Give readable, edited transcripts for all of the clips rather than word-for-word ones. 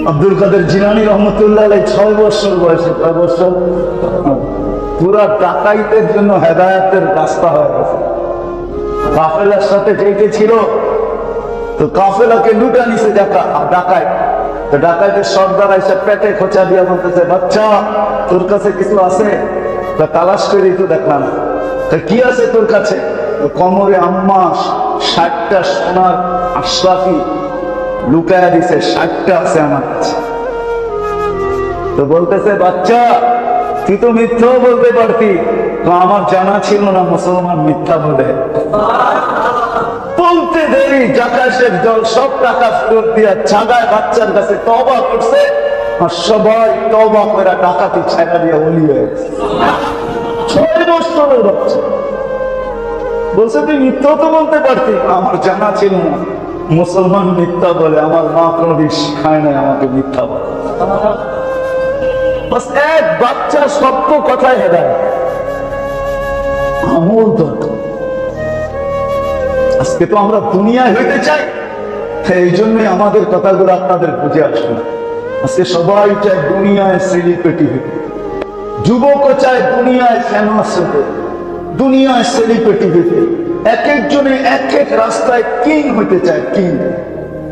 আব্দুল কাদের জিলানী রহমতুল্লাহ আলাইহি 6 বছর বয়সে, 6 বছর পুরা ডাকাইতের জন্য হেদায়েতের রাস্তা হয়ে গেছে। কাফেলার সাথে যেতে ছিল তো কাফেলাকে লুটা নিছে ডাকাইত। তো ডাকাইতের সর্দার এসে পেটে খোঁচা দিয়া বলতেছে, বাচ্চা তোর কাছে কিছু আছে? তালাশ করে তো দেখলাম। তা কি আছে তোর কাছে? কোমরে আম্মা 60টা সোনার আশরাফি লুকায়া দিছে, 60টা আছে আমার কাছে। তো বলতেছে, বাচ্চা তুই তো মিথ্যাও বলতে পারতি, তো আমার জানা ছিল না মুসলমান মিথ্যা বলে। বলতে দেরি জাকাশের দল সব টাকা ফেরত দিয়া ছাগায় বাচ্চার কাছে তওবা করছে, আর সবাই তওবা করে ডাকাতি ছাড়া দিয়ে ওলি হয়ে গেছে। 6 বছরের বাচ্চা বলছে, তুই মিথ্যাও তো বলতে পারতি, আমার জানা ছিল না মুসলমান মিথ্যা বলে, আমার মা কোনদিন শিখায় নাই আমাকে মিথ্যা বলে। বাস এক বাচ্চা সত্য কথায় হেদায়েত, আমল দরকার। আজকে তো আমরা দুনিয়ায় হইতে চাই, এই জন্যই আমাদের কথাগুলো আপনাদের বুঝে আসবে না। আজকে সবাই চায় দুনিয়ায় সেলিব্রিটি হইতে, যুবকও চায় দুনিয়ায় ফেমাস হইতে, দুনিয়ায় সেলিব্রিটি হইতে। এক একজনে এক এক রাস্তায় কিং হইতে চায়। কিং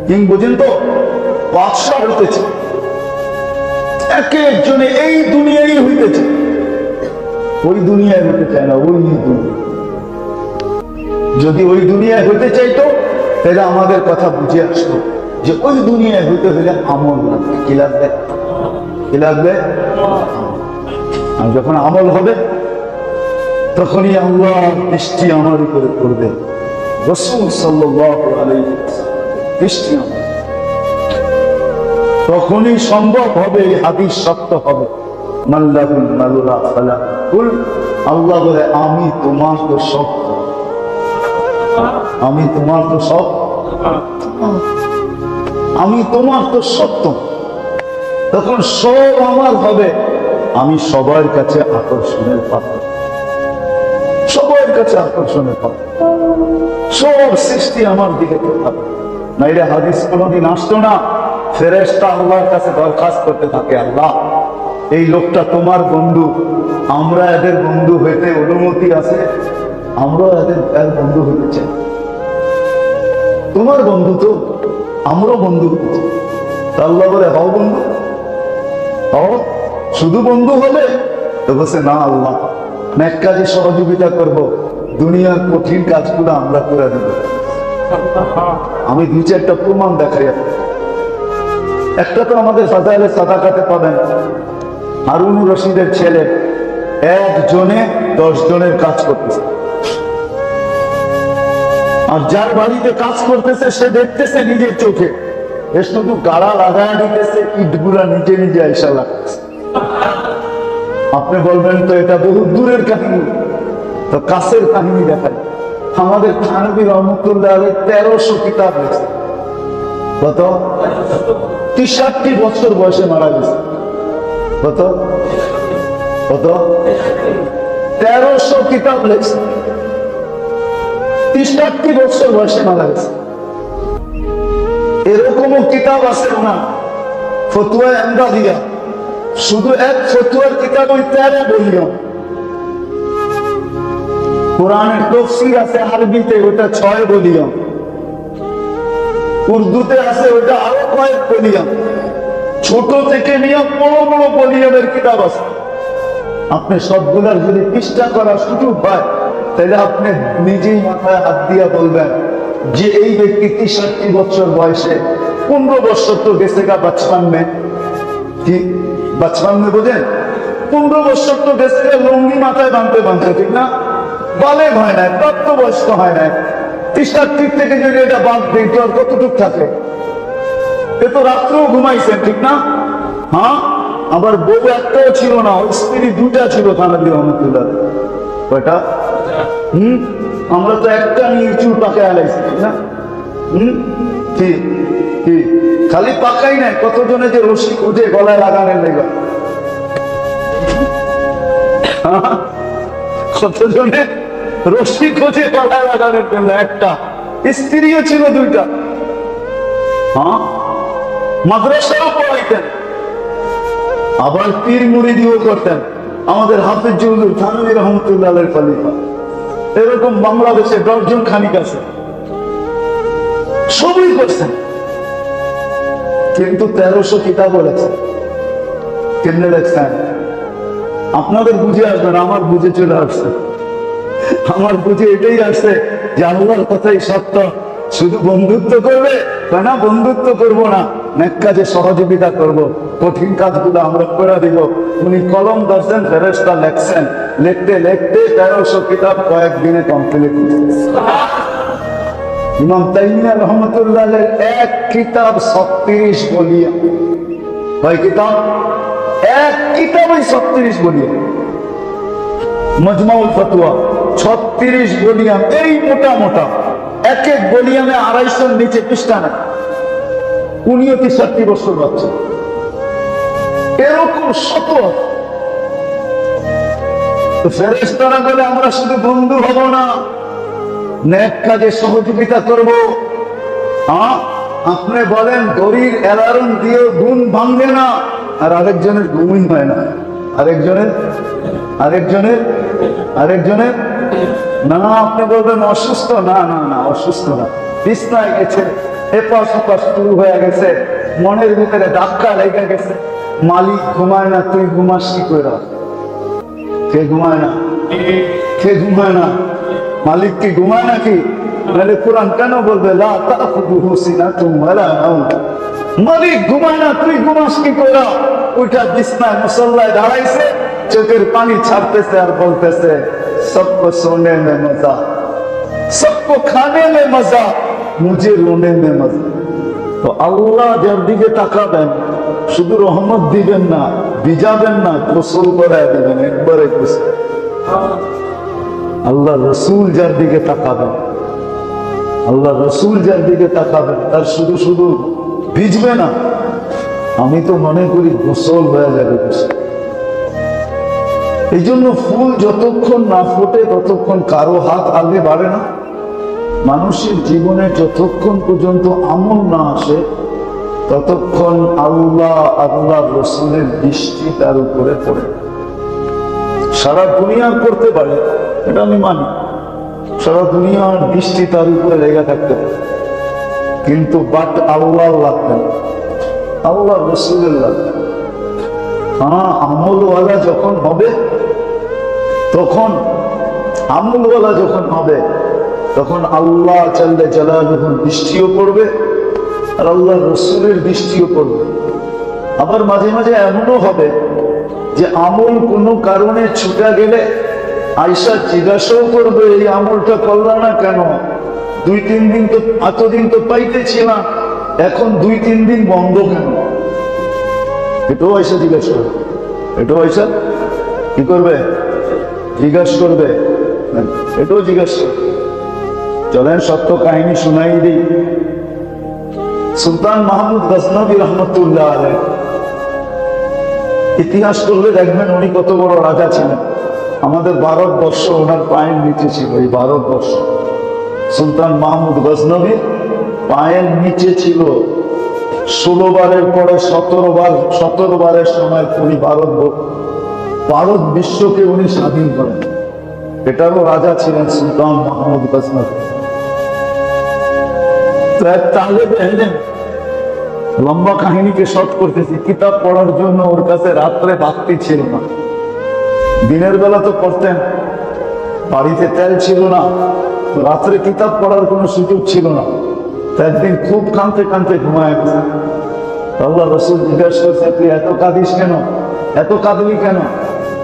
কিং বুঝেন তো? বাদশাহ হইতে চায়। এক একজনে এই দুনিয়ায় হইতে চায়, ওই দুনিয়ায় হইতে চায় না। ওই দুনিয়া যদি ওই দুনিয়ায় হইতে চাইতো তাহলে আমাদের কথা বুঝে আসতো যে ওই দুনিয়ায় হইতে হলে আমল লাগবে। কি লাগবে? কি লাগবে? আর যখন আমল হবে তখনই আল্লাহ দৃষ্টি আমার উপরে পড়বে। রাসূল সাল্লাল্লাহু আলাইহি ওয়াসাল্লাম দৃষ্টি আমার, তখনই সম্ভব হবে, হাদিস সত্য হবে। মাল্লাহুল মালুলা ফালা কুল, আল্লাহ বলে আমি তোমার তো সব, আমি তোমার তো সব, আমি তোমার তো সত্য। তখন সব আমার হবে, আমি সবার কাছে আকর্ষণের পাত্র, সবার কাছে আকর্ষণের পাত্র। সব সৃষ্টি আমার দিকে তাকাবে। নাইলে হাদিস কোনোদিন আসতো না। ফেরেশতা আল্লাহর কাছে দরখাস্ত করতে থাকে, আল্লাহ এই লোকটা তোমার বন্ধু, আমরা এদের বন্ধু হইতে অনুমতি আছে? আমরা এদের বন্ধু হইতে চাই। তোমার বন্ধু তো, আমরাও বন্ধু হইতে চাই। আল্লাহ বলে, হও বন্ধু, হও। শুধু বন্ধু হলে তো বলছে, না আল্লাহ নেক কাজে সহযোগিতা করব, দুনিয়ার কঠিন কাজগুলো আমরা করে দেব। আমি 2-4টা প্রমাণ দেখাই। একটা তো আমাদের ফাজাইলে সাদাকাতে পাবেন, হারুন রশিদের ছেলে একজনে 10 জনের কাজ করতেছে, আর যার বাড়িতে কাজ করতেছে সে দেখতেছে নিজের চোখে, এ শুধু গাড়া লাগায় দিতেছে, ইটগুলা নিজে নিজে আইসা লাগতেছে। আপনি বলবেন তো এটা বহু দূরের কাহিনী, তো কাছের কাহিনী দেখায়। আমাদের থানভী রহমতুল্লাহ আলাইহি 1300 কিতাব লিখছে। কত? 63 বছর বয়সে মারা গেছে। কত? কত? 1300 কিতাব লিখছে, 63 বছর বয়সে মারা গেছে। এরকমও কিতাব আছে না, ফতুয়া এমদাদিয়া, শুধু এক ফতুয়ার কিতাব ওই 13 ভলিউম। কোরআনের তাফসীর আছে আরবিতে, ওটা 6 ভলিউম। উর্দুতে আছে ওটা আরো কয়েক ভলিউম। ছোট থেকে নিয়ে বড় বড় ভলিউমের কিতাব আছে। আপনি সবগুলার যদি পৃষ্ঠা করা সুযোগ হয় তাহলে আপনি নিজেই মাথায় হাত দিয়া বলবেন যে এই ব্যক্তি 63 বছর বয়সে 15 বছর তো গেছে গা বাচপান মে। কি বাচপান মে বোঝেন? 15 বছর তো গেছে লুঙ্গি মাথায় বাঁধতে বাঁধতে, ঠিক না? বালে হয় না, প্রাপ্তবয়স্ক হয় না। 63 থেকে যদি এটা বাদ দিই তো আর কতটুক থাকে? এ তো রাত্রেও ঘুমাইছেন, ঠিক না? হ্যাঁ, আবার বউ একটাও ছিল না, স্ত্রী 2টা ছিল থানভী রহমতুল্লাহ। কয়টা? আমরা তো একটা নিয়ে চুল পাকায় আলাইছি, ঠিক না? কি কি খালি পাকাই নাই, কতজনে যে রশি খুঁজে গলায় লাগানোর লেগে, কতজনে রশি খুঁজে গলায় লাগানোর জন্য। একটা স্ত্রীও ছিল 2টা। হ্যাঁ, মাদ্রাসাও পড়াইতেন, আবার পীর মুরিদিও করতেন। আমাদের হাফেজ হুজুর থানভী রহমতুল্লাহ আলাইহির খলিফা, এরকম বাংলাদেশে 10 জন খানিক আছে, সবই করছেন। কিন্তু 1300 কিতাব লেখছেন। কেমনে লেখছেন? আপনাদের বুঝে আসবেন, আমার বুঝে চলে আসছে। আমার বুঝে এটাই আসছে যে আল্লাহর কথাই সত্য। শুধু বন্ধুত্ব করবে না, বন্ধুত্ব করব না, নেক কাজে সহযোগিতা করব, কঠিন কাজগুলো আমরা করে দিব। উনি কলম ধরছেন, ফেরেশতা লেখছেন, লিখতে লিখতে 1300 কিতাব কয়েকদিনে কমপ্লিট। ইমাম তাইমিয়া রহমতুল্লাহ আলাইহির এক কিতাব 36 বলিয়া। কয় কিতাব? এক কিতাবই 36 বলিয়া। মজমাউল ফতোয়া 36 বলিয়াম, এই মোটা মোটা, এক এক বলিয়ামে 250 নিচে পৃষ্ঠা না। উনিও 63 বছর বাচ্চা। এরকম শত। ফেরেশতারা বলে আমরা শুধু বন্ধু হব না, নেক কাজে সহযোগিতা করব। আপনি বলেন ঘড়ির অ্যালার্ম দিয়ে ঘুম ভাঙবে না, আর আরেকজনের ঘুমই হয় না। আরেকজনের না, আপনি বলবেন অসুস্থ, না না না অসুস্থ না, বিছনায় গেছে, এপাশ ওপাশ শুরু হয়ে গেছে, মনের ভিতরে ধাক্কা লেগে গেছে। মালিক ঘুমায় না, তুই ঘুমাস কি করে? কে ঘুমায় না? কে ঘুমায় না? মালিক কি ঘুমায় নাকি? নাহলে কোরআন কেন বলবে লা তাখুযুহু সিনাতুন ওয়ালা নাওম? মালিক ঘুমায় না, তুই ঘুমাস কি করে? ওইটা বিছনায় মুসল্লায় দাঁড়াইছে, চোখের পানি ছাড়তেছে আর বলতেছে सबको सोने में मजा, सबको खाने में मजा, मुझे रोने में मजा। তো আল্লাহ যার দিকে তাকাবেন, শুধু রহমত দিবেন না, ভিজাবেন না, গোসল করায় দিবেন একবারে গোসল। আল্লাহ রসুল যার দিকে তাকাবেন, আল্লাহ রসুল যার দিকে তাকাবেন, তার শুধু শুধু ভিজবে না, আমি তো মনে করি গোসল হয়ে যাবে গোসল। এই জন্য ফুল যতক্ষণ না ফোটে ততক্ষণ কারো হাত আগে বাড়ে না। মানুষের জীবনে যতক্ষণ পর্যন্ত আমল না আসে ততক্ষণ আল্লাহ আল্লাহ রসুলের দৃষ্টি তার উপরে পড়ে। সারা দুনিয়া করতে পারে, এটা আমি মানি, সারা দুনিয়ার দৃষ্টি তার উপরে লেগে থাকতে পারে, কিন্তু বাট আল্লাহ লাগবে, আল্লাহ রসুলের লাগবে। আমলওয়ালা যখন হবে, তখন আমলওয়ালা যখন হবে তখন আল্লাহ জাল্লে জালালুহুর দৃষ্টিও পড়বে আর আল্লাহ রসুলের দৃষ্টিও পড়বে। আবার মাঝে মাঝে এমনও হবে যে আমল কোনো কারণে ছুটা গেলে আয়েশা জিজ্ঞাসাও করবে এই আমলটা করলা না কেন? 2-3 দিন তো, এতদিন তো পাইতেছিলাম, এখন 2-3 দিন বন্ধ কেন? এটাও আয়েশা জিজ্ঞাসা করবে, এটাও আয়েশা কি করবে? জিজ্ঞাসা করবে, এটাও জিজ্ঞাসা করবে। চলেন সত্য কাহিনী শুনাই দিই। সুলতান মাহমুদ গজনবী রহমতুল্লাহ আলাইহি, ইতিহাস করলে দেখবেন উনি কত বড় রাজা ছিলেন। আমাদের ভারতবর্ষ ওনার পায়ের নিচে ছিল। এই ভারতবর্ষ সুলতান মাহমুদ গজনবী পায়ের নিচে ছিল। 16 বারের পরে 17 বারের সময় উনি ভারত বিশ্বকে উনি স্বাধীন করেন। এটারও রাজা ছিলেন সুলতান মাহমুদ গজনবী। লম্বা কাহিনীকে শর্ট করতেছি, কিতাব পড়ার জন্য ওর কাছে রাত্রে বাতি ছিল না। দিনের বেলা তো পড়তেন, বাড়িতে তেল ছিল না, রাত্রে কিতাব পড়ার কোনো সুযোগ ছিল না। একদিন খুব কাঁদতে কাঁদতে ঘুমায় গেছে। আল্লাহ রসুল জিজ্ঞাসা করছে, তুই এত কাঁদিস কেন, এত কাঁদলি কেন?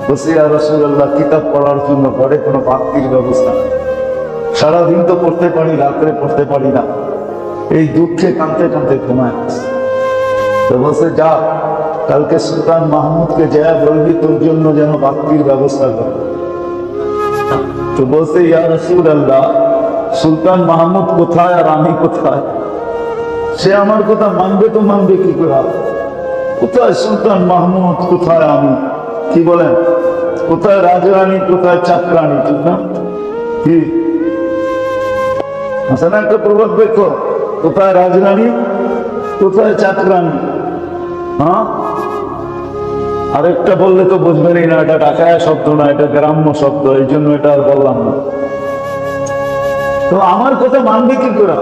বলছি, ইয়া রাসূলুল্লাহ, কিতাব পড়ার জন্য ঘরে কোনো বাতির ব্যবস্থা নেই, সারাদিন তো পড়তে পারি, রাত্রে পড়তে পারি না। এই দুঃখে কাঁদতে কাঁদতে ঘুমায় গেছে। তো বলছে, যা কালকে সুলতান মাহমুদকে যা বলবি তোর জন্য যেন বাতির ব্যবস্থা করে। তো বলছে, ইয়া রাসূলুল্লাহ, সুলতান মাহমুদ কোথায় আর আমি কোথায়? সে আমার কথা মানবে তো মানবে কি করে? কোথায় সুলতান মাহমুদ, কোথায় আমি? কি বলেন? কোথায় রাজরানী, কোথায় চাকরানী? ঠিক না? কি আছে না একটা প্রবাদ বাক্য, কোথায় রাজরানী কোথায় চাকরানি? হ্যাঁ, আরেকটা বললে তো বুঝবেনই না, এটা ঢাকায় শব্দ না, এটা গ্রাম্য শব্দ, এই জন্য এটা আর বললাম না। তো আমার কথা মানবে কি করে?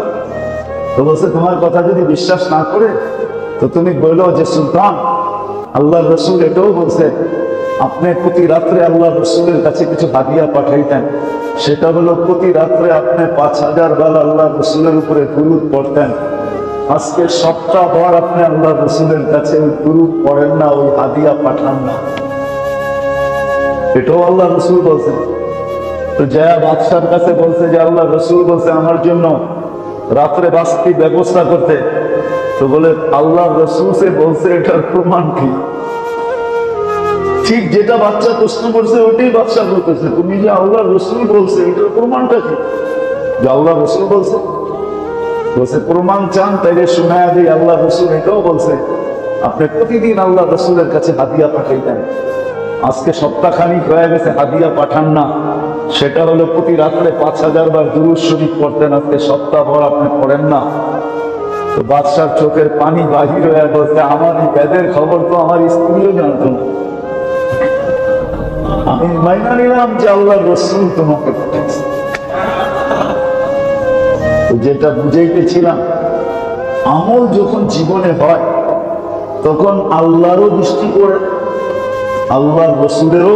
তো বলছে তোমার কথা যদি বিশ্বাস না করে তো তুমি বলো যে সুলতান, আল্লাহ রসুল এটাও বলছে আপনি প্রতি রাত্রে আল্লাহ রসুলের কাছে কিছু হাদিয়া পাঠাইতেন, সেটা হলো প্রতি রাত্রে আপনি 5000 বার আল্লাহ রসুলের উপরে দুরূদ পড়তেন। আজকে সপ্তাহভর আপনি আল্লাহ রসুলের কাছে ওই দুরূদ পড়েন না, ওই হাদিয়া পাঠান না। এটাও আল্লাহ রসুল বলছেন। তো জয়া বাদশার কাছে বলছে যে আল্লাহ রসুল বলছে আমার জন্য রাত্রে বাস্তির ব্যবস্থা করতে। তো বলে আল্লাহ রসুল সে বলছে, এটার প্রমাণ কি? ঠিক যেটা বাচ্চা প্রশ্ন করছে ওটাই বাদশা বলতেছে, তুমি যে আল্লাহ রসুল বলছে এটার প্রমাণটা কি? যে আল্লাহ রসুল বলছে। বলছে প্রমাণ চান তাইলে শোনায়া দিই, আল্লাহ রসুল এটাও বলছে আপনি প্রতিদিন আল্লাহ রসুলের কাছে হাদিয়া পাঠাইতেন। আজকে সপ্তাহখানিক হয়ে গেছে হাদিয়া পাঠান না, সেটা হলো প্রতি রাত্রে 5000 বার দুরূদ শরীফ পড়তেন, আজকে সপ্তাহভর আপনি পড়েন না। তো বাদশার চোখের পানি বাহির হয়ে বলছে আমার এই বেদের খবর তো আমার স্ত্রীও জানতো না, আমি মাইনা নিলাম যে আল্লাহ রসুল তোমাকে পাঠিয়েছে। যেটা বুঝাইতেছিলাম, আমল যখন জীবনে হয় তখন আল্লাহরও দৃষ্টি পড়ে, আল্লাহর রসুলেরও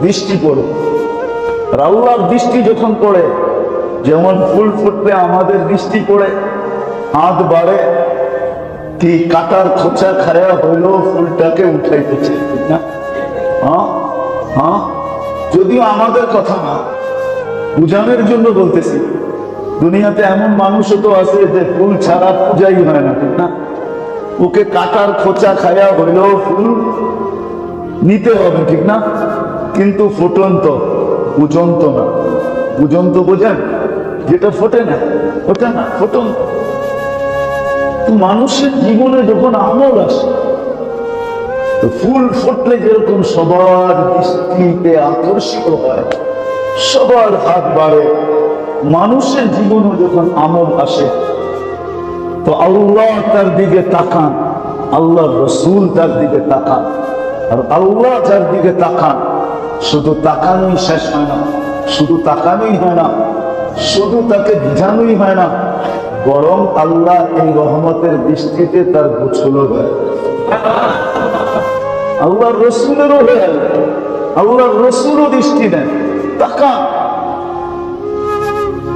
দৃষ্টি পড়ে। আর আল্লাহর দৃষ্টি যখন পড়ে, যেমন ফুল ফুটলে আমাদের দৃষ্টি পড়ে, হাত বাড়ে, কি কাটার খোঁচা খায়া হইলেও ফুলটাকে উঠাইতেছে, ঠিক না? হ্যাঁ হ্যাঁ, যদিও আমাদের কথা না, বুঝানোর জন্য বলতেছি। দুনিয়াতে এমন মানুষও তো আছে যে ফুল ছাড়া পূজাই হয় না, ঠিক না? ওকে কাটার খোঁচা খায়া হইলেও ফুল নিতে হবে, ঠিক না? কিন্তু ফুটন্ত, বুঝন্ত না। বুঝন্ত বোঝেন? যেটা ফোটে না, ওটা না, ফুটন্ত। মানুষের জীবনে যখন আমল আসে, তো ফুল ফুটলে যেরকম সবার দৃষ্টিতে আকর্ষিত হয়, সবার হাত বাড়ে, মানুষের জীবনে যখন আমল আসে তো আল্লাহ তার দিকে তাকান, আল্লাহ রসুল তার দিকে তাকান। আর আল্লাহ যার দিকে তাকান, শুধু তাকানোই শেষ হয় না, শুধু তাকানোই হয় না, শুধু তাকে বোঝানোই হয় না, বরং আল্লাহ এই রহমতের দৃষ্টিতে তার গোছল হয়। আল্লাহ রসুলেরও হয়ে, আল্লাহ রসুলও দৃষ্টি দেন, তাকান,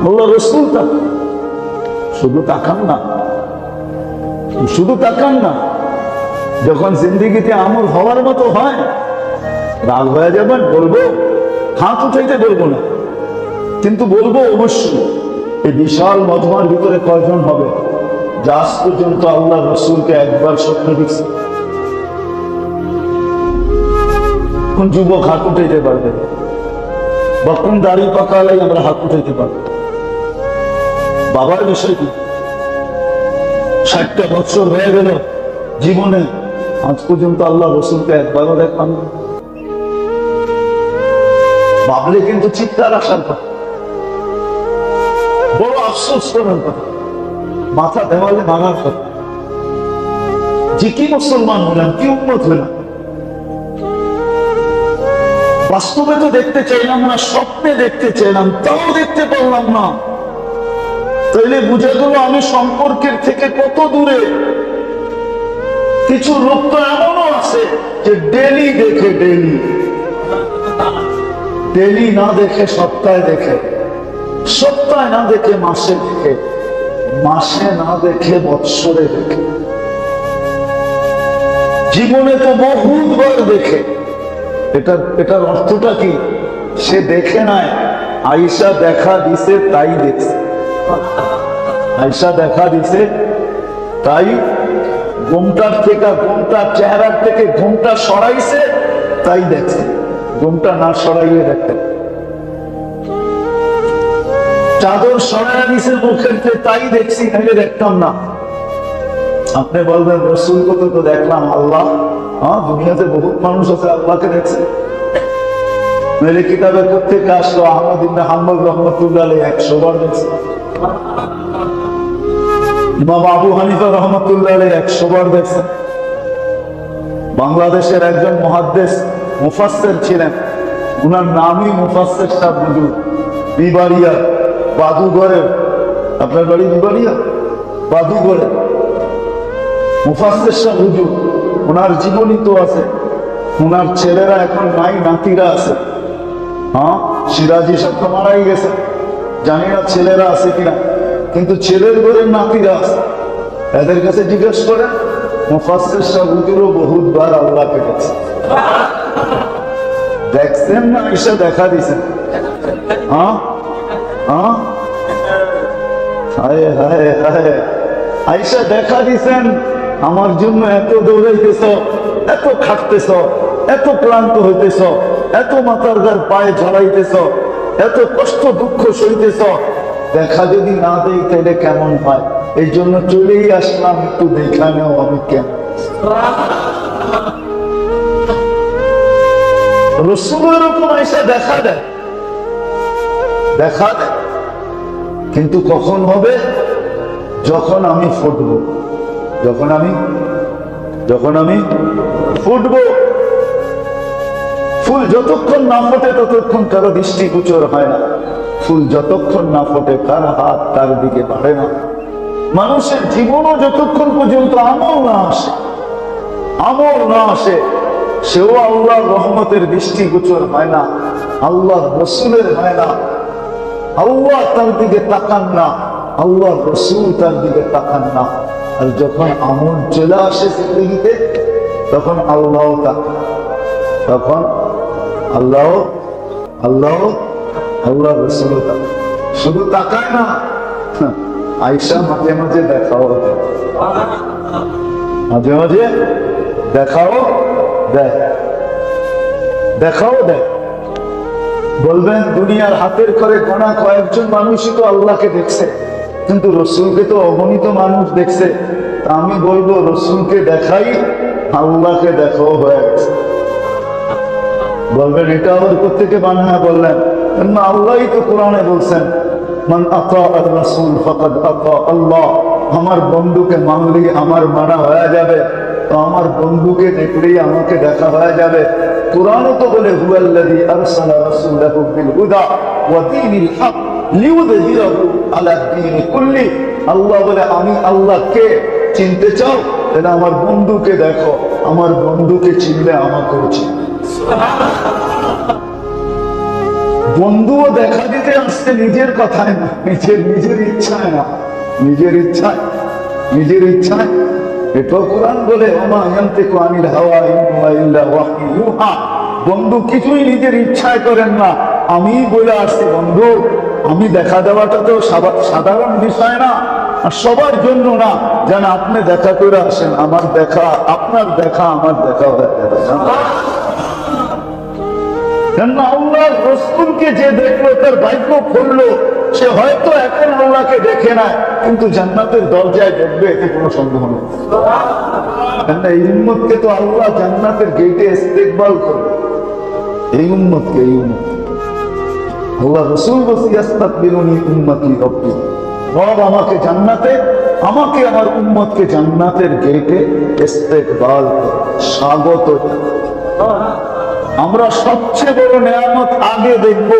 আল্লাহ রসুল তাকান। শুধু তাকান না, শুধু তাকান না, যখন জিন্দিগিতে আমল হওয়ার মতো হয়, রাগ হয়ে যাবেন, বলবো, হাত উঠাইতে বলবো না, কিন্তু বলবো অবশ্যই এই বিশাল মজমার ভিতরে কয়জন হবে যা আজ পর্যন্ত আল্লাহ রসুলকে একবার স্বপ্ন দেখছে? কোন যুবক হাত উঠাইতে পারবে? বা কোন দাড়ি পাকালেই আমরা হাত উঠাইতে পারবো? বাবার বিষয় কি? 60টা বছর হয়ে গেল জীবনে, আজ পর্যন্ত আল্লাহ রসুলকে একবারও দেখলাম না। ভাবলে কিন্তু চিৎকার আসার কথা, বড় আফসোস করার কথা, মাথা দেওয়ালে মারার কথা যে কি মুসলমান হলাম, কি উম্মত হলাম। বাস্তবে তো দেখতে চাইলাম না, স্বপ্নে দেখতে চাইলাম, তাও দেখতে পারলাম না। তাইলে বুঝে গেল আমি সম্পর্কের থেকে কত দূরে। কিছু লোক তো এমনও আছে যে ডেলি দেখে, ডেলি ডেলি না দেখে সপ্তাহে দেখে, সপ্তাহে না দেখে মাসে দেখে, মাসে না দেখে বৎসরে দেখে, জীবনে তো বহুবার দেখে। এটার অর্থটা কি? সে দেখে নাই, আয়েশা দেখা দিছে তাই দেখছে। আয়েশা দেখা দিছে তাই ঘুমটার থেকে, ঘুমটার চেহারার থেকে ঘুমটা সরাইছে তাই দেখছে, ঘুমটা না সরাইয়ে দেখতে। চাদর সরাই দিছে মুখের তাই দেখছি, নাহলে দেখতাম না। আপনি বলবেন রসুল কত তো দেখলাম, আল্লাহ, হ্যাঁ দুনিয়াতে বহুত মানুষ আছে আল্লাহকে দেখছে। মেরে কিতাবের থেকে আসলো আহমদ ইবনে হাম্বল রহমতুল্লাহ আলাইহি 100 বার দেখছে। ইমাম আবু হানিফা রহমতুল্লাহ আলাইহি 100 বার দেখছেন। বাংলাদেশের একজন মুহাদ্দিস মুফাসসির ছিলেন, উনার নামই মুফাসসির সাহেব হুজুর, বিবাড়িয়া বাদুঘরের। আপনার বাড়ি বিবাড়িয়া বাদুঘরে মুফাসসির সাহেব হুজুর, ওনার জীবনী তো আছে। ওনার ছেলেরা এখন নাই, নাতিরা আছে। হ্যাঁ, সিরাজি সাহেব তো মারাই গেছে, জানি না ছেলেরা আছে কিনা, কিন্তু ছেলের ঘরের নাতিরা আছে। এদের কাছে জিজ্ঞেস করে, মুফাসসির সাহেব হুজুরও বহুতবার আল্লাহকে দেখছে। দেখছেন না এসে দেখা দিছেন? হ্যাঁ হ্যাঁ, হায় হায় হায়, আইসা দেখা দিছেন। আমার জন্য এত দৌড়াইতেছ, এত খাটতেছ, এত ক্লান্ত হইতেছ, এত মাথার ঘর পায়ে ঝড়াইতেছ, এত কষ্ট দুঃখ সইতেছ, দেখা যদি না দেই তাহলে কেমন হয়? এই জন্য চলেই আসলাম, একটু দেখা নেও আমি কেমন। রসুলের উপর এসে দেখা দেয়, দেখা দেয়, কিন্তু কখন হবে? যখন আমি ফুটবো, যখন আমি ফুটবো। ফুল যতক্ষণ না ফোটে ততক্ষণ কারো দৃষ্টিগোচর হয় না। ফুল যতক্ষণ না ফোটে কার হাত তার দিকে বাড়ে না। মানুষের জীবনও যতক্ষণ পর্যন্ত আমল না আসে সেও আল্লাহর রহমতের দৃষ্টিগোচর হয় না, আল্লাহর রসুলের হয় না। আল্লাহ তার দিকে তাকান না, আল্লাহ রসুল তার দিকে তাকান না। আর যখন আমল চলে আসে জিন্দেগিতে, তখন আল্লাহ তাকান, তখন আল্লাহ রসুল তাকান। শুধু তাকায় না, আয়েশা মাঝে মাঝে দেখাও দেয়, মাঝে মাঝে দেখাও দেয়। বলবেন দুনিয়ার হাতের করে গোনা কয়েকজন মানুষই তো আল্লাহকে দেখছে, কিন্তু রসুলকে তো অগণিত মানুষ দেখছে। আমি বলবো রসুলকে দেখাই, আল্লাহকে দেখাও হয়ে গেছে। বলবেন এটা আবার কোত্থেকে বানায় বললেন? আল্লাহই তো কোরআনে বলছেন, মান আতা আর রাসূল ফাকাদ আতা আল্লাহ। আমার বন্ধুকে মানলেই আমার মানা হয়ে যাবে, তো আমার বন্ধুকে দেখলেই আমাকে দেখা হয়ে যাবে। কুরআনও তো বলে হুয়াল্লাযী আরসালা রাসূলাহু বিল হুদা ওয়া দীনিল হক লিইয়ুযহিরাহু আলা দীনি কুল্লি। আল্লাহ বলে আমি আল্লাহকে চিনতে চাও, তাহলে আমার বন্ধুকে দেখো, আমার বন্ধুকে চিনলে আমাকেও চিনবে। বন্ধুও দেখা দিতে আসছে নিজের কথায় না, নিজের ইচ্ছায় না, নিজের ইচ্ছায়। এটাও কোরআন বলে ওমা ইয়ানতিকু আনিল হাওয়া ইন হুয়া ইল্লা ওয়াহয়ুন ইউহা। বন্ধু কিছুই নিজের ইচ্ছায় করেন না। আমি বলে আসছি বন্ধু, আমি দেখা দেওয়াটা তো সাধারণ বিষয় না, আর সবার জন্য না। যেন আপনি দেখা করে আসেন, আমার দেখা আপনার দেখা আমার দেখা হয়ে যাবে। আল্লাহর রাসূলকে যে দেখলো তার ভাগ্য খুললো। সে হয়তো এখন আল্লাহকে দেখে না, কিন্তু জান্নাতের দরজায় দেখবে, এতে কোনো সন্দেহ নেই। এই উম্মতকে তো আল্লাহ জান্নাতের গেটে ইস্তেকবাল করবে। এই উম্মতকে আল্লাহ রাসূল বলছে ইস্তাকবিলুনি উম্মতি রব্বি। রব আমাকে জান্নাতে, আমাকে আমার উম্মতকে জান্নাতের গেটে ইস্তেকবাল করে, স্বাগত। আমরা সবচেয়ে বড় নেয়ামত আগে দেখব,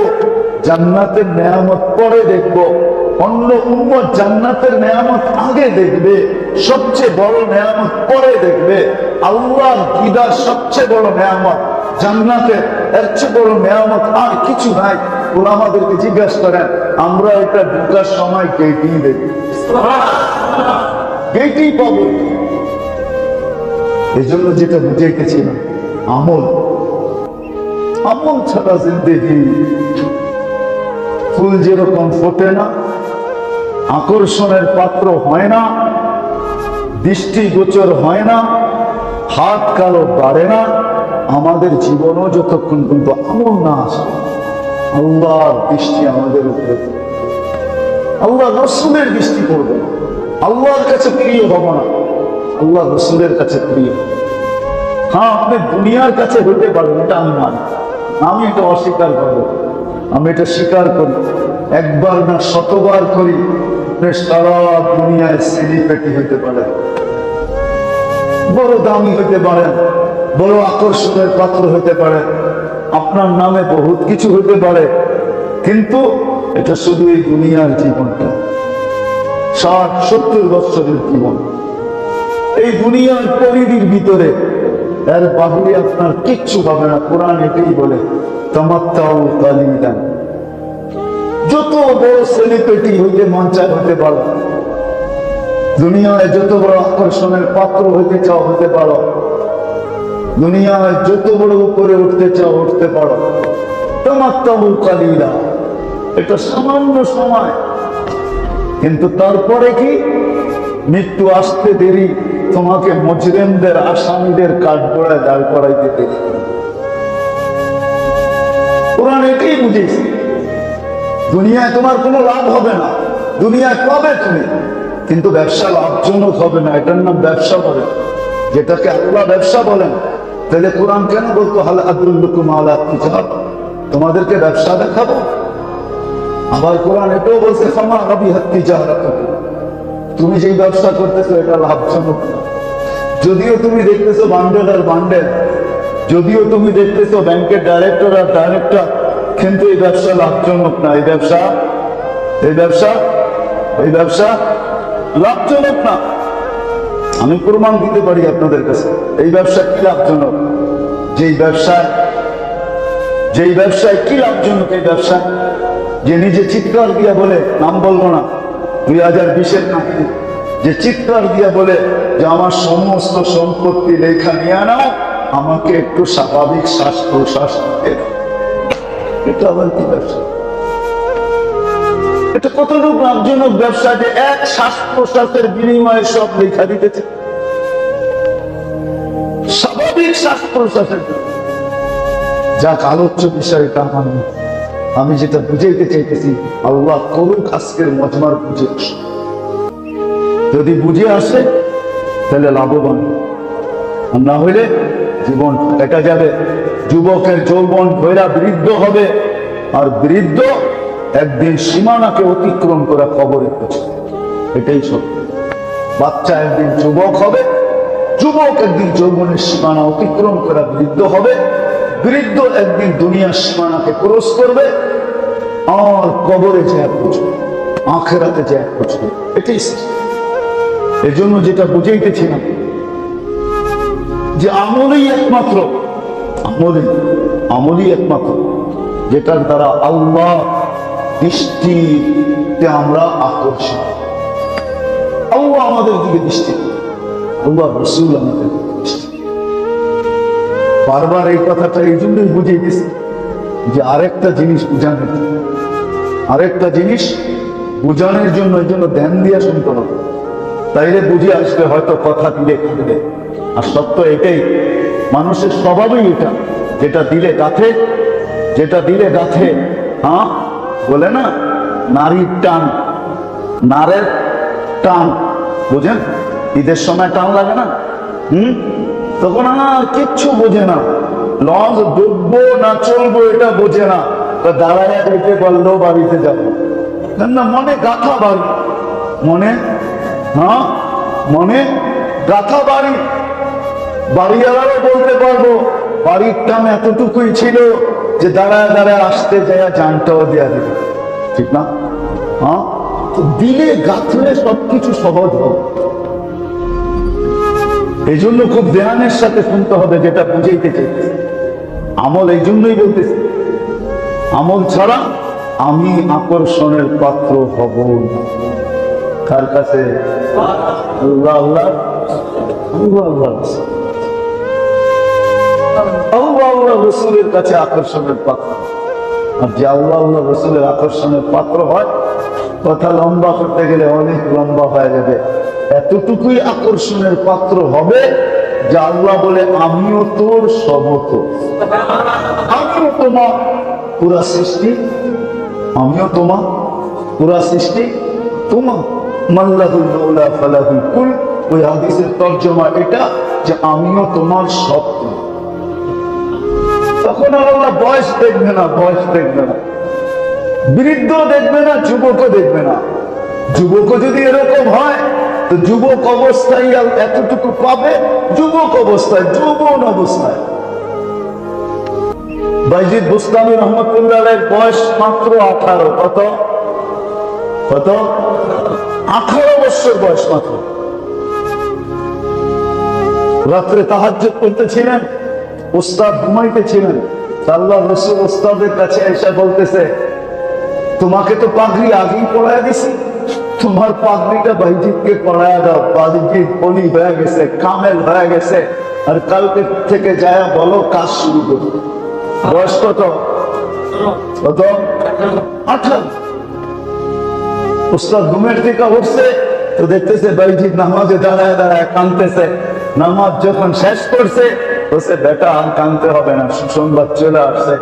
জান্নাতের নেয়ামত পরে দেখব। অন্য উম্মত জান্নাতের নেয়ামত আগে দেখবে, সবচেয়ে বড় নেয়ামত পরে দেখবে। আল্লাহর দিদার সবচেয়ে বড় নেয়ামত, জান্নাতের এর চেয়ে বড় নেয়ামত আর কিছু নাই। ওলামাদেরকে জিজ্ঞাসা করেন, আমরা এটা ঢোকার সময় গেটেই দেখি, গেটেই পাবো। এই জন্য যেটা বুঝাইতেছিলাম, আমল ছাড়া জিন্দেগি। ফুল যেরকম ফোটে না, আকর্ষণের পাত্র হয় না, দৃষ্টিগোচর হয় না, হাত কারো বাড়ে না, আমাদের জীবনও যতক্ষণ পর্যন্ত আমল না আসে, আল্লাহর দৃষ্টি আমাদের উপরে, আল্লাহ রসুলের দৃষ্টি করবে না, আল্লাহর কাছে প্রিয় হব না, আল্লাহ রসুলের কাছে প্রিয়। হ্যাঁ, আপনি দুনিয়ার কাছে হইতে পারেন, এটা আমি মানি, আমি এটা অস্বীকার করবো, আমি এটা স্বীকার করি, একবার না শতবার করি। আপনি সারা দুনিয়ায় সেলিব্রিটি হইতে পারেন, বড় দামি হইতে পারেন, বড় আকর্ষণের পাত্র হইতে পারেন, আপনার নামে বহুত কিছু হইতে পারে, কিন্তু এটা শুধু এই দুনিয়ার জীবনটা 60-70 বছরের জীবন। এই দুনিয়ার পরিধির ভিতরে এর বাহিরে আপনার কিচ্ছু পাবে না। কোরআন এটাই বলে, তামাত্তাউ কালিলান। যত বড় সেলিব্রিটি হইতে মন চায় হতে পারো, দুনিয়ায় যত বড় আকর্ষণের পাত্র হইতে চাও হতে পারো, দুনিয়ায় যত বড় উপরে উঠতে চাও উঠতে পারো, তামাত্তাউ কালিলা, এটা সামান্য সময়। কিন্তু তারপরে কি? মৃত্যু আসতে দেরি, তোমাকে মুজরিমদের আসামিদের কাঠগড়ায় দাঁড় করাইতে দেরি। কোরআন এটাই বুঝিয়েছে, দুনিয়ায় তোমার কোনো লাভ হবে না, দুনিয়ায় পাবে তুমি, কিন্তু ব্যবসা লাভজনক হবে না। এটার নাম ব্যবসা বলে, যেটাকে আল্লাহ ব্যবসা বলেন। তাহলে কোরআন কেন বলতো হাল আদুল্লুকুম আলা তিজারা, তোমাদেরকে ব্যবসা দেখাবো? আবার কোরআন এটাও বলছে ফামা রাবিহাত তিজারাতুকুম, তুমি যেই ব্যবসা করতেছো এটা লাভজনক না। যদিও তুমি দেখতেছো বান্ডেল আর বান্ডেল, যদিও তুমি দেখতেছো ব্যাংকের ডাইরেক্টর আর ডাইরেক্টর, কিন্তু এই ব্যবসা লাভজনক না। এই ব্যবসা লাভজনক না। আমি প্রমাণ দিতে পারি আপনাদের কাছে এই ব্যবসা কি লাভজনক। যেই ব্যবসায় কি লাভজনক? এই ব্যবসা যে নিজে চিৎকার দিয়া বলে, নাম বলবো না, 2020-এর নাকি, যে চিৎকার দিয়া বলে যে আমার সমস্ত সম্পত্তি লেখা নিয়ে নাও, আমাকে একটু স্বাভাবিক শ্বাস প্রশ্বাস দিতে দাও। এটা আবার কি ব্যবসা? এটা কতটুকু লাভজনক ব্যবসা যে এক শ্বাস প্রশ্বাসের বিনিময়ে সব লেখা দিতেছে, স্বাভাবিক শ্বাস প্রশ্বাসের। যাক, আলোচ্য বিষয়টা আমার, আমি যেটা বুঝাইতে চাইতেছি, আল্লাহ করুক আজকের মজমার বুঝে আসে। যদি বুঝে আসে তাহলে লাভবান, আর না হইলে জীবন কেটে যাবে। যুবকের যৌবন ধৈরা বৃদ্ধ হবে, আর বৃদ্ধ একদিন সীমানাকে অতিক্রম করে কবরে পৌঁছবে। এটাই সত্য। বাচ্চা একদিন যুবক হবে, যুবক একদিন যৌবনের সীমানা অতিক্রম করে বৃদ্ধ হবে, বৃদ্ধ একদিন দুনিয়ার সীমানাকে ক্রস করবে, আর কবরে যায় পৌঁছবে, আখেরাতে যায় পৌঁছবে। এটাই এই জন্য যেটা বুঝাইতেছিলাম যে আমলই একমাত্র যেটার দ্বারা আল্লাহ দৃষ্টিতে আমরা আকর্ষণ, আল্লাহ আমাদের দিকে দৃষ্টি, আল্লাহ রাসূল আমাদের দিকে দৃষ্টি। বারবার এই কথাটা এই জন্যই বুঝাইতেছি যে আরেকটা জিনিস বুঝানোর জন্য এই জন্য ধ্যান দিয়ে শুনতে হবে, তাইলে বুঝে আসবে। হয়তো কথা দিলে কাঁদবে, আর সত্য এটাই, মানুষের স্বভাবই এটা, যেটা দিলে গাথে। হ্যাঁ, বলে না নারীর টান, নারের টান, বুঝেন? ঈদের সময় টান লাগে না, তখন আর কিচ্ছু বোঝে না, লঞ্চ ডুববো না চলবো এটা বোঝে না, দাঁড়ায় যেতে বললেও বাড়িতে যাবো না, মনে গাথা বাড়ি, মনে গাথা বাড়ি। বাড়িওয়ালারও বলতে পারবো বাড়ির টান এতটুকুই ছিল যে দাঁড়ায় দাঁড়ায় আসতে যায় জানটাও দেওয়া দিবে, ঠিক না? দিলে গাথলে সবকিছু সহজ হবে। এই জন্য খুব ধ্যানের সাথে শুনতে হবে, যেটা বুঝাইতে চাইতেছে। আমল এই জন্যই বলতেছে, আমল ছাড়া আমি আকর্ষণের পাত্র হব না। কার কাছে? আল্লাহ আল্লাহ রসুলের কাছে আকর্ষণের পাত্র। আর যে আল্লাহ রসুলের আকর্ষণের পাত্র হয়, কথা লম্বা করতে গেলে অনেক লম্বা হয়ে যাবে। এতটুকুই আকর্ষণের পাত্র হবে যে আল্লাহ বলে আমিও তোর সমত, আমিও তোমার পুরা সৃষ্টি, আমিও তোমার পুরা সৃষ্টি তোমার। মাল্লাহুল মাওলা ফালাহুল কুল, ওই হাদিসের তর্জমা এটা যে আমিও তোমার সব। তখন আল্লাহ বয়স দেখবে না, বৃদ্ধ দেখবে না, যুবকও দেখবে না, যুবক যদি এরকম হয় তো যুবক অবস্থায় এতটুকু পাবে, যুবক অবস্থায়, যৌবন অবস্থায়। বাইজিদ বুস্তামি রহমতুল্লাহের বয়স মাত্র 18। কত কত? 18 বছর বয়স মাত্র। রাত্রে তাহাজ্জুদ করতেছিলেন, উস্তাদ ঘুমাইতেছিলেন। আল্লাহর রাসূল উস্তাদের কাছে এসে বলতেছে, তোমাকে তো পাগড়ি আগেই পড়ায় দিছি, তোমার পাগড়িটা বাইজিদকে পড়ায় দাও। বাইজিদ বলি হয়ে গেছে, কামেল হয়ে গেছে, আর কালকে থেকে যায় বলো কাজ শুরু করো। বয়স কত? কত? 18। উস্তাদ ঘুমের থেকে উঠছে তো দেখতেছে বাইজিদ নামাজে দাঁড়ায় দাঁড়ায় কাঁদতেছে। নামাজ যখন শেষ করছে বলছে, বেটা আর কাঁদতে হবে না, সুসংবাদ চলে আসছে।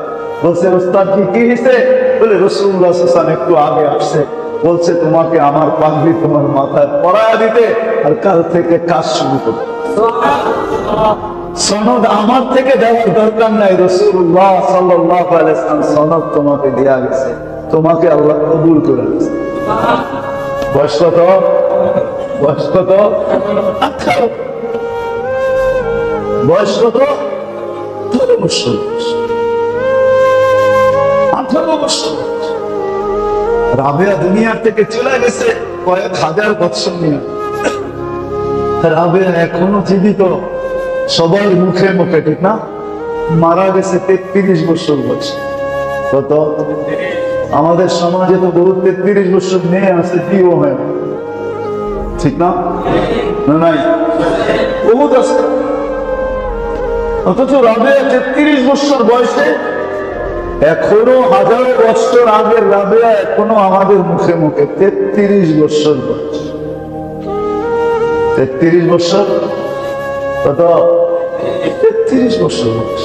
বলছে, উস্তাদ কি হয়েছে? বলে, রাসূলুল্লাহ সাল্লাল্লাহু আলাইহি ওয়াসাল্লাম একটু আগে আসছে, বলছে তোমাকে আমার পাগড়ি তোমার মাথায় পরায়া দিতে, আর কাল থেকে কাজ শুরু করতে। সনদ আমার থেকে দেওয়ার দরকার নাই, রাসূলুল্লাহ সাল্লাল্লাহু আলাইহি ওয়াসাল্লাম সনদ তোমাকে দেয়া গেছে, তোমাকে আল্লাহ কবুল করে নিয়েছে। বয়স কত? বয়স কত? 18। বয়স কত? 18 বছর। 18 বছর। রাবেয়া দুনিয়ার থেকে চলে গেছে কয়েক হাজার বছর নিয়ে। রাবেয়া এখনো জীবিত, সবার মুখে মুখে, ঠিক না? মারা গেছে 33 বছর বয়স। কত? আমাদের সমাজে তো বহু 33 বছর মেয়ে আছে, বিয়ে হয় না, ঠিক না? নাই, বহুত আছে। অথচ রাবেয়া 33 বছর বয়সে, এখনো হাজারো বছর আগের রাবেয়া এখনো আমাদের মুখে মুখে। 33 বছর বয়স। 33 বছর। কত? 33 বছর বয়স।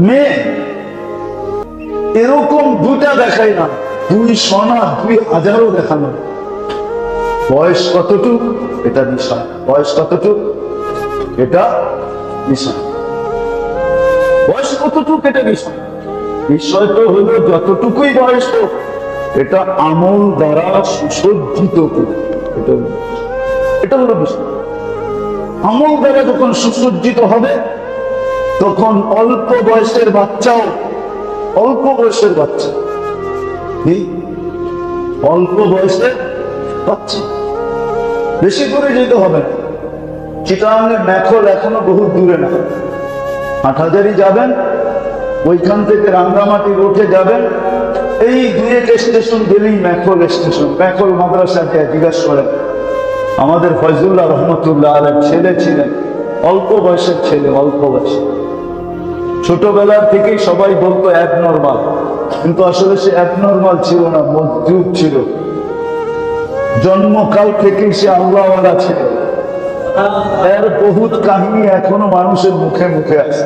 মেয়ে এরকম দুটা দেখাই না, 2 সোনা 2000ও দেখানো। বয়স কতটুক এটা বিষয়, বয়স কতটুক এটা বিষয়, বয়স কতটুক এটা বিষয়। বিষয় তো হলো যতটুকুই বয়স হোক, এটা আমল দ্বারা সুসজ্জিত, এটা হলো বিষয়। আমল দ্বারা যখন সুসজ্জিত হবে, তখন অল্প বয়সের বাচ্চাও, অল্প বয়সের বাচ্চা, অল্প বয়সের বাচ্চা, বেশি করে যেতে হবে না। চিটাগাংয়ের ম্যাখল এখনো বহু দূরে না, হাটহাজারি যাবেন, ওইখান থেকে রাঙ্গামাটি রোডে যাবেন, এই 2-1 স্টেশন গেলেই ম্যাখল স্টেশন। ম্যাখল মাদ্রাসা গিয়ে জিজ্ঞাসা করেন, আমাদের ফয়জুল্লাহ রহমতুল্লাহ আলাইহির ছেলে ছিলেন, অল্প বয়সের ছেলে, অল্প বয়সে। ছোটবেলার থেকেই সবাই বলতো অ্যাবনর্মাল, কিন্তু আসলে সে অ্যাবনর্মাল ছিল না, মজজুব ছিল। জন্মকাল থেকেই সে আল্লাহওয়ালা ছিল। এর বহুত কাহিনী এখনো মানুষের মুখে মুখে আছে।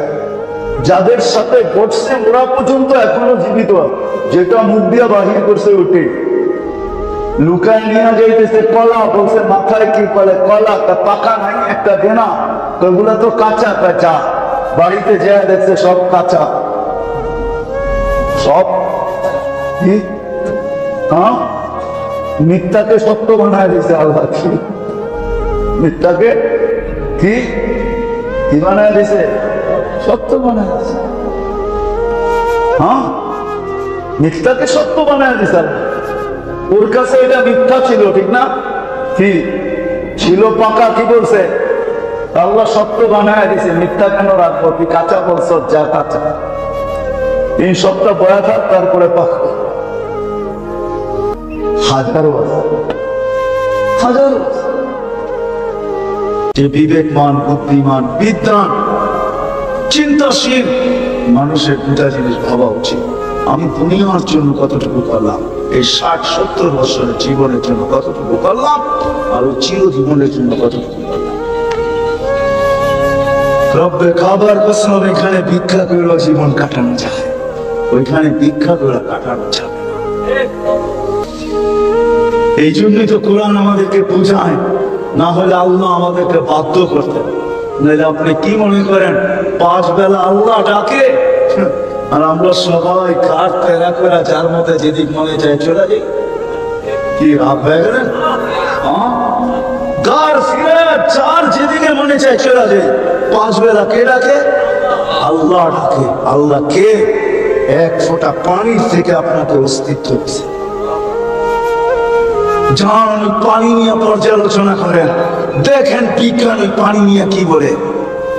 যাদের সাথে ঘটছে ওরা পর্যন্ত এখনো জীবিত, যেটা মুখ দিয়া বাহির করছে ওটি লুকায় নিয়ে যাইতেছে। কলা বলছে, মাথায় কি বলে? কলা। পাকা নাই, একটা দেনা, ওগুলা তো কাঁচা কাঁচা। বাড়িতে যা দেখছে সব কাঁচা, সব কি? হ্যাঁ, মিথ্যাকে সত্য বানায় দিছে আল্লাহ। কি মিথ্যাকে কি কি বানায় দিছে? সত্য বানায় দিছে। হ্যাঁ, মিথ্যাকে সত্য বানায় দিছে। ওর কাছে এটা মিথ্যা ছিল, ঠিক না? কি ছিল? পাকা। কি বলছে? আল্লাহ সত্য বানায় দিছে, মিথ্যা কেন রাখবো? তুই কাঁচা বলছ, যা কাঁচা। 3 সপ্তাহ বয়া থাক, তারপরে পাকা। হাজারো হাজারো যে বিবেকমান, বুদ্ধিমান, বিদ্বান, চিন্তাশীল মানুষের দুটা জিনিস ভাবা উচিত। আমি দুনিয়ার জন্য কতটুকু করলাম, এই 60-70 বছরের জীবনের জন্য কতটুকু করলাম, আর ওই চিরজীবনের জন্য কতটুকু করলাম। রব্বে খাবার কসম, এখানে ভিক্ষা করে জীবন কাটানো যায়, ওইখানে ভিক্ষা করে কাটানো যাবে না। এই জন্যই তো কোরআন আমাদেরকে বোঝায়, না হলে আল্লাহ আমাদেরকে বাধ্য করতেন। নাহলে আপনি কি মনে করেন 5 বেলা আল্লাহ ডাকে, আর আমরা সবাই কাঠ তেরা করে যার মধ্যে যেদিক মনে যায় চলে যাই? কি রাত হয়ে গেলেন? গার ফিরে চার যেদিকে মনে চায় চলে যায়। 5 বেলা কে ডাকে? আল্লাহ ডাকে। আল্লাহ কে? এক ফোঁটা পানির থেকে আপনাকে অস্তিত্ব দিচ্ছে। যান পানি নিয়ে পর্যালোচনা করেন, দেখেন বিজ্ঞান ওই পানি নিয়ে কি বলে।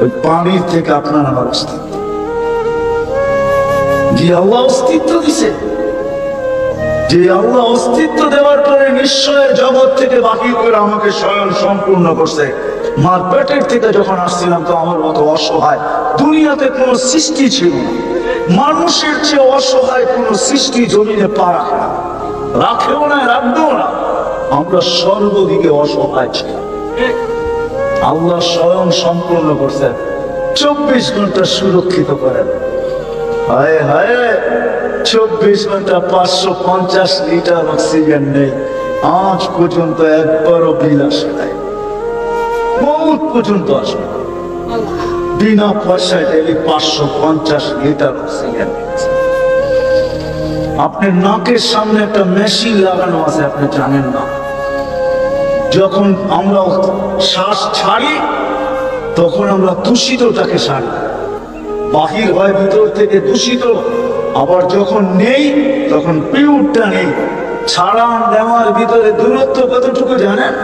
ওই পানির থেকে আপনার আমার অস্তিত্ব, যে আল্লাহ অস্তিত্ব দিছে, যে আল্লাহ অস্তিত্ব দেওয়ার পরে নিশ্চয়ের জগৎ থেকে বাকি করে আমাকে স্বয়ং সম্পূর্ণ করছে। মার পেটের থেকে যখন আসছিলাম তো আমার মতো অসহায় দুনিয়াতে কোনো সৃষ্টি ছিল না। মানুষের চেয়ে অসহায় কোনো সৃষ্টি জমিনে পা রাখে না, রাখেও না, রাখবেও না। আমরা সর্বদিকে অসহায় ছিলাম। আল্লাহ স্বয়ং সম্পূর্ণ করছেন, 24 ঘন্টা সুরক্ষিত করেন। হায় হায়, 24 ঘন্টা 550 লিটার অক্সিজেন নেই, আজ পর্যন্ত একবারও বিল আসে নাই। বহুত পর্যন্ত আসে বিনা পয়সায় ডেলি 550 লিটার অক্সিজেন। আপনার নাকের সামনে একটা মেশিন লাগানো আছে, আপনি জানেন না। যখন আমরা শ্বাস ছাড়ি তখন আমরা দূষিতটাকে ছাড়ি, বাহির হয় ভিতর থেকে দূষিত। আবার যখন নেই তখন পিউরটা নেই। ছাড়া নেওয়ার ভিতরে দূরত্ব কতটুকু জানেন?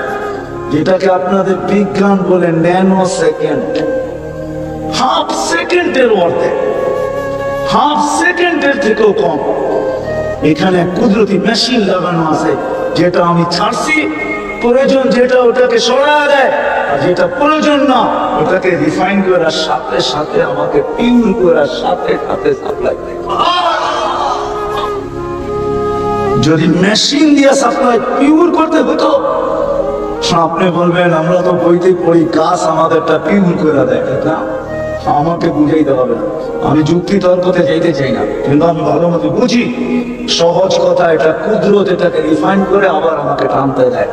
যেটাকে আপনাদের বিজ্ঞান বলে ন্যানো সেকেন্ড। হাফ সেকেন্ডের অর্ধেক, হাফ সেকেন্ডের থেকেও কম। এখানে কুদরতি মেশিন লাগানো আছে, যেটা আমি ছাড়ছি, প্রয়োজন যেটা ওটাকে সরা দেয়, আর যেটা প্রয়োজন না ওটাকে রিফাইন করার সাথে সাথে আমাকে পিউর করার সাথে সাথে সাপ্লাই দেয়। যদি মেশিন দিয়ে সাপ্লাই পিউর করতে হতো, আপনি বলবেন আমরা তো বইতে পড়ি গাছ আমাদেরটা পিউর করে দেয়। না, আমাকে বুঝাইতে হবে না, আমি যুক্তি তর্কতে যেতে চাই না, কিন্তু আমি ভালো মতো বুঝি। সহজ কথা, এটা কুদরত এটাকে রিফাইন করে আবার আমাকে টানতে দেয়।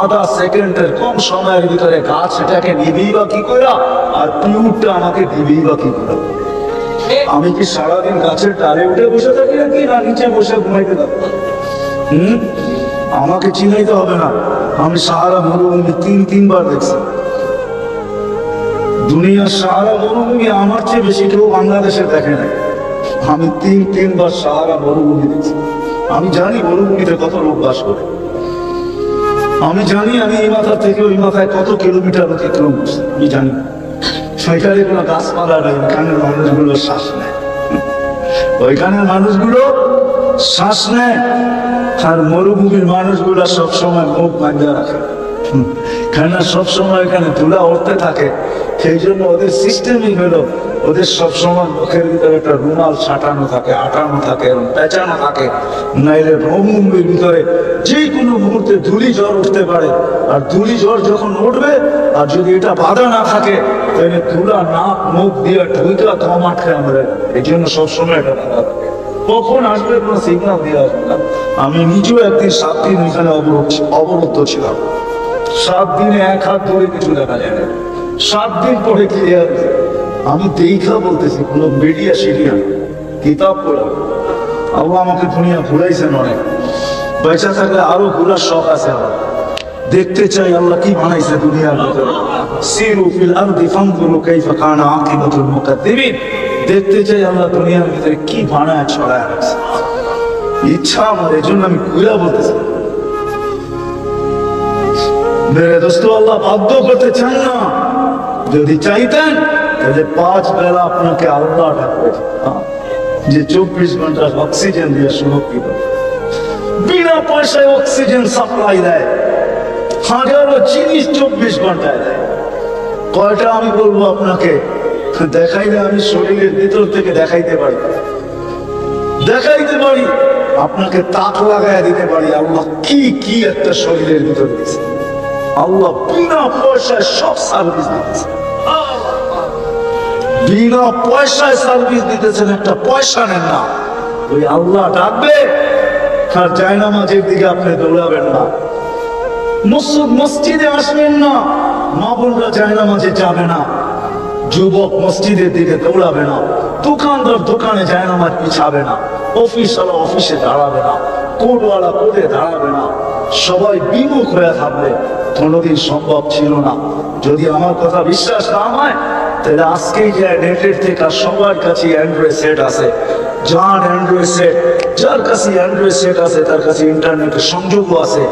আধা সেকেন্ডের কম সময়ের ভিতরে গাছ এটাকে নিবেই বা কি করে, আর পিউরটা আমাকে দিবেই বা কি করে। আমি কি সারাদিন গাছের ডালে উঠে বসে থাকি নাকি, না নিচে বসে ঘুমাইতে থাকি? আমাকে চিনাইতে হবে না, আমি সাহারা মরুভূমি 3-3 বার দেখছি। দুনিয়ার সাহারা মরুভূমি আমার চেয়ে বেশি কেউ বাংলাদেশে দেখে নাই। আমি 3-3 বার সাহারা মরুভূমি দেখছি। আমি জানি মরুভূমিতে কত লোক বাস করে। আমি জানি আমি এই মাথা থেকে ওই মাথায় কত কিলোমিটার অতিক্রম করছি। আমি জানি সেখানে কোনো গাছপালা নেই, ওইখানের মানুষগুলো শ্বাস নেয়, ওইখানের মানুষগুলো শ্বাস নেয়। আর মরুভূমির মানুষগুলো সবসময় মুখ বাঁধা রাখে, কেননা সবসময় এখানে ধুলা উঠতে থাকে। সেই জন্য ওদের সিস্টেমই হলো, ওদের সবসময় মুখের ভিতরে একটা রুমাল ছাটানো থাকে, আটানো থাকে এবং পেঁচানো থাকে। নাইলে মরুভূমির ভিতরে যে কোনো মুহূর্তে ধুলি ঝড় উঠতে পারে। আর ধুলি ঝড় যখন উঠবে, আর যদি এটা বাধা না থাকে, তাহলে ধুলা নাক মুখ দিয়ে ঢুইটা দম আটকে আমরা। এই জন্য সবসময় এটা বাধা থাকে। কখন আসবে কোনো সিগন্যাল দিয়ে আসবে না। আমি নিজেও একদিন 7 দিন ওইখানে অবরুদ্ধ ছিলাম। 7 দিনে 1 হাত ধরে কিছু দেখা যায় না। 7 দিন পরে ক্লিয়ার। আমি দেখা বলতেছি, কোনো মিডিয়া সিডিয়া কিতাব পড়া। আল্লাহ আমাকে দুনিয়া ঘুরাইছেন অনেক, বেঁচে থাকলে আরো ঘুরার শখ আছে আমার। দেখতে চাই আল্লাহ কি বানাইছে দুনিয়ার ভিতরে। সিরু ফিল আরদি ফানজুরু কাইফা কানা আকিবাতুল মুকাদ্দিবিন। দেখতে চাই আল্লাহ দুনিয়ার ভিতরে কি বানায় ছড়ায় রাখছে। ইচ্ছা আমার, এই জন্য আমি ঘুরা বলতেছি। মেরে দোস্ত, আল্লাহ বাধ্য করতে চান না। যদি চাইতেন তাহলে 5 বেলা আপনাকে আল্লাহ ডাকবে, যে 24 ঘন্টা অক্সিজেন দিয়ে সুরক্ষিত, বিনা পয়সায় অক্সিজেন সাপ্লাই দেয়। হাজারো জিনিস 24 ঘন্টায় দেয়। কয়টা আমি বলবো আপনাকে, দেখাইলে আমি শরীরের ভিতর থেকে দেখাইতে পারি, আপনাকে তাক লাগাই দিতে পারি আল্লাহ কি কি একটা শরীরের ভিতর দিয়েছে। আল্লাহ বিনা পয়সায় সব সার্ভিস দিতেছে, বিনা পয়সায় সার্ভিস দিতেছেন। একটা পয়সা নেন না। ওই আল্লাহ ডাকবে, আর জায়নামাজের দিকে আপনি দৌড়াবেন না, মসজিদে আসবেন না, মা বোনরা জায়নামাজে যাবে না, যুবক মসজিদের দিকে দৌড়াবে না, দোকানদার দোকানে জায়নামাজ পিছাবে না, অফিসওয়ালা অফিসে দাঁড়াবে না, কোর্টওয়ালা কোর্টে দাঁড়াবে না, সবাই বিমুখ হয়ে থাকবে, কোনোদিন সম্ভব ছিল না। যদি আমার কথা বিশ্বাস না হয় তাহলে আজকেই যে নেটের থেকে সবার কাছে অ্যান্ড্রয়েড সেট আছে, যার অ্যান্ড্রয়েড সেট, যার কাছে অ্যান্ড্রয়েড সেট আছে তার কাছে ইন্টারনেটের সংযোগও আছে,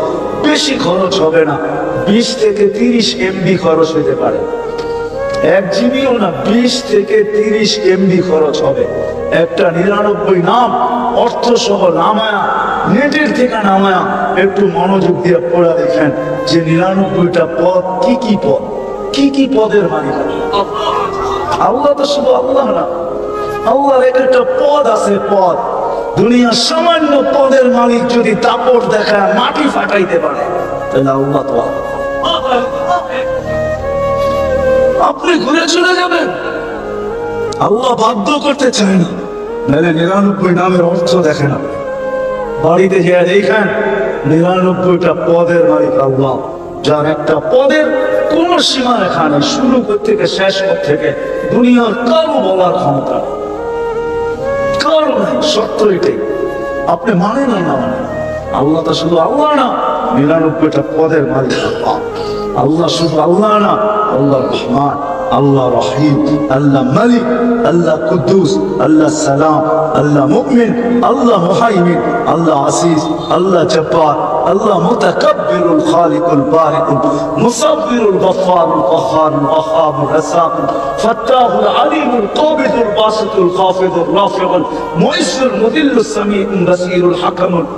বেশি খরচ হবে না, 20 থেকে 30 MB খরচ হতে পারে। 1 জিবিও না, 20 থেকে 30 MB খরচ হবে। একটা 99 নাম অর্থ সহ নামায়া, নেটের থেকে নামায়া একটু মনোযোগ দিয়ে পড়া দেখেন যে 99টা পদ কি কি পদ, কি কি পদের মালিক। আল্লাহ তো শুধু আল্লাহ না, আল্লাহর একটা পদ আছে, পদ। দুনিয়ার সামান্য পদের মালিক যদি দাপট দেখায় মাটি ফাটাইতে পারে তাহলে আল্লাহ তো আপনি ঘুরে চলে যাবেন। আল্লাহ বাধ্য করতে চায় না, নাহলে 99 নামের অর্থ দেখে না। বাড়িতে যে দেখেন 99টা পদের মালিক আল্লাহ, যার একটা পদের কোন সীমা রেখা নেই, শুরু থেকে শেষ থেকে দুনিয়ার কারো বলার ক্ষমতা কারো নেই। সত্য এটাই, আপনি মানেন না মানেন, আল্লাহ তো শুধু আল্লাহ না, 99টা পদের মালিক আল্লাহ। আল্লাহ শুধু আল্লাহ না, আল্লাহ রহমান, আল্লাহ রহিম, আল্লাহ মালিক, আল্লাহ কুদ্দুস, আল্লাহ সালাম, আল্লাহ মুমিন, আল্লাহ মুহাইমিন, আল্লাহ আসিস, আল্লাহ জব্বার, আল্লাহ মুতাকাব্বিরুল খালিকুল বারিকুল মুসাব্বিরুল গফফারুল কাহ্হারুল ওয়াহ্হাবুর রাসাকুল ফাত্তাহুল আলিমুল কাবিদুল বাসিতুল খাফিদুর রাফিউল মুইসুল মুদিল্লুস সামিউল বাসিরুল হাকামুল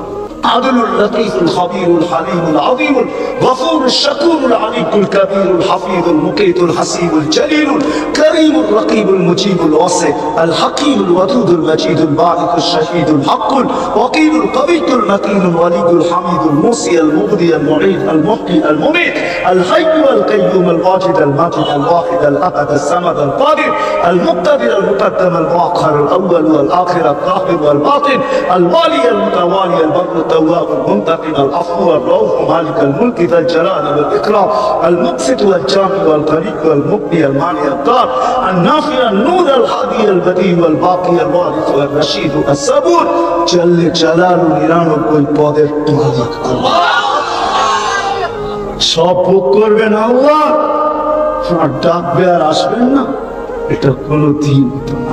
عدل اللطيف الخبير الحليم العظيم الغفور الشكور العليم الكبير الحفيظ المقيت الحسيب الجليل الكريم الرقيب المجيب الواسع الحكيم الودود المجيد الباعث الشهيد الحق الوكيل القوي المتين الولي الحميد الموصي المبدي المعيد المحيي المميت الحي القيوم الواجد الماجد الواحد الاحد الصمد القادر المقتدر المقدم المؤخر الاول والاخر الظاهر والباطن الوالي المتوالي البر التواب المنتقم العفو الرؤوف مالك الملك ذا الجلال والاكرام المقسط والجامع والغني والمغني المانع الدار النافع النور الهادي البديع والباقي الوارث والرشيد الصبور جل جلاله 99 পদের মালিক আল্লাহ। সব ভোগ করবেন আল্লাহ, আর ডাকবে আর আসবেন না, এটা কোনো দিন হতো না।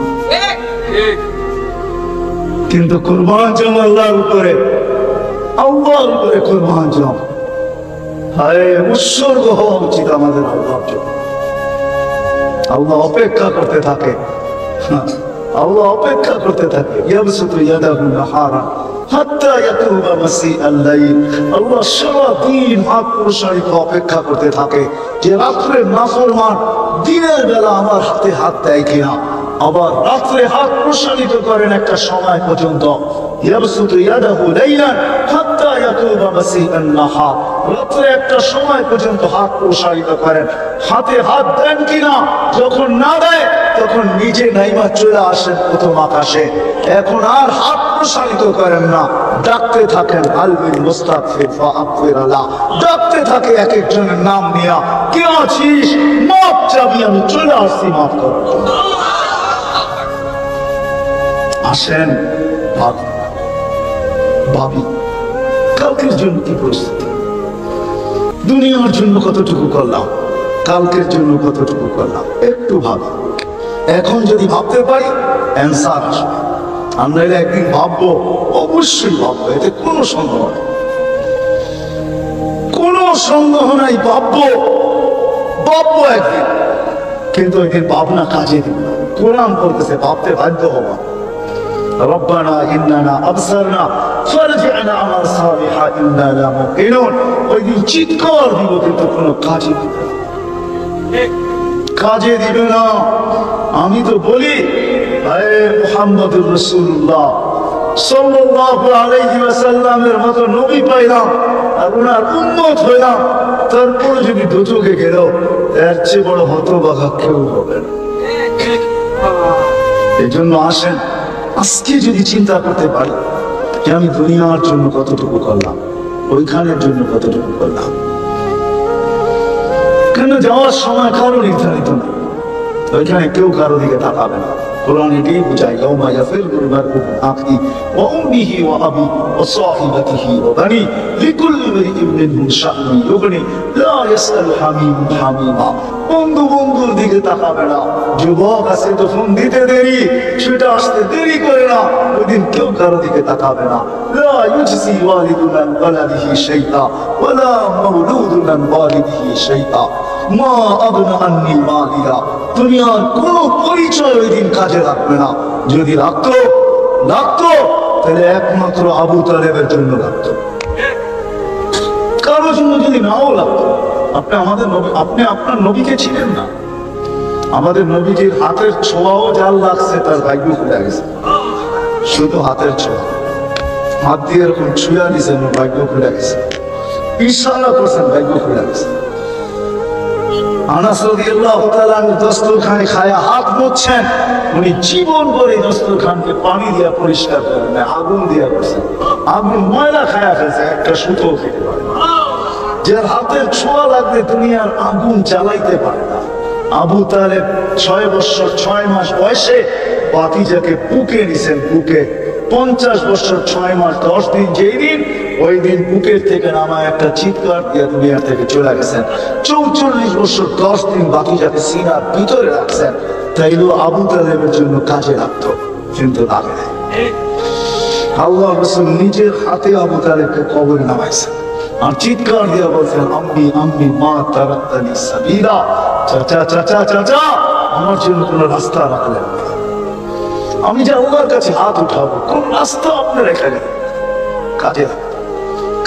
কিন্তু কুরবান জম আল্লাহর উপরে, আল্লাহর উপরে কুরবান জম। হায় উৎসর্গ হওয়া উচিত আমাদের আল্লাহর জন্য। আল্লাহ অপেক্ষা করতে থাকে, আল্লাহ অপেক্ষা করতে থাকে। ইয়াবসুতু ইয়াদাহু নাহারা হাত্তা ইয়াতুবা মাসিআল লাইল। আল্লাহ সারা দিন হাত প্রসারিত অপেক্ষা করতে থাকে যে রাত্রে নাফরমান দিনের বেলা আমার হাতে হাত দেয় কিনা। আবার রাত্রে হাত প্রসারিত করেন একটা সময় পর্যন্ত। ইয়াবসুতু ইয়াদাহু লাইলান হাত্তা ইয়াতুবা মাসিআন নাহার। রাত্রে একটা সময় পর্যন্ত হাত প্রসারিত করেন, হাতে হাত দেন কিনা। যখন না দেয় তখন নিজে নাইমা চলে আসেন প্রথম আকাশে। এখন আর হাত প্রসারিত করেন না, ডাকতে থাকেন আলবিল মুস্তাগফির ফাগফির আলা। ডাকতে থাকে এক একজনের নাম নিয়া, কে আছিস, মাপ চাবি, আমি চলে আসছি, মাফ করো। আসেন ভাবি কালকের জন্য কি পরিস্থিতি, দুনিয়ার জন্য কতটুকু করলাম, কালকের জন্য কতটুকু করলাম, একটু ভাবি। এখন যদি ভাবতে পারি অ্যান্সার আসবে। আমরা একদিন ভাববো, অবশ্যই ভাববো, এতে কোনো সন্দেহ নেই, কোনো সন্দেহ নাই। ভাববো ভাববো একদিন, কিন্তু একদিন ভাবনা কাজে দিব। কোরআন বলতেছে ভাবতে বাধ্য হবো। ربنا إننا أبصرنا فارجعنا عمل صالحا إنا لموقنون। ওই দিন চিৎকার দিব, কিন্তু কোনো কাজে দিবে না, কাজে দিবে না। আমি তো বলি হে মুহাম্মদুর রাসূলুল্লাহ সাল্লাল্লাহু আলাইহি ওয়াসাল্লামের মতো নবী পাইলাম আর ওনার উম্মত হইলাম, তারপর যদি দুচোখে গেল এর চেয়ে বড় হতভাগা কেউ হবে না। এই জন্য আসেন আজকে যদি চিন্তা করতে পারি যে আমি দুনিয়ার জন্য কতটুকু করলাম, ওইখানের জন্য কতটুকু করলাম। কেন যাওয়ার সময় কারো নির্ধারিত না, ওইখানে কেউ কারো দিকে তাকাবে না। কোরআন এটাই বুঝায়, ইয়াউমা ইয়াফিরুল মারউ মিন আখিহি ওয়া উম্মিহি ওয়া আবিহি ওয়া সাহিবাতিহি ওয়া বানি লিকুল্লি ইমরিইন মিনহুম শা'নুন ইউগনি লা ইয়াসআলু হামীমুন হামীমা। বন্ধু বন্ধুর দিকে তাকাবে না। যুবক আছে তো ফোন দিতে দেরি, সেটা আসতে দেরি করে না, ওইদিন কেউ কারো দিকে তাকাবে না। লা ইউজজি ওয়ালিদুন আন ওয়ালাদিহি শাইআ ওয়া লা মাওলুদুন আন ওয়ালিদিহি শাইআ মা আবনা আন্নি মালিয়া। দুনিয়ার কোন পরিচয় ওই দিন কাজে লাগবে না। যদি লাগতো তাহলে একমাত্র আবু তালেবের জন্য লাগতো, কারোর জন্য যদি নাও লাগতো। আপনি আপনার নবীকে ছিলেন না। আমাদের নবীজির হাতের ছোঁয়াও যার লাগছে তার ভাগ্য খুলে গেছে। শুধু হাতের ছোঁয়া, হাত দিয়ে এরকম ছুঁয়া দিয়েছেন, ভাগ্য খুলে গেছে। ইশারা করছেন, ভাগ্য খুলে গেছে। আনাস রাদিয়াল্লাহু তাআলা দস্তরখানে খায়া হাত মুছছেন, উনি জীবন ভরে দস্তরখানকে পানি দিয়ে পরিষ্কার করেন না, আগুন দিয়ে করছেন। আগুন ময়লা খায়া ফেলছে, একটা সুতো খেতে পারে না। যার হাতের ছোঁয়া লাগলে দুনিয়ার আগুন জ্বালাইতে পারে না। আবু তালেব 6 বছর 6 মাস বয়সে ভাতিজাকে বুকে নিছেন, বুকে 50 বছর 6 মাস 10 দিন। যেই দিন ওই দিন বুকের থেকে নামায় একটা চিৎকার দিয়ে দুনিয়া থেকে চলে গেছেন। 44 বছর 10 দিন ভাতিজাকে সিনার ভিতরে রাখছেন। তাইলেও আবু তালেবের জন্য কাজে লাগতো, কিন্তু লাগে নাই। আল্লাহ রাসূল নিজের হাতে আবু তালেবকে কবরে নামাইছেন আর চিৎকার দিয়ে বলছেন, আম্মি আম্মি মা তারাক্তানি সাবিলা। চাচা চাচা চাচা, আমার জন্য কোনো রাস্তা রাখলেন না। আমি যে আল্লাহর কাছে হাত উঠাবো, কোন রাস্তা আপনি রেখে গেলেন? কাজে লাগতো।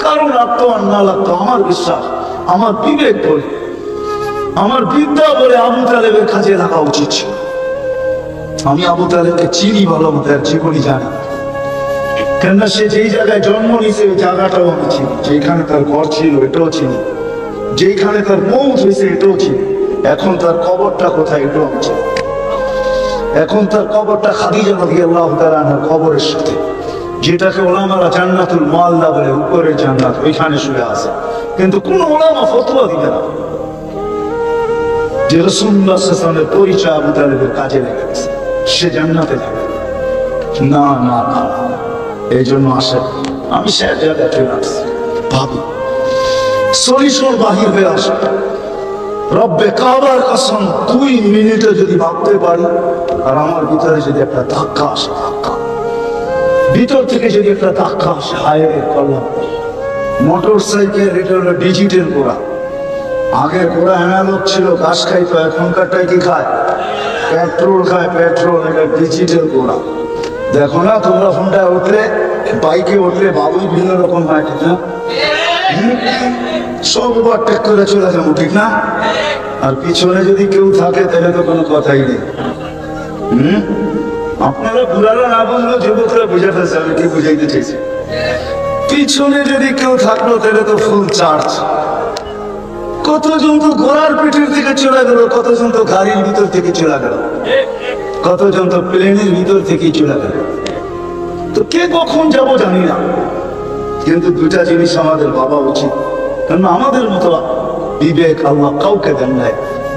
কারণ লাগতো আর না লাগতো, আমার বিশ্বাস, আমার বিবেক বলে, আমার বিদ্যা বলে আবু তালেবের কাজে লাগা উচিত ছিল। আমি আবু তালেবকে চিনি ভালো মতো, আর জীবনই জানি। কেননা সে যেই জায়গায় জন্ম নিয়েছে ওই জায়গাটাও আমি চিনি, যেখানে তার ঘর ছিল এটাও চিনি, যেখানে তার মৌত হয়েছে এটাও চিনি। এখন তার কবরটা কোথায় এটাও আমি চিনি। এখন তার কবরটা খাদিজা রাদিয়াল্লাহু তাআলা আনহার কবরের সাথে, যেটাকে ওলামারা জান্নাতুল মুআল্লা বলে, উপরের জান্নাত, ওইখানে শুয়ে আছে। কিন্তু কোন ওলামা ফতোয়া দিবে না যে রাসূলুল্লাহ সাল্লাল্লাহু আলাইহি ওয়াসাল্লামের পরিচয় আবু তালেবের কাজে লেগে গেছে, সে জান্নাতে যাবে। না না না, এই জন্য আসে আমি সে জায়গায় চলে আসছি, ভাবি সলিশন বাহির হয়ে আসে। রব্বে কাবার কসম, 2 মিনিটে যদি ভাবতে পারি আর আমার ভিতরে যদি একটা ধাক্কা আসে, ধাক্কা ভিতর থেকে যদি একটা ধাক্কা আসে, হায় রে কল্যাণ। মোটর সাইকেল এটা হলো ডিজিটাল ঘোড়া। আগের ঘোড়া অ্যানালগ ছিল, ঘাস খাইতো, এখনকারটাই কি খায়? পেট্রোল খায়, পেট্রোল। এটা ডিজিটাল ঘোড়া। দেখো না তোমরা ফোনটায় উঠলে, বাইকে উঠলে বাবুই ভিন্ন রকম হয়, ঠিক না? সব ওভারটেক করে চলে যাবো, ঠিক না? আর পিছনে যদি কেউ থাকে তাহলে তো কোনো কথাই নেই। আপনারা বুড়ারা না বুঝলেও যুবকরা বুঝে ফেলছে আমি কি বুঝাইতে চাইছি। পিছনে যদি কেউ থাকলো তাহলে তো ফুল চার্জ। কতজন তো ঘোড়ার পিঠের দিকে চলে গেল, কতজন তো গাড়ির ভিতর থেকে চলে গেল, কতজন তো প্লেনের ভিতর থেকেই চলে গেল। তো কে কখন যাব জানি না, কিন্তু 2টা জিনিস আমাদের ভাবা উচিত। কারণ আমাদের মতো বিবেক আল্লাহ কাউকে দেন নাই,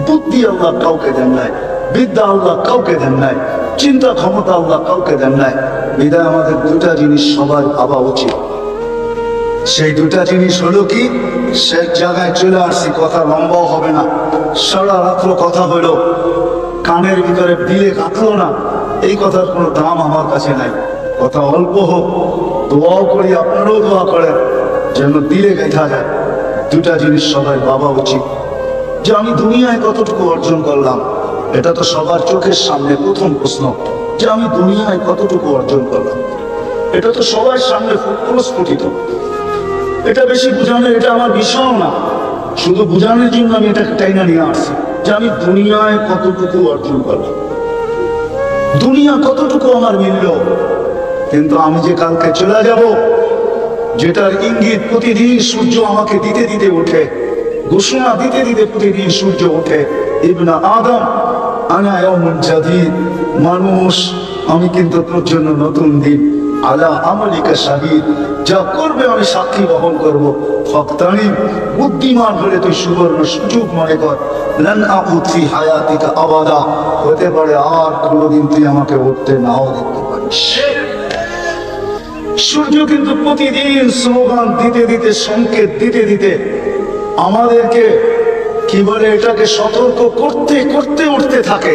বুদ্ধি আল্লাহ কাউকে দেন নাই, বিদ্যা আল্লাহ কাউকে দেন নাই, চিন্তা ক্ষমতা আল্লাহ কাউকে দেন নাই। বিদায় আমাদের 2টা জিনিস সবার ভাবা উচিত। সেই 2টা জিনিস হলো কি? সে জায়গায় চলে আসছি, কথা লম্বাও হবে না। সারা রাত্র কথা হলো, কানের ভিতরে দিলে কাটলো না, এই কথার কোনো দাম আমার কাছে নাই। কথা অল্প হোক, দোয়াও করি, আপনারাও দোয়া করেন যেন দিলে গেঁথা যায়। 2টা জিনিস সবাই ভাবা উচিত, যে আমি দুনিয়ায় কতটুকু অর্জন করলাম। এটা তো সবার চোখের সামনে প্রথম প্রশ্ন, যে আমি দুনিয়ায় কতটুকু অর্জন করলাম। এটা তো সবার সামনে প্রস্ফুটিত। এটা বেশি বুঝানোর, এটা আমার বিষয় না। শুধু বুঝানোর জন্য আমি এটাকে টাইনা নিয়ে আসছি, যে আমি দুনিয়ায় কতটুকু অর্জন করলাম, দুনিয়া কতটুকু আমার মিলল। কিন্তু আমি যে কালকে চলে যাব, যেটার ইঙ্গিত প্রতিদিন সূর্য আমাকে দিতে দিতে ওঠে, ঘোষণা দিতে দিতে প্রতিদিন সূর্য ওঠে, ইবনা আদম আনা ইয়াউমুন জাদীদ, মানুষ আমি কিন্তু তোর জন্য নতুন দিন, আলা আমালিকা শাহীদ, যা করবে আমি সাক্ষী বহন করব। ফাক্তানি, বুদ্ধিমান হলে তুই সুবর্ণ সুযোগ মনে কর। লান আউদ ফি হায়াতিকা আবাদা, হতে পারে আর কোনোদিন তুই আমাকে উঠতে নাও দেখতে পারিস। সূর্য কিন্তু প্রতিদিন স্লোগান দিতে দিতে, সংকেত দিতে দিতে আমাদেরকে কি বলে এটাকে সতর্ক করতে করতে উঠতে থাকে।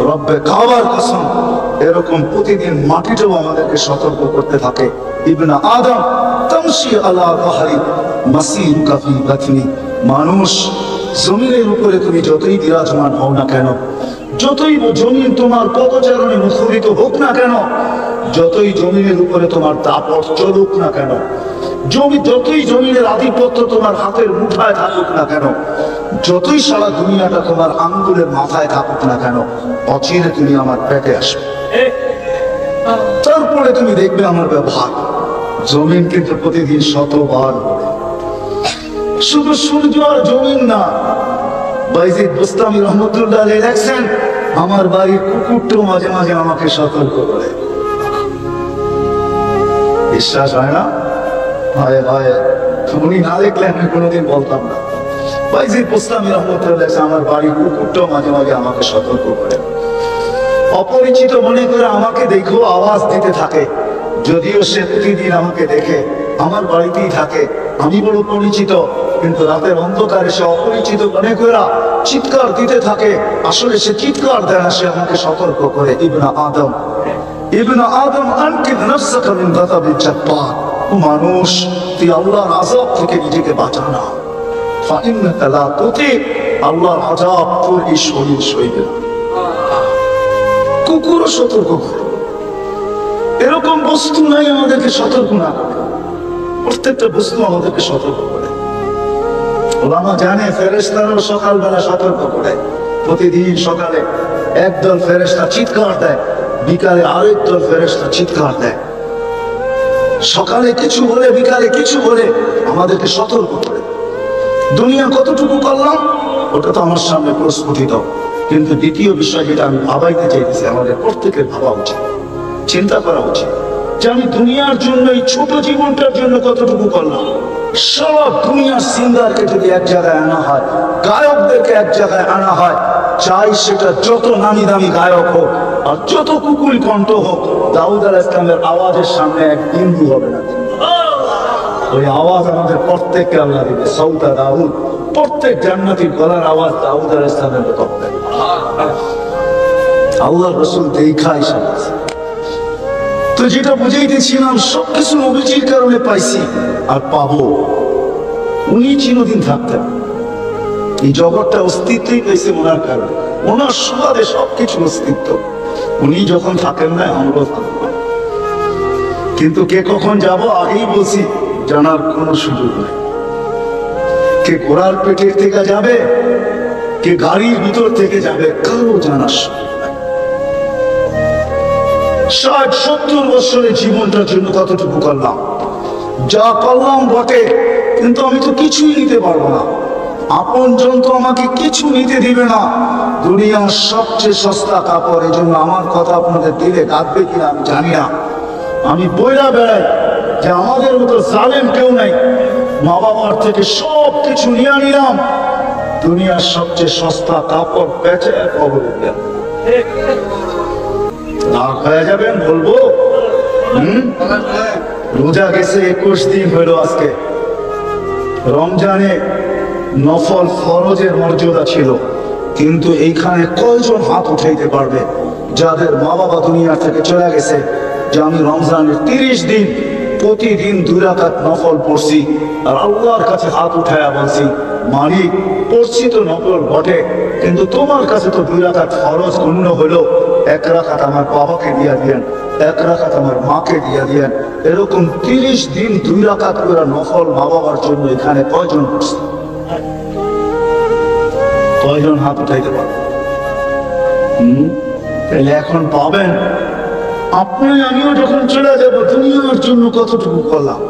রব্বে কাবার কসম, এরকম প্রতিদিন মাটিটাও আমাদেরকে সতর্ক করতে থাকে। ইবনে আদম তামশি আলা বাহরি মাসিরুকা ফি বাতনি, মানুষ জমিনের উপরে তুমি যতই বিরাজমান হও না কেন, যতই জমিন তোমার পদচারণে মুখরিত হোক না কেন, যতই জমিনের উপরে তোমার দাপট চলুক না কেন, যতই জমিনের আধিপত্য তোমার হাতের মুঠায় থাকুক না কেন, যতই সারা দুনিয়াটা তোমার আঙ্গুলের মাথায় থাকুক না কেন, অচিরে তুমি আমার পেটে আসবে। তারপরে তুমি দেখবে আমার ব্যবহার। জমিন কিন্তু প্রতিদিন শতবার বলে, শুধু সূর্য আর জমিন না, বাইজিদ বুস্তামি রহমতুল্লাহ আলাইহি লেখছেন, আমার বাড়ির কুকুরটাও মাঝে মাঝে আমাকে সতর্ক করে। বিশ্বাস হয় না? হয় হয়, উনি না দেখলে আমি কোনোদিন বলতাম না। বাইজিদ বুস্তামি রহমতুল্লাহ লেখছেন, আমার বাড়ির কুকুরটাও মাঝে মাঝে আমাকে সতর্ক করে। অপরিচিত মনে করে আমাকে দেখো আওয়াজ দিতে থাকে, যদিও সে প্রতিদিন আমাকে দেখে, আমার বাড়িতেই থাকে, আমি বড় পরিচিত, কিন্তু রাতের অন্ধকারে সে অপরিচিত মনে করে চিৎকার দিতে থাকে। আসলে সে চিৎকার দেয় না, সে আমাকে সতর্ক করে। ইবনে আদম, ইবনে আদম আনকিদ নাফসাকা মিন গাযাবিল জাব্বার, ও মানুষ, তুই আল্লাহর আযাব থেকে নিজেকে বাঁচা না। ফাইন্নাকা লা তুতি, আল্লাহর আযাব তোর এই শরীর সইবে না। কুকুরও সতর্ক করে। এরকম বস্তু নাই আমাদেরকে সতর্ক না করে, প্রত্যেকটা বস্তু আমাদেরকে সতর্ক করে। ওলামা জানে ফেরেশতারাও সকালবেলা সতর্ক করে। প্রতিদিন সকালে একদল ফেরেশতা চিৎকার দেয়, বিকালে আরেক দল ফেরেশতা চিৎকার দেয়। সকালে কিছু বলে, বিকালে কিছু বলে, আমাদেরকে সতর্ক করে। দুনিয়া কতটুকু করলাম ওটা তো আমার সামনে প্রস্ফুটিত, কিন্তু দ্বিতীয় বিষয় যেটা আমি ভাবাইতে চাইতেছি, আমাদের প্রত্যেকের ভাবা উচিত, চিন্তা করা উচিত যে আমি দুনিয়ার জন্য, এই ছোট জীবনটার জন্য কতটুকু করলাম। সারা দুনিয়ার সিঙ্গারকে যদি এক জায়গায় আনা হয়, গায়কদেরকে এক জায়গায় আনা হয়, চাই সেটা যত নামি দামি গায়ক হোক আর যত কুকুল কণ্ঠ হোক, দাউদ আলাইহিস সালামের আওয়াজের সামনে এক বিন্দু হবে না। ওই আওয়াজ আমাদের প্রত্যেককে আল্লাহ দিবে। সৌদা দাউদ, প্রত্যেক জান্নাতীর গলার আওয়াজ দাউদ আলাইহিস সালামের মতো হবে। আল্লাহ রাসূল দেখাই সাথে। তো যেটা বুঝাইতেছিলাম, সবকিছু নবীজির কারণে পাইছি আর পাবো। উনি চিরদিন থাকতেন, এই জগৎটা অস্তিত্বই পেয়েছে ওনার কারণে, ওনার সুবাদে সবকিছু অস্তিত্ব। উনি যখন থাকেন না, আমরাও থাকবো। কিন্তু কে কখন যাব আগেই বলছি, জানার কোনো সুযোগ নেই। কে ঘোড়ার পেটের থেকে যাবে, কে গাড়ির ভিতর থেকে যাবে, কারো জানার সুযোগ নেই। 60-70 বছরের জীবনটার জন্য কতটুকু করলাম, যা করলাম বটে, কিন্তু আমি তো কিছুই নিতে পারবো না। আপনজন তো আমাকে কিছু নিতে দিবে না। দুনিয়ার সবচেয়ে সস্তা কাপড়, এই জন্য আমার কথা আপনাদের দিলে কাঁদবে কিনা আমি জানি না। আমি বইলা বেড়াই যে আমাদের মতো জালেম কেউ নাই। মা বাবার থেকে সব কিছু নিয়ে নিলাম, দুনিয়ার সবচেয়ে সস্তা কাপড় বেচে কবরে গেল। রাগ হয়ে যাবেন বলবো? রোজা গেছে 21 দিন হইল আজকে। রমজানে নফল ফরজের মর্যাদা ছিল, কিন্তু এইখানে কয়জন হাত উঠাইতে পারবে যাদের মা বাবা দুনিয়া থেকে চলে গেছে, যে আমি রমজানের 30 দিন প্রতিদিন 2 রাকাত নফল পড়ছি, আর আল্লাহর কাছে হাত উঠায়া বলছি, মালিক পড়ছি তো নফল বটে, কিন্তু তোমার কাছে তো 2 রাকাত ফরজ গণ্য হলো, 1 রাকাত আমার বাবাকে দিয়া দিয়েন, 1 রাকাত আমার মাকে দিয়া দিয়েন। এরকম 30 দিন 2 রাকাত করে নফল মা বাবার জন্য এখানে কয়জন পড়ছে? কয়জন হাত উঠাইতে পারবে? তাহলে এখন পাবেন। আপনি আমিও যখন চলে যাব, দুনিয়ার জন্য কতটুকু করলাম,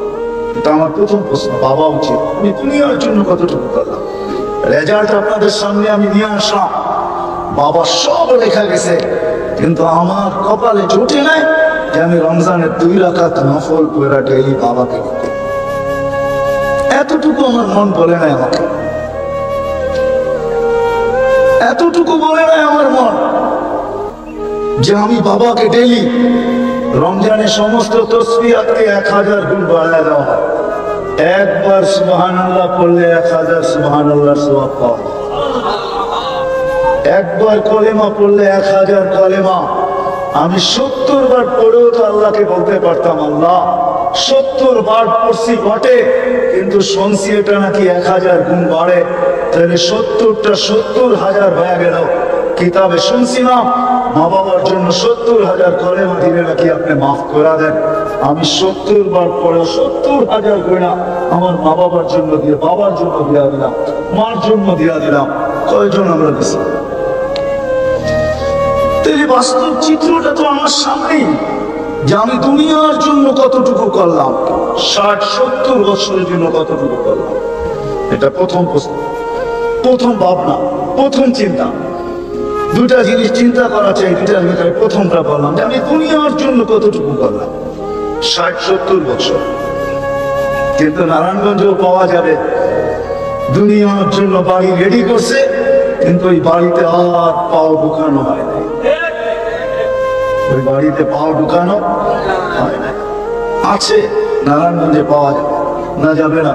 এটা আমার প্রথম প্রশ্ন। বাবা উচিত, আমি দুনিয়ার জন্য কতটুকু করলাম। রেজাল্ট আপনাদের সামনে আমি নিয়ে আসলাম, বাবা সব লেখা গেছে, কিন্তু আমার কপালে জুটে নাই যে আমি রমজানের 2 রাকাত নফল করে ডেইলি বাবাকে দিতে। এত এতটুকু আমার মন বলে নাই আমাকে, এতটুকু বলে নাই আমার মন যে আমি বাবাকে ডেইলি রমজানের সমস্ত তসবিহাতকে 1000 গুণ বাড়ায় দেওয়া হয়। একবার সুবহানাল্লাহ পড়লে 1000 সুবহানাল্লাহর সওয়াব পাওয়া যায়। একবার কলেমা পড়লে 1000 কলেমা। আমি 70 বার পড়েও তো আল্লাহকে বলতে পারতাম, আল্লাহ 70 বার পড়ছি বটে, কিন্তু শুনছি এটা নাকি 1000 গুণ বাড়ে, তাহলে 70টা 70,000 হয়ে গেল। কিতাবে শুনছি না মা বাবার জন্য 70,000 কলেমা দিলে নাকি আপনি মাফ করে দেন। আমি 70 বার পড়ে 70,000 গয়না আমার মা বাবার জন্য দিয়ে, বাবার জন্য দিয়া দিলাম, মার জন্য দিয়া দিলাম। কয়জন আমরা দিছি? তাহলে বাস্তব চিত্রটা তো আমার সামনেই, যে আমি দুনিয়ার জন্য কতটুকু করলাম, 60-70 বছরের জন্য কতটুকু করলাম। এটা প্রথম প্রশ্ন, প্রথম ভাবনা, প্রথম চিন্তা। দুটা জিনিস চিন্তা করা চাই, দুটার ভিতরে প্রথমটা বললাম যে আমি দুনিয়ার জন্য কতটুকু করলাম, 60-70 বছর। কিন্তু নারায়ণগঞ্জেও পাওয়া যাবে দুনিয়ার জন্য বাড়ি রেডি করছে, কিন্তু ওই বাড়িতে আর পাও ঢুকানো হয় নাই। ওই বাড়িতে পাও ঢুকানো হয় না। আছে নারায়ণগঞ্জে পাওয়া যাবে না, যাবে না?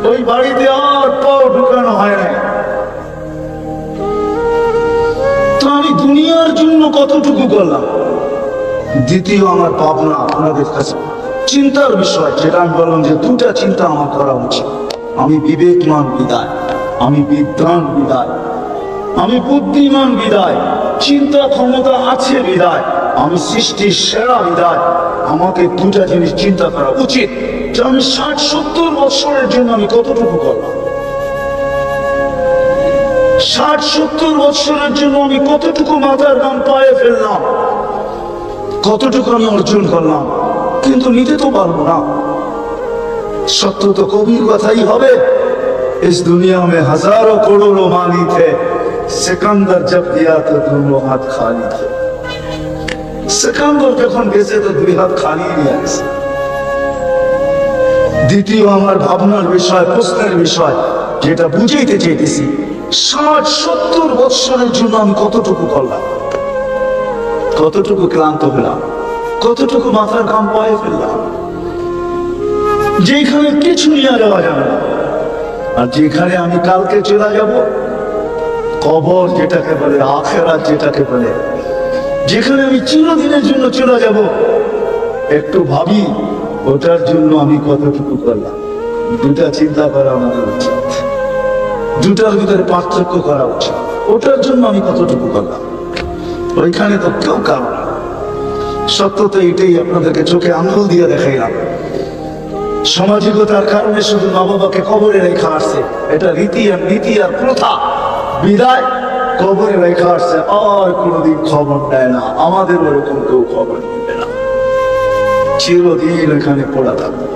ওই বাড়িতে আর পাও ঢুকানো হয় না। তো আমি দুনিয়ার জন্য কতটুকু করলাম। দ্বিতীয় আমার ভাবনা আপনাদের কাছে চিন্তার বিষয়, যেটা আমি বললাম যে দুটা চিন্তা আমার করা উচিত। আমি বিবেকমান বিদায়, আমি বিদ্বান বিদায়, আমি বুদ্ধিমান বিদায়, চিন্তা ক্ষমতা আছে বিদায়, আমি সৃষ্টির সেরা বিদায়। আমাকে দুটা জিনিস চিন্তা করা উচিত যে আমি 60-70 বছরের জন্য আমি কতটুকু করলাম, 60-70 বছরের জন্য আমি কতটুকু মাথার ঘাম পায়ে ফেললাম, কতটুকু আমি অর্জন করলাম। কিন্তু নিতে তো পারবো না। সত্য তো কবির কথাই হবে, इस दुनिया में हजारों करोड़ों माली थे, सिकंदर जब दिया तो दोनों हाथ खाली थे। सिकंदर যখন গেছে তো দুই হাত খালি নিয়ে আসে। দ্বিতীয় আমার ভাবনার বিষয়, প্রশ্নের বিষয়, যেটা বুঝাইতে চাইতেছি, 60-70 বছরের জন্য আমি কতটুকু করলাম, কতটুকু ক্লান্ত হলাম, কতটুকু মাথার ঘাম পায়ে ফেললাম, যেখানে কিছু নিয়ে যাওয়া যাবে না। আর যেখানে আমি কালকে চলে যাব, কবর যেটাকে বলে, আখিরাত যেটাকে বলে, যেখানে আমি চিরদিনের জন্য চলে যাব, একটু ভাবি ওটার জন্য আমি কতটুকু করলাম। দুটা চিন্তা করা আমাদের উচিত, দুটার ভিতরে পার্থক্য করা উচিত। ওটার জন্য আমি কতটুকু করলাম, ওইখানে তো কেউ কারণ না। সত্য তো এটাই, আপনাদেরকে চোখে আঙ্গুল দিয়ে দেখাইলাম। সামাজিকতার কারণে শুধু মা বাবাকে কবরে রেখা আসছে, এটা রীতি আর নীতি আর প্রথা বিদায়। কবরে রেখা আসছে, আর কোনোদিন খবর নেয় না। আমাদের ওরকম কেউ খবর নেবে না, চিরদিন এখানে পড়া থাকবে।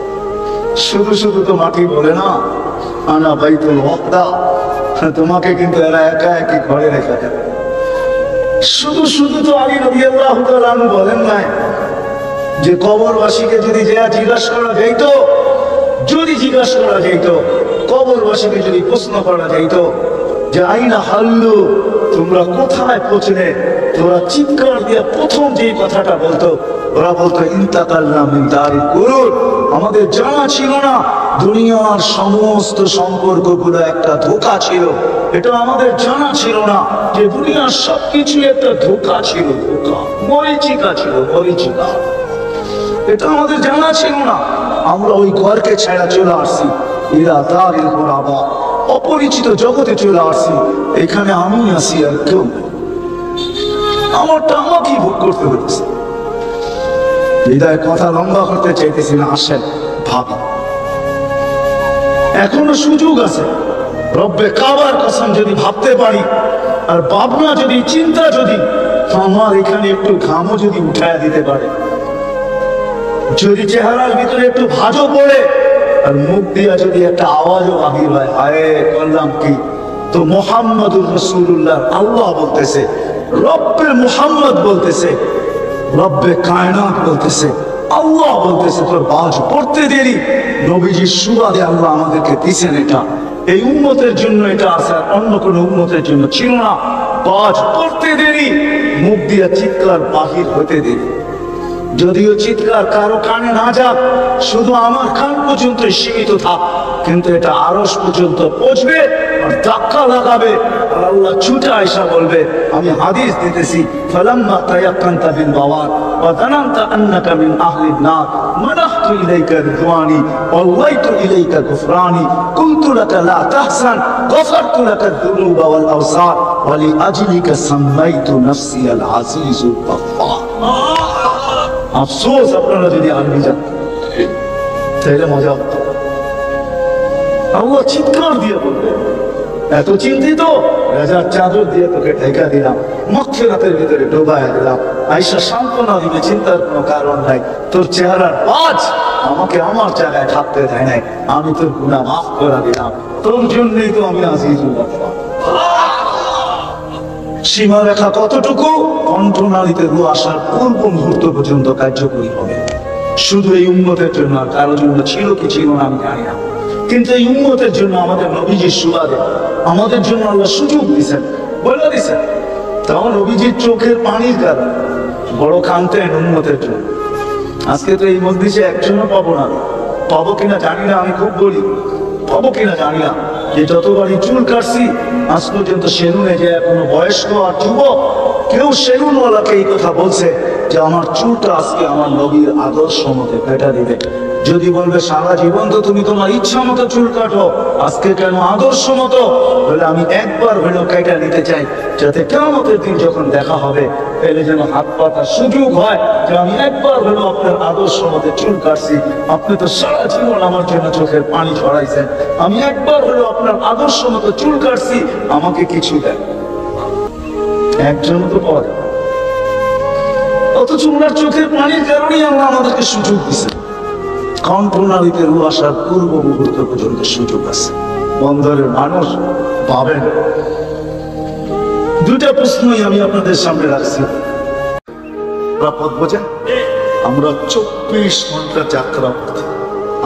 শুধু শুধু তো মাটি বলে না, আনা বাইতুল ওয়াক্তা, তোমাকে কিন্তু এরা একা একই ঘরে রেখা যাবে। শুধু শুধু তো আলী রাদিয়াল্লাহু তাআলা আনহু বলেন নাই যে কবরবাসীকে যদি জিজ্ঞাসা করা যাইতো, যদি জিজ্ঞাসা করা যাইত, কবরবাসীকে যদি প্রশ্ন করা যাইত যে আইনা হাল্লু, তোমরা কোথায় পৌঁছলে, তোরা চিৎকার দিয়ে প্রথম যে কথাটা বলতো, ওরা বলতো ইন্তাকাল্লাম মিন দারিল গুরুর। আমাদের জানা ছিল না দুনিয়ার সমস্ত সম্পর্কগুলো একটা ধোঁকা ছিল। এটা আমাদের জানা ছিল না যে দুনিয়ার সবকিছু একটা ধোঁকা ছিল, ধোঁকা, মরিচিকা ছিল, মরিচিকা। এটা আমাদের জানা ছিল না। আমরা ওই ঘরকে ছেড়ে চলে আসছি, ইলা দারিল গুরাবা, অপরিচিত জগতে চলে আসছি। এখানে আমি আসি আর কেউ, আমারটা আমাকেই ভোগ করতে হচ্ছে। হৃদয় কথা লম্বা করতে চাইতেছি না, আসেন ভাবি। এখনো সুযোগ আছে। রব্বে কাবার কসম যদি ভাবতে পারি, আর ভাবনা যদি, চিন্তা যদি আমার এখানে একটু ঘামও যদি উঠায় দিতে পারে, যদি চেহারার ভিতরে একটু ভাঁজও পড়ে, আর মুখ দিয়া যদি একটা আওয়াজও বাহির হয়, হায় করলাম কি, তো মুহাম্মদুর রাসূলুল্লাহ, আল্লাহ বলতেছে, রব্বে মুহাম্মদ বলতেছে, রব্বে কায়নাত বলতেছে, আল্লাহ বলতেছে তোর বাজ পড়তে দেরি, নবীজির সুবাদে আল্লাহ আমাদেরকে দিছেন এটা, এই উম্মতের জন্য এটা আছে, আর অন্য কোন উম্মতের জন্য ছিল না। বাজ পড়তে দেরি, মুখ দিয়া চিৎকার বাহির হতে দেরি। যদিও চিৎকার কারো কানে না যাক, শুধু আমার কান পর্যন্ত সীমিত থাক, কিন্তু এটা আরশ পর্যন্ত পৌঁছবে আর ধাক্কা লাগাবে। আর আল্লাহ ছুটে আয়সা বলবে, আমি হাদিস দিতেছি, ফালাম্মা তায়াক্কানতা বিল বাওয়ার ওয়া যানানতা আন্নাকা মিন আহলিন নার মানাহতু ইলাইকা রিদওয়ানি ওয়াল্লাইতু ইলাইকা গুফরানি কুনতু লাকা লা তাহসান গফারতু লাকা যুনুবা ওয়াল আওসার ওয়া লিআজলিকা সাম্মাইতু নাফসি আল আজিজুল গফফার। আফসোস আপনারা যদি আরবি জানতেন তাহলে মজা হতো। আল্লাহ চিৎকার দিয়ে বলবে, এত চিন্তিত, রাজার চাদর দিয়ে তোকে ঢেকা দিলাম, মাগফিরাতের ভিতরে ডোবায় দিলাম। আয়েশা সান্ত্বনা দিবে, চিন্তার কোনো কারণ নাই, তোর চেহারার বাজ আমাকে আমার জায়গায় থাকতে দেয় নাই, আমি তোর গুনাহ মাফ করে দিলাম, তোর জন্যই তো আমি আজিজুল গফফার। সীমারেখা কতটুকু? কণ্ঠনালীতে রূহ আসার পূর্ব মুহূর্ত পর্যন্ত কার্যকরী হবে। শুধু এই উম্মতের জন্য, আর কারোর জন্য ছিল কি ছিল না আমি জানি না, কিন্তু এই উম্মতের জন্য আমাদের নবীজির সুবাদে আমাদের জন্য আল্লাহ সুযোগ দিয়েছেন, বলে দিয়েছেন। তাও নবীজির চোখের পানির কারণ বড় কাঁদতেন উম্মতের জন্য। আজকে তো এই মজলিসে একজনও পাবো না, পাবো কিনা জানি না, আমি খুব বলি পাবো কিনা জানি না, যে যতবারই চুল কাটছি আজ পর্যন্ত সেলুনে যে কোনো বয়স্ক আর যুবক কেউ সেলুনওয়ালাকে এই কথা বলছে যে আমার চুলটা আজকে আমার নবীর আদর্শ মতে কেটে দিবে। যদি বলবে সারা জীবন তো তুমি তোমার ইচ্ছা মতো চুল কাটো, আজকে কেন আদর্শ মতো, বলে আমি একবার হলেও কেটে নিতে চাই, যাতে কিয়ামতের দিন যখন দেখা হবে তাহলে যেন হাত পাতার সুযোগ হয় যে আমি একবার হলেও আপনার আদর্শ মতে চুল কাটছি, আপনি তো সারা জীবন আমার জন্য চোখের পানি ছড়াইছেন, আমি একবার হলেও আপনার আদর্শ মতো চুল কাটছি, আমাকে কিছু দেন। একজন তো পাওয়া যাবে, অথচ ওনার চোখের পানির কারণেই আল্লাহ আমাদেরকে সুযোগ দিচ্ছে। কণ্ঠনালীতে রূহ আসার পূর্ব মুহূর্ত পর্যন্ত সুযোগ আছে। বন্দরের মানুষ পাবেন। দুটা প্রশ্নই আমি আপনাদের সামনে রাখছি। পথ বোঝেন, আমরা 24 ঘন্টা যাত্রা করছি,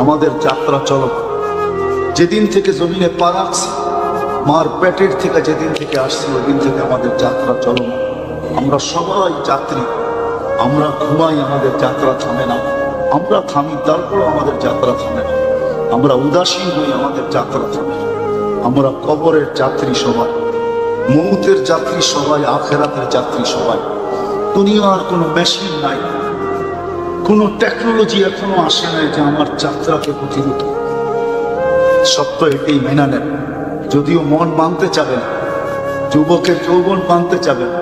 আমাদের যাত্রা চলক। যেদিন থেকে জমিনে পা রাখছি, মার পেটের থেকে যেদিন থেকে আসছি, ওই দিন থেকে আমাদের যাত্রা চলমান। আমরা সবাই যাত্রী, আমরা ঘুমাই, আমাদের যাত্রা থামে না, আমরা থামি তারপরও আমাদের যাত্রা থামে না, আমরা উদাসীন হই, আমাদের যাত্রা থামে না। আমরা কবরের যাত্রী সবাই, মৌতের যাত্রী সবাই, আখেরাতের যাত্রী সবাই। দুনিয়ার কোনো মেশিন নাই, কোনো টেকনোলজি এখনো আসে নাই যে আমার যাত্রাকে প্রতিরোধ। সত্য এটাই মেনে নেন, যদিও মন মানতে চাবে না, যুবকের যৌবন মানতে চাবে না,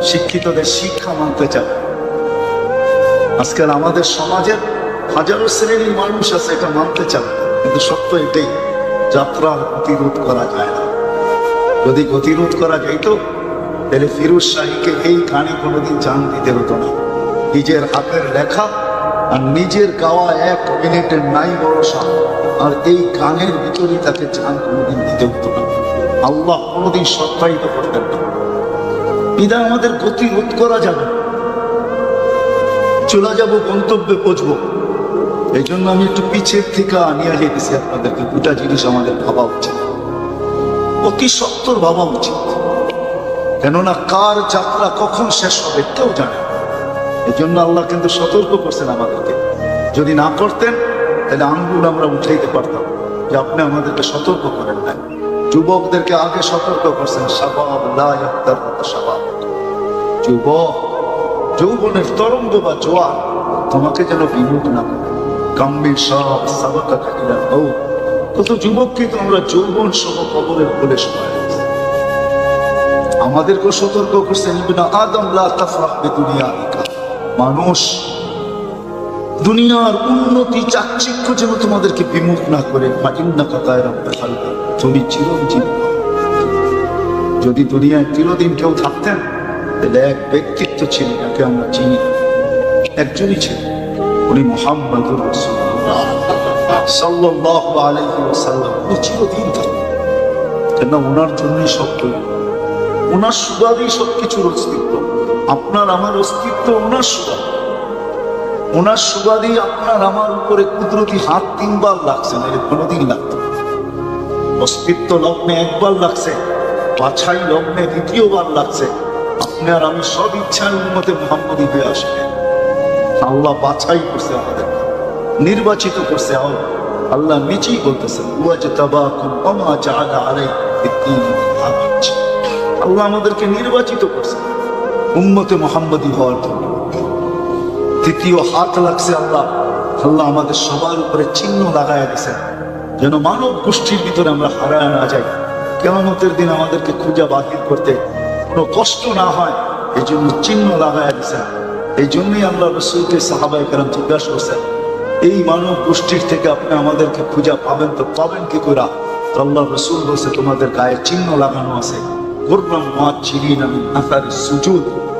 শিক্ষিতদের শিক্ষা মানতে চাবে। আজকাল আমাদের সমাজের হাজারো শ্রেণীর মানুষ আছে এটা মানতে চাবে, কিন্তু সত্য এটাই, যাত্রার গতিরোধ করা যায় না। যদি গতিরোধ করা যাইত তাহলে ফিরোজ শাহীকে এই গানে কোনোদিন জান দিতে হতো না। নিজের হাতের লেখা আর নিজের গাওয়া 1 মিনিটের নাই ভরসা, আর এই গানের ভিতরেই তাকে জান কোনোদিন দিতে হতো না। আল্লাহ কোনোদিন সত্যায়িত করতেন না। বিধায় আমাদের গতিরোধ করা যাবে, চলে যাব, গন্তব্যে পৌঁছবো। এই জন্য আমি একটু পিছের থেকে নিয়ে যেতেছি আপনাদেরকে। দুটা জিনিস আমাদের ভাবা উচিত, অতি সত্তর ভাবা উচিত, কেননা কার যাত্রা কখন শেষ হবে কেউ জানে। এই জন্য আল্লাহ কিন্তু সতর্ক করছেন আমাদেরকে। যদি না করতেন তাহলে আঙ্গুল আমরা উঠাইতে পারতাম যে আপনি আমাদেরকে সতর্ক করেন নাই। যুবকদেরকে আগে সতর্ক করছেন, শাবাব লা ইয়াক্তার শাবাব, যুবক যৌবনের তরঙ্গ বা জোয়ার তোমাকে যেন বিমুখ না করে। কাম্মির সব সাবাকা কাকিরা হও, কত যুবককে তো আমরা যৌবন সহ কবরের কোলে শোয়া। আমাদেরকে সতর্ক করছেন, ইবনা আদম লা তাফরাহ বিদুনিয়াকা, মানুষ দুনিয়ার উন্নতি চাকচিক্য যেন তোমাদেরকে বিমুখ না করে। ফাইন্নাকা গায়রাত খালকা, তুমি চিরঞ্জীব। যদি দুনিয়ায় চিরদিন কেউ থাকতেন তাহলে এক ব্যক্তিত্ব ছিল, যাকে আমরা চিনি, একজনই ছিল, উনি মুহাম্মদুর রাসূলুল্লাহ সাল্লাল্লাহু আলাইহি ওয়াসাল্লাম। উনি চিরদিন থাকতেন, কেন ওনার জন্যই সব তৈরি, ওনার সুবাদেই সবকিছুর অস্তিত্ব। আপনার আমার অস্তিত্ব ওনার সুবাদ। ওনার সুবাদে আপনার আমার উপরে কুদরতি হাত 3 বার লাগছে না, কোনোদিন লাগতো। অস্তিত্ব লগ্নে 1 বার লাগছে, বাছাই লগ্নে 2য় বার লাগছে। আপনি আর আমি সব ইচ্ছার উম্মতে মুহাম্মদী হয়ে আসবে। আল্লাহ বাছাই করছে, আমাদের নির্বাচিত করছে। আল্লাহ নিজেই বলতেছেন আল্লাহ আমাদেরকে নির্বাচিত করছে উম্মতে মুহাম্মদী হওয়ার জন্য। 3য় হাত লাগছে আল্লাহ আমাদের সবার উপরে চিহ্ন লাগায় দিয়েছেন, যেন মানব গোষ্ঠীর ভিতরে আমরা হারায় না যাই। কিয়ামতের দিন আমাদেরকে খুঁজে বাহির করতে কোনো কষ্ট না হয়, এই জন্য চিহ্ন লাগায় দিয়েছেন। এই জন্যই আল্লাহ রাসূলকে সাহাবায়ে কেরাম জিজ্ঞাসা করছেন, এই মানব গোষ্ঠীর থেকে আপনি আমাদেরকে খুঁজে পাবেন তো পাবেন কি করে? আল্লাহ রাসূল বলছে, তোমাদের গায়ে চিহ্ন লাগানো আছে।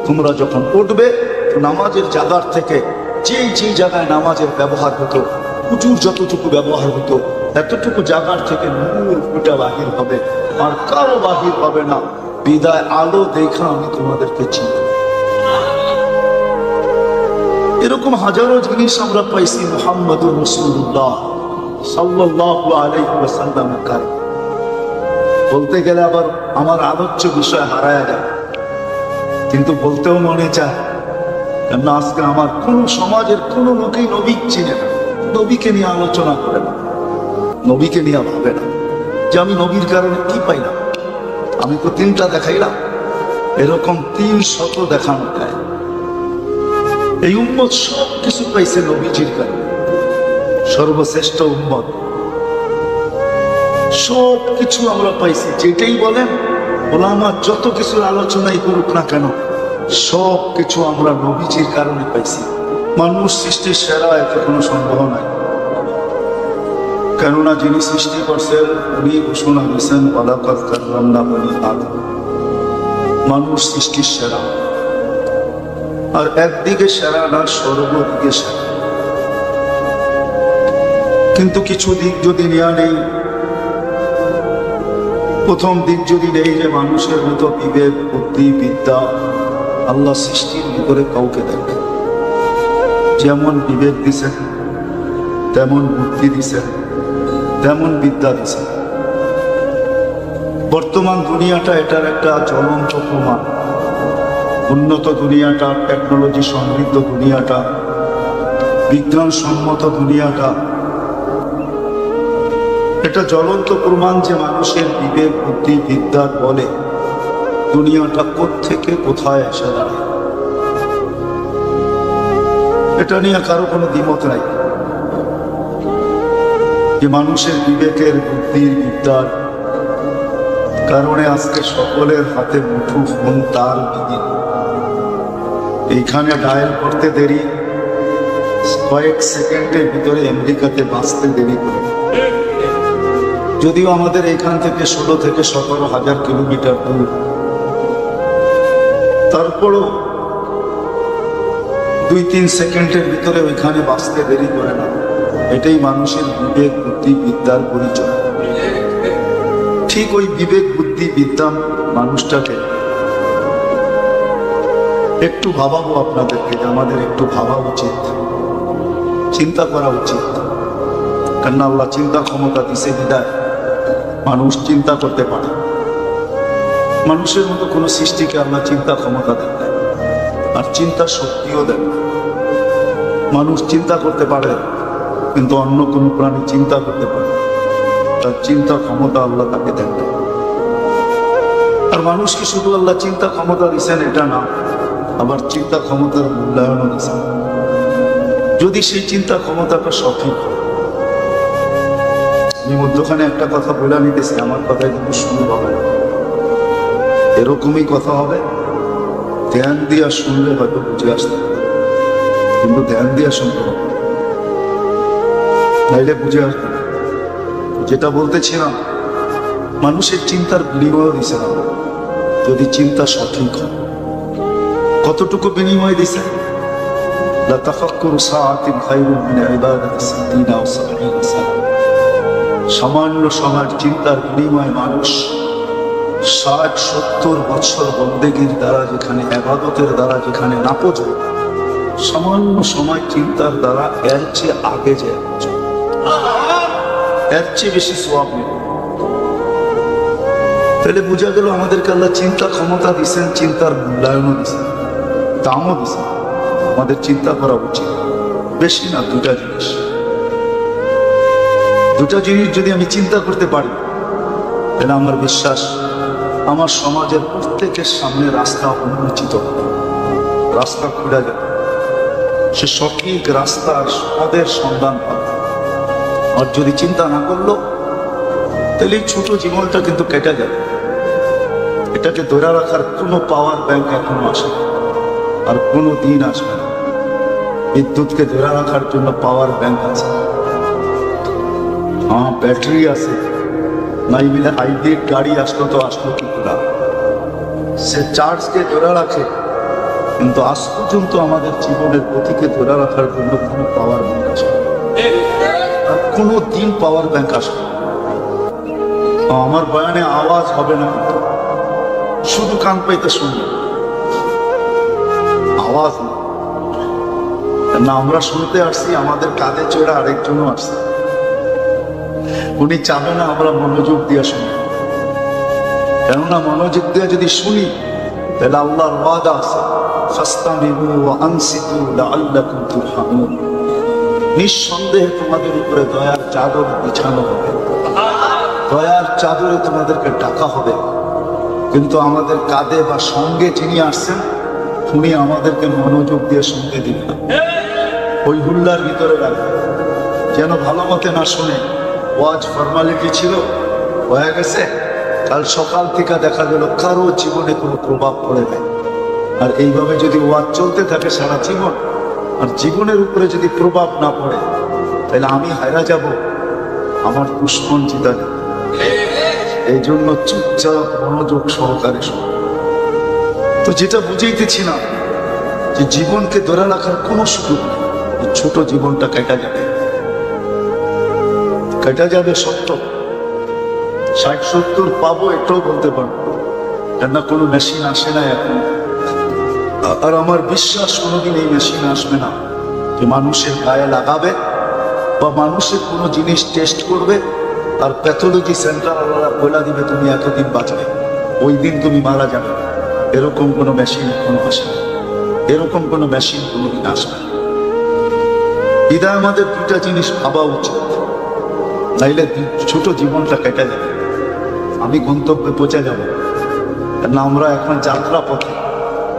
তোমরা যখন উঠবে নামাজের জায়গার থেকে যে জায়গায় নামাজের ব্যবহার হতো, উজুর যতটুকু ব্যবহার হতো, এতটুকু জায়গার থেকে নূর ফুটা বাহির হবে, আর কারো বাহির হবে না। বিদায় আলো দেখা আমি তোমাদেরকে চিনি। এরকম হাজারো জিনিস আমরা পাইছি মুহাম্মদুর রাসূলুল্লাহ সাল্লাল্লাহু আলাইহি ওয়াসাল্লামের কাছে। বলতে গেলে আবার আমার আলোচ্য বিষয় হারায় যায়, কিন্তু বলতেও মনে চায়। কেন আজকে আমার কোন সমাজের কোন লোকেই নবী চিনে না, নবীকে নিয়ে আলোচনা করে না, নবীকে নিয়ে ভাবে না যে আমি নবীর কারণে কি পাইলাম। আমি তো 3টা দেখাইলাম, এরকম 300 দেখানো যায়। এই উম্মত সব কিছু পাইছে নবীজির কারণে, সর্বশ্রেষ্ঠ উম্মত। সব কিছু আমরা পাইছি, যেটাই বলেন ওলামা যত কিছুর আলোচনাই করুক না কেন, সব কিছু আমরা নবীজির কারণে পাইছি। মানুষ সৃষ্টির সেরা, এতে কোনো সন্দেহ নাই। কেননা যিনি সৃষ্টি করছেন উনি ঘোষণা দিয়েছেন ওয়ালাকাদ কাররামনা বনি আদম, মানুষ সৃষ্টির সেরা। আর একদিকে সেরা না, সর্বদিকে সেরা। কিন্তু কিছু দিক যদি নেওয়া নেই, প্রথম দিক যদি নেই যে মানুষের মতো বিবেক, বুদ্ধি, বিদ্যা আল্লাহ সৃষ্টির ভিতরে কাউকে দেখে। যেমন বিবেক দিছেন, তেমন বুদ্ধি দিছেন, তেমন বিদ্যা দিছেন। বর্তমান দুনিয়াটা এটার একটা জ্বলন্ত প্রমাণ। উন্নত দুনিয়াটা, টেকনোলজি সমৃদ্ধ দুনিয়াটা, বিজ্ঞানসম্মত দুনিয়াটা, এটা জ্বলন্ত প্রমাণ যে মানুষের বিবেক, বুদ্ধি, বিদ্যার বলে দুনিয়াটা কোত্থেকে কোথায় এসে দাঁড়ায়। এটা নিয়ে কারো কোনো দ্বিমত নাই যে মানুষের বিবেকের, বুদ্ধির, বিদ্যার কারণে আজকে সকলের হাতে মুঠো ফোন, তার বিহীন। এইখানে ডায়াল করতে দেরি, কয়েক সেকেন্ডের ভিতরে আমেরিকাতে বাঁচতে দেরি করে। যদিও আমাদের এখান থেকে 16 থেকে 17 হাজার কিলোমিটার দূর, তারপরও 2-3 সেকেন্ডের ভিতরে ওইখানে বাঁচতে দেরি করে না। এটাই মানুষের বিবেক, বুদ্ধি, বিদ্যার পরিচয়। ঠিক ওই বিবেক, বুদ্ধি, বিদ্যা মানুষটাকে একটু ভাবাবো আপনাদেরকে, যে আমাদের একটু ভাবা উচিত, চিন্তা করা উচিত। কেন আল্লাহ চিন্তা ক্ষমতা দিছে বিদায় মানুষ চিন্তা করতে পারে। মানুষের মতো কোনো সৃষ্টিকে আল্লাহ চিন্তা ক্ষমতা দেন, আর চিন্তা শক্তিও দেন। মানুষ চিন্তা করতে পারে, কিন্তু অন্য কোনো প্রাণী চিন্তা করতে পারে, তার চিন্তা ক্ষমতা আল্লাহ তাকে দেন। আর মানুষকে শুধু আল্লাহ চিন্তা ক্ষমতা দিচ্ছেন এটা না, আবার চিন্তা ক্ষমতার মূল্যায়নও দিচ্ছেন, যদি সেই চিন্তা ক্ষমতাটা সঠিক হয়। আমি মধ্যখানে একটা কথা বলে নিতেছি, আমার কথায় কিন্তু শুরু হবে না, এরকমই কথা হবে। ধ্যান দিয়া শুনলে হয়তো বুঝে আসতে, কিন্তু ধ্যান দিয়া শুনতে হবে, নাইলে বুঝে আসবে না। যেটা বলতেছিলাম, মানুষের চিন্তার বিনিময় দিছে না, যদি চিন্তা সঠিক হয়। কতটুকু বিনিময় দিছে? লা তাফাক্কুরু সাআতিন খায়রুম মিন ইবাদাতি 60 আও 70 সানা। সামান্য সময়ের চিন্তার বিনিময়ে মানুষ 60-70 বছর বন্দেগীর দ্বারা, যেখানে ইবাদতের দ্বারা যেখানে নাপজ, সামান্য সময় চিন্তার দ্বারা এর চেয়ে আগে যায়, এর চেয়ে বেশি সওয়াব নেই। তাহলে বোঝা গেল আমাদেরকে আল্লাহ চিন্তা ক্ষমতা দিচ্ছেন, চিন্তার মূল্যায়নও দিচ্ছেন, দামও দিচ্ছেন। আমাদের চিন্তা করা উচিত, বেশি না, দুটা জিনিস। দুটা জিনিস যদি আমি চিন্তা করতে পারি, তাহলে আমার বিশ্বাস আমার সমাজের প্রত্যেকের সামনে রাস্তা উন্মোচিত, রাস্তা খুলে যাবে, সে সঠিক রাস্তার পদের সন্ধান পাবে। আর যদি চিন্তা না করলো, তাহলে এই ছোট জীবনটা কিন্তু কেটে যাবে। এটাকে ধরে রাখার কোনো পাওয়ার ব্যাংক এখনো আসে না, আর কোনো দিন আসবে না। বিদ্যুৎকে ধরে রাখার জন্য পাওয়ার ব্যাংক আছে, হ্যাঁ ব্যাটারি আছে, নাই মিলে হাইব্রিড গাড়ি আসলো তো আসলো কি করে, সে চার্জকে ধরে রাখে। কিন্তু আজ পর্যন্ত আমাদের জীবনের গতিকে ধরে রাখার জন্য কোনো পাওয়ার ব্যাংক আসে না, আর কোনো দিন পাওয়ার ব্যাংক আসবে না। আমার বয়ানে আওয়াজ হবে না, শুধু কান পাইতে শুনবে, আওয়াজ না। আমরা শুনতে আসছি, আমাদের কাঁধে চড়ে আরেকজনও আসছে, উনি চাবে না আমরা মনোযোগ দিয়ে শুনি। কেননা মনোযোগ দিয়ে যদি শুনি, তাহলে আল্লাহর ওয়াদা আছে, ফাস্তামিউ ওয়া আনসিতু লাআল্লাকুম তুরহামুন, নিঃসন্দেহে তোমাদের উপরে দয়ার চাদর বিছানো হবে, দয়ার চাদরে তোমাদেরকে ডাকা হবে। কিন্তু আমাদের কাঁধে বা সঙ্গে যিনি আসছেন, উনি আমাদেরকে মনোযোগ দিয়ে শুনতে দিন না, ওই হুল্লার ভিতরে রাখবে, যেন ভালো মতে না শুনে। ওয়াজ ফর্মালিটি ছিল, হয়ে গেছে, কাল সকাল থেকে দেখা গেল কারো জীবনে কোনো প্রভাব পড়ে নাই। আর এইভাবে যদি ওয়াজ চলতে থাকে সারা জীবন, আর জীবনের উপরে যদি প্রভাব না পড়ে, তাহলে আমি হারা যাব, আমার দুশ্মন জিতা যাবে। এই জন্য চুপচাপ মনোযোগ সহকারে শুনুন। তো যেটা বুঝাইতেছি না, যে জীবনকে ধরে রাখার কোনো সুযোগ নেই, এই ছোট জীবনটা কেটে যাবে, কেটে যাবে সত্য। 60-70 পাবো এটাও বলতে পারবো, কেননা কোনো মেশিন আসে না এখন। আর আমার বিশ্বাস কোনোদিন এই মেশিন আসবে না যে মানুষের গায়ে লাগাবে বা মানুষের কোনো জিনিস টেস্ট করবে আর প্যাথোলজি সেন্টার আলাদা বলে দিবে তুমি এতদিন বাঁচবে, ওই দিন তুমি মারা যাবে। এরকম কোনো মেশিন এখনো আসে না, এরকম কোনো মেশিন কোনোদিন আসবে না। বিধায় আমাদের দুটা জিনিস ভাবা উচিত, নাইলে ছোট জীবনটা কেটে যাবে, আমি গন্তব্যে পৌঁছে যাব। না, আমরা এখন যাত্রা পথে।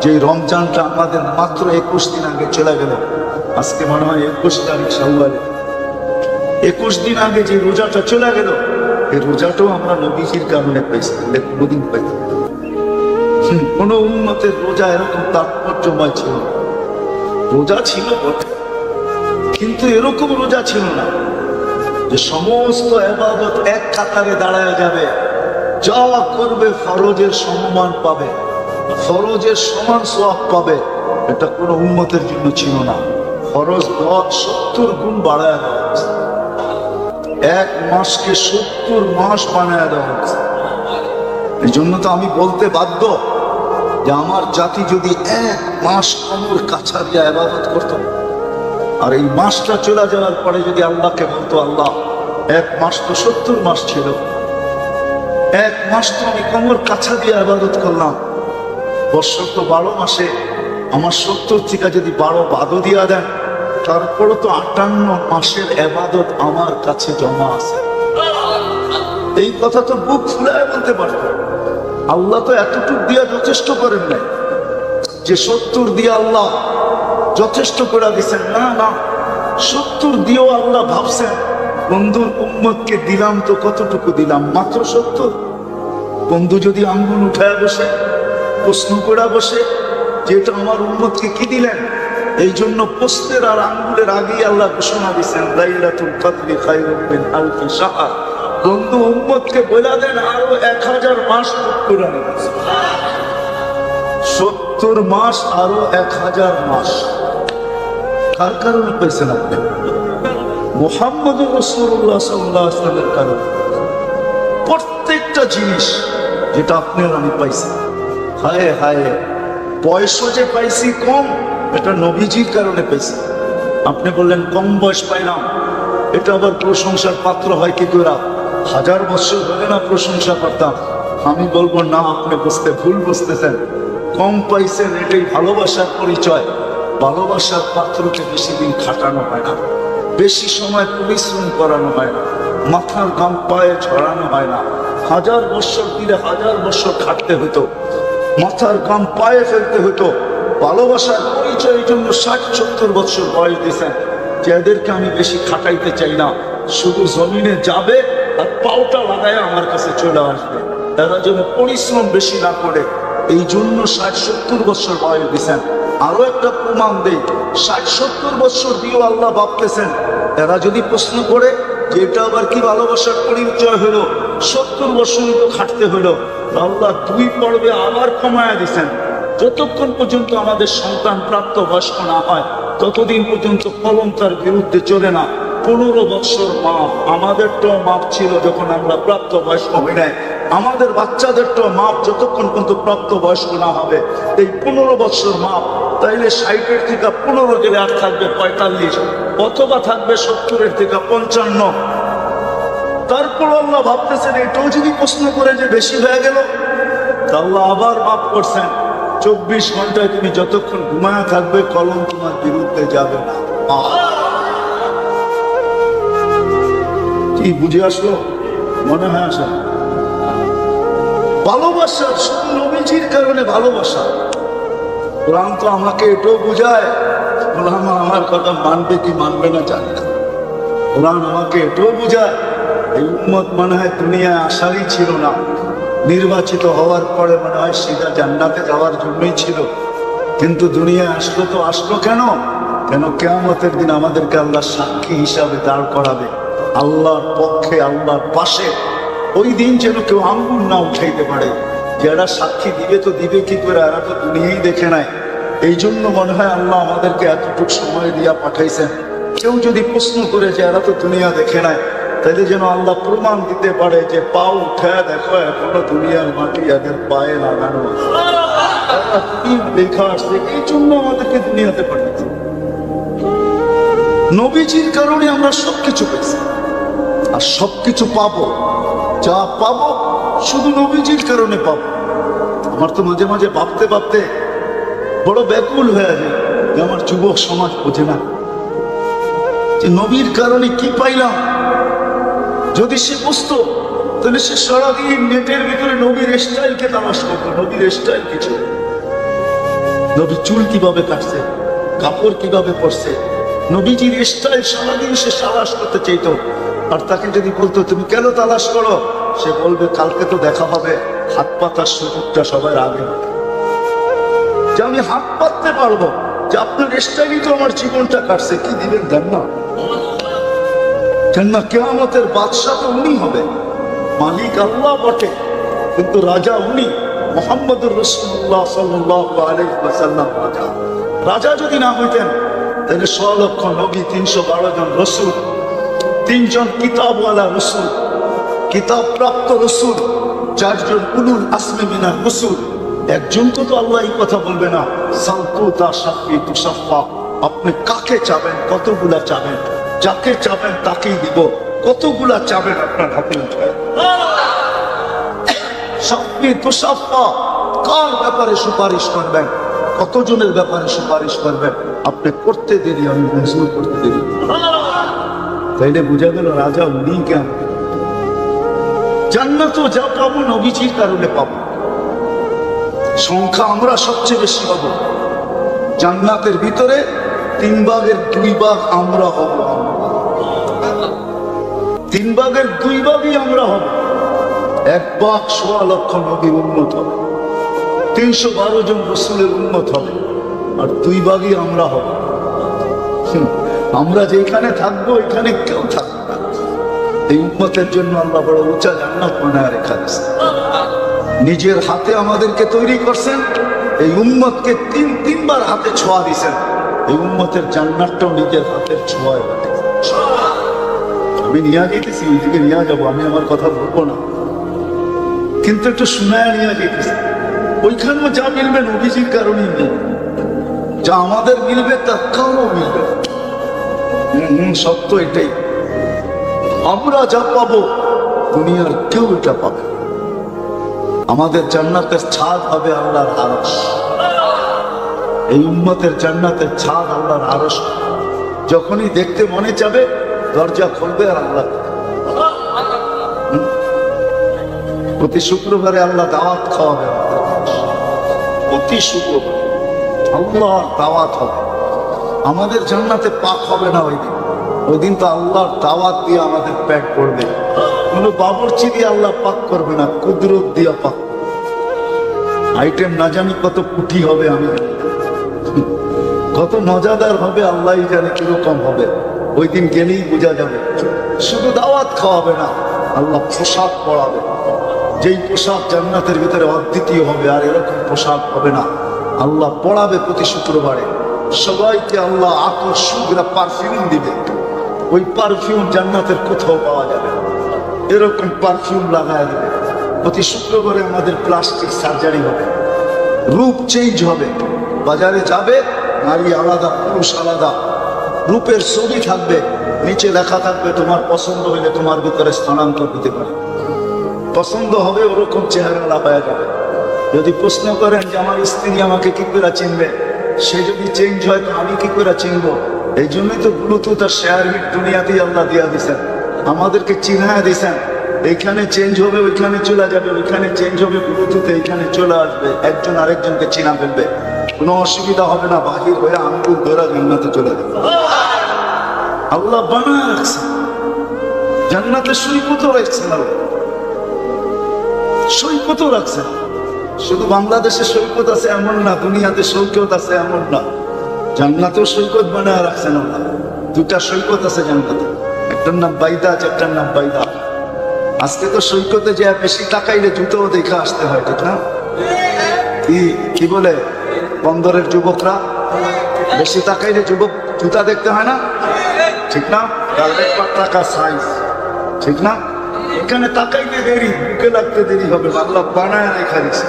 যে রমজানটা আমাদের মাত্র 21 দিন আগে চলে গেল, আজকে মনে হয় 21 তারিখ শাওয়ালে, 21 দিন আগে যে রোজাটা চলে গেল, এই রোজাটাও আমরা নবীজির কারণে পাইছি, কোনোদিন পাই কোন উম্মতের রোজা এরকম তাৎপর্যময় ছিল না। রোজা ছিল বটে, কিন্তু এরকম রোজা ছিল না যে সমস্ত ইবাদত এক কাতারে দাঁড়ায় যাবে, যা করবে ফরজের সমমান পাবে, ফরজের সমান সওয়াব পাবে। এটা কোন উম্মতের জন্য ছিল না। ফরজ 70 গুণ বাড়ায় দেওয়া হয়েছে, এক মাসকে 70 মাস বানায় দেওয়া হয়েছে। এই জন্য তো আমি বলতে বাধ্য যে আমার জাতি যদি 1 মাস কোমর কাছা দিয়ে ইবাদত করতো, আর এই মাসটা চলে যাওয়ার পরে যদি আল্লাহকে বলতো, আল্লাহ 1 মাস তো 70 মাস ছিল, 1 মাস তো আমি কোমর কাছা দিয়ে ইবাদত করলাম, বছর তো 12 মাসে আমার 70 থেকে যদি 12 বাদও দিয়া দেন, তারপরে তো 58 মাসের ইবাদত আমার কাছে জমা আছে। এই কথা তো বুক ফুলায় বলতে পারতো। আল্লাহ তো এতটুক দিয়া যথেষ্ট করেন নাই যে 70 দিয়ে আল্লাহ যথেষ্ট করে দিচ্ছেন, না না, 70 দিয়েও আল্লাহ ভাবছেন বন্ধুর উম্মতকে দিলাম তো কতটুকু দিলাম, মাত্র 70। বন্ধু যদি আঙ্গুল উঠায় বসে প্রশ্ন করে বসে যে এটা আমার উম্মতকে কি দিলেন, এই জন্য প্রশ্নের আর আঙ্গুলের আগেই আল্লাহ ঘোষণা দিচ্ছেন, লাইলাতুল কদরি খায়রুম মিন আলফি শাহর। বন্ধু উম্মতকে বলে দেন আরো 1000 মাস করে নেন, 70 মাস আরো 1000 মাস। কার কারণে পেয়েছেন আপনি? মুহাম্মদুর রাসূলুল্লাহ সাল্লাল্লাহু আলাইহি ওয়াসাল্লামের কারণে। প্রত্যেকটা জিনিস যেটা আপনি আর আমি পাইছি, হায় হায় বয়সও যে পাইছি কম, এটা নবীজির কারণে পাইছি। আপনি বললেন কম বয়স পাইলাম, এটা আবার প্রশংসার পাত্র হয় কি করে? 1000 বছর ধরে না প্রশংসা করতাম। আমি বলবো না, আপনি ভুল বুঝতেছেন। কম পাইছেন এটাই ভালোবাসার পরিচয়। ভালোবাসার পাত্রকে বেশি দিন খাটানো হয় না, বেশি সময় পরিশ্রম করানো হয় না, মাথার ঘাম পায়ে ছড়ানো হয় না। 1000 বছর দিলে 1000 বছর খাটতে হতো, মাথার ঘাম পায়ে ফেলতে হতো। ভালোবাসার পরিচয়ের জন্য 60-70 বছর বয়স দিয়েছেন। যে এদেরকে আমি বেশি খাটাইতে চাই না, শুধু জমিনে যাবে আর পাউটা লাগায় আমার কাছে চলে আসবে, এরা যেন পরিশ্রম বেশি না করে, এই জন্য 60-70 বছর বয়স দিয়েছেন। আরো একটা প্রমাণ দেই, 60-70 বছর দিয়েও আল্লাহ ভাবতেছেন এরা যদি প্রশ্ন করে যে এটা আবার কি ভালোবাসার পরিচয় হলো, 70 বছর তো খাটতে হলো, আল্লাহ 2 পর্বে আবার কমায়া দিচ্ছেন। যতক্ষণ পর্যন্ত আমাদের সন্তান প্রাপ্ত বয়স্ক না হয় ততদিন পর্যন্ত কলম তার বিরুদ্ধে চলে না। 15 বছর মাপ, আমাদেরটাও মাপ ছিল যখন আমরা প্রাপ্ত বয়স্ক হই নাই, আমাদের বাচ্চাদেরটাও মাপ যতক্ষণ পর্যন্ত প্রাপ্ত বয়স্ক না হবে। এই 15 বছর মাপ, তাইলে 60-এর থেকে 15 গেলে আর থাকবে 45, অথবা থাকবে 70-এর থেকে 55। তারপর আল্লাহ ভাবতেছেন এটাও যদি প্রশ্ন করে যে বেশি হয়ে গেল, আল্লাহ আবার মাপ করছেন। 24 ঘন্টায় তুমি যতক্ষণ ঘুমায়া থাকবে কলম তোমার বিরুদ্ধে যাবে না। কি বুঝে আসলো? মনে হয় আসা ভালোবাসা শুধু নবীজির কারণে ভালোবাসা। কোরআন তো আমাকে এটাও বুঝায়, বললাম আমার কথা মানবে কি মানবে না জানি না। কোরআন আমাকে এটাও বুঝায় এই উম্মত মনে হয় দুনিয়ায় আসারই ছিল না, নির্বাচিত হওয়ার পরে মনে হয় সিধা জান্নাতে যাওয়ার জন্যই ছিল। কিন্তু দুনিয়ায় আসলো তো আসলো কেন? কিয়ামতের দিন আমাদেরকে আল্লাহ সাক্ষী হিসাবে দাঁড় করাবে আল্লাহর পক্ষে, আল্লাহর পাশে। ওই দিন যেন কেউ আঙ্গুল না উঠাইতে পারে যে এরা সাক্ষী দিবে, তো দিবে কি করে, এরা তো দুনিয়াই দেখে নাই। এই জন্য মনে হয় আল্লাহ আমাদেরকে এতটুকু সময় দিয়া পাঠাইছেন। কেউ যদি প্রশ্ন করে যে এরা তো দুনিয়া দেখে নাই, তাইলে যেন আল্লাহ প্রমাণ দিতে পারে যে পা উঠে দেখো এখনো দুনিয়ার মাটি এদের পায়ে লাগানো লেখা আসছে। এই জন্য আমাদেরকে দুনিয়াতে পাঠিয়েছে। নবীজির কারণে আমরা সবকিছু পেয়েছি, আর সবকিছু পাবো, যা পাবো শুধু নবীজির কারণে পাবো। আমার তো মাঝে মাঝে ভাবতে ভাবতে বড় ব্যাকুল হয়ে যায় যে আমার যুবক সমাজ বোঝে না যে নবীর কারণে কি পাইলাম। যদি সে বুঝতো তাহলে সে সারাদিন নেটের ভিতরে নবীর স্টাইলকে তালাশ করতো। নবীর স্টাইল কিছু, নবীর চুল কিভাবে কাটছে, কাপড় কিভাবে পরছে, নবীজির স্টাইল সারাদিন সে তালাশ করতে চাইতো। আর তাকে যদি বলতো তুমি কেন তালাশ করো, সে বলবে কালকে তো দেখা হবে, হাত পাতার সুযোগটা সবার আগে, যে আমি হাত পাততে পারবো, যে আপনার স্টাইলই তো আমার জীবনটা কাটছে। কি দিবেন দেন না, কেননা কিয়ামতের বাদশা তো উনি হবে, মালিক আল্লাহ বটে কিন্তু রাজা উনি, মুহাম্মদুর রাসূলুল্লাহ সাল্লাল্লাহু আলাইহি ওয়াসাল্লাম রাজা। রাজা যদি না হইতেন তাহলে 100 লক্ষ নবী, 312 জন রসুল, 3 জন কিতাবওয়ালা রসুল, কিতাব প্রাপ্ত রসুল, 4 জন উলুল আজমি মিনার রসুল, একজনকে তো আল্লাহ এই কথা বলবে না সালতুতা শাফি তুসাফা, আপনি কাকে চাবেন, কতগুলা চাবেন, যাকে চাবেন তাকেই দিব, কতগুলা চাবেন আপনার হাতে উঠে। শাফি তুসাফা, কার ব্যাপারে সুপারিশ করবেন, কতজনের ব্যাপারে সুপারিশ করবেন, আপনি করতে দেরি, আমি মঞ্জুর করতে দেরি। তাইলে বোঝা গেল রাজা উনি কেন। জান্নাত যা পাবো নবীজির কারণে পাবো। সংখ্যা আমরা সবচেয়ে বেশি পাবো জান্নাতের ভিতরে, 3 ভাগের 2 ভাগ আমরা হব। 3 ভাগের 2 ভাগই আমরা হব। 1 ভাগ 1.25 লক্ষ নবীর উম্মত হবে, 312 জন রসুলের উম্মত হবে, আর 2 ভাগই আমরা হব। আমরা যেখানে থাকবো এখানে কেউ থাকবে না। এই উম্মতের জন্য আল্লাহ বড় উঁচা জান্নাত বানায় রেখা দিয়েছে। নিজের হাতে আমাদেরকে তৈরি করছেন, এই উম্মতকে 3বার হাতে ছোঁয়া দিয়েছেন। এই উম্মতের জান্নাতটাও নিজের হাতের ছোঁয়ায়। আমি নিয়ে যেতেছি, ওইদিকে নিয়ে যাবো, আমি আমার কথা বলবো না, কিন্তু একটু শুনায় নিয়ে যেতেছি। ওইখানেও যা মিলবে নবীজির কারণেই মিলবে, যা আমাদের মিলবে তার কারণও মিলবে। সত্য এটাই, আমরা যা পাবো দুনিয়ার কেউ এটা পাবে। আমাদের জান্নাতের ছাদ হবে আল্লাহর আরশ, এই উম্মতের জান্নাতের ছাদ আল্লাহর আরশ। যখনই দেখতে মনে যাবে দরজা খুলবে আর আল্লাহ। প্রতি শুক্রবারে আল্লাহ দাওয়াত খাওয়াবে, প্রতি শুক্রবার আল্লাহর দাওয়াত হবে। আমাদের জান্নাতে পাক হবে না ওই দিন, ওই দিন তো আল্লাহর দাওয়াত দিয়ে আমাদের পেট পড়বে। কোনো বাবুর্চি দিয়ে আল্লাহ পাক করবে না, কুদরত দিয়ে পাক। আইটেম না জানি কত কুটি হবে, আমি জানি কত মজাদার হবে, আল্লাহ জানে কিরকম হবে। ওই দিন গেলেই বোঝা যাবে। শুধু দাওয়াত খাওয়াবে না, আল্লাহ পোশাক পরাবে, যেই পোশাক জান্নাতের ভিতরে অদ্বিতীয় হবে, আর এরকম পোশাক হবে না। আল্লাহ পড়াবে প্রতি শুক্রবারে সবাইকে, আল্লাহ আতর সুগরা পারফিউম দিবে। ওই পারফিউম জান্নাতের কোথাও পাওয়া যাবে না, এরকম পারফিউম লাগায় দেবে। প্রতি শুক্রবারে আমাদের প্লাস্টিক সার্জারি হবে, রূপ চেঞ্জ হবে। বাজারে যাবে, নারী আলাদা পুরুষ আলাদা, রূপের ছবি থাকবে, নিচে লেখা থাকবে তোমার পছন্দ হইলে তোমার ভিতরে স্থানান্তর দিতে পারে। পছন্দ হবে ওরকম চেহারা লাগায় যাবে। যদি প্রশ্ন করেন যে আমার স্ত্রী আমাকে কি করে চিনবে, সে যদি চেঞ্জ হয় তো আমি কি করে চিনবো? এই জন্যই তো ব্লুটুথ আর শেয়ার হিট দুনিয়াতেই আল্লাহ দিয়া দিচ্ছেন, আমাদেরকে চিনায় দিচ্ছেন। এইখানে চেঞ্জ হবে ওইখানে চলে যাবে, ওইখানে চেঞ্জ হবে ব্লুটুথে এইখানে চলে আসবে, একজন আরেকজনকে চিনা ফেলবে, কোনো অসুবিধা হবে না। বাহির হয়ে আঙ্গুল ধরা জান্নাতে চলে যাবে। আল্লাহ বানায় রাখছে, জান্নাতে সৈকতও রাখছেন, আল্লাহ সৈকতও রাখছেন। শুধু বাংলাদেশে সৈকত আছে এমন না, দুনিয়াতে সৈকত আছে এমন না, জান্নাতেও সৈকত বানায় রাখছেন আল্লাহ। দুটা সৈকত আছে জান্নাতে, একটার নাম বাইদা, একটার নাম বাইদা। আজকে তো সৈকতে যে বেশি তাকাইলে জুতোও দেখে আসতে হয়, ঠিক না? কি বলে বন্দরের যুবকরা, বেশি তাকাইলে যুবক জুতা দেখতে হয় না, ঠিক না? টাকা সাইজ, ঠিক না? এখানে তাকাইতে দেরি, বুকে লাগতে দেরি হবে, আল্লাহ বানায় রেখা দিছে।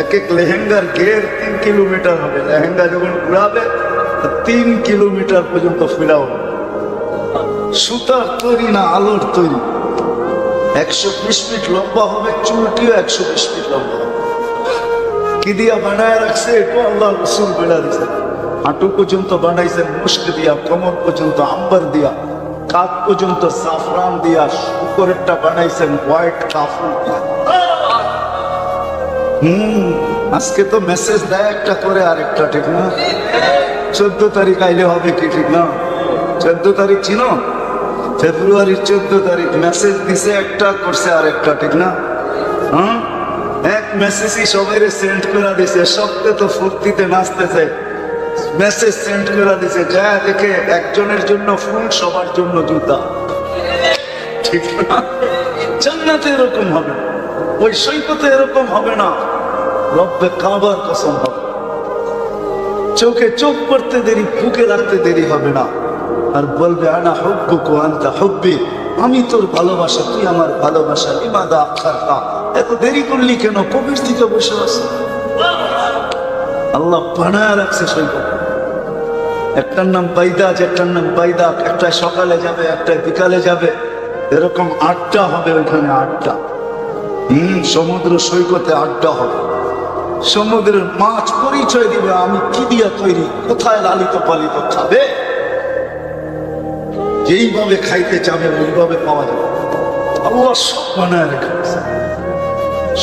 এক এক লেহেঙ্গার ঘের 3 কিলোমিটার হবে, লেহেঙ্গা যখন উড়াবে 3 কিলোমিটার পর্যন্ত ফিরাও। সুতার তৈরি না আলোর তৈরি, 120 ফিট লম্বা হবে, চুলটিও 120 ফিট লম্বা হবে। কি দিয়া বানায় রাখছে এটা আল্লাহ রসুল বেড়া দিছে। হাঁটু পর্যন্ত বানাইছেন মুস্ক দিয়া, কোমর পর্যন্ত আম্বার দিয়া, কাঁধ পর্যন্ত সাফরান দিয়া, উপরেরটা বানাইছেন হোয়াইট কাফন দিয়া। আজকে তো মেসেজ দেয় একটা করে আরেকটা, ঠিক না? 14 তারিখ আইলে হবে কি, ঠিক না? 14 তারিখ ছিল, ফেব্রুয়ারির 14 তারিখ মেসেজ দিছে একটা, করছে আরেকটা, ঠিক না? এক মেসেজই সবাই সেন্ড করে দিছে, সবকে তো ফুর্তিতে নাচতেছে, মেসেজ সেন্ড করে দিছে, যা দেখে একজনের জন্য ফুল, সবার জন্য জুতা, ঠিক না? জান্নাতে এরকম হবে, ওই সৈকতে এরকম হবে না। রব্বে কাবার কসম হবে, চোখে চোখ পড়তে দেরি, বুকে রাখতে দেরি হবে না। আর বলবে আনা হুব্বুকা আনতা হুব্বি, আমি তোর ভালোবাসা, তুই আমার ভালোবাসা। লিমাদা আখারতা, এত দেরি করলি কেন? কবির দিকে বসে আছে। আল্লাহ বানায় রাখছে সৈকত। একটার নাম বাইদা, একটার নাম বাইদা, একটা সকালে যাবে, একটা বিকালে যাবে, এরকম 8টা হবে ওইখানে, 8টা। সমুদ্র সৈকতে 8টা হবে। সমুদ্রের মাছ পরিচয় দিবে আমি কি দিয়া তৈরি, কোথায় লালিত পালিত, খাবে যেইভাবে খাইতে চাবে ওইভাবে পাওয়া যাবে। আল্লাহ সব বানায় রেখেছে।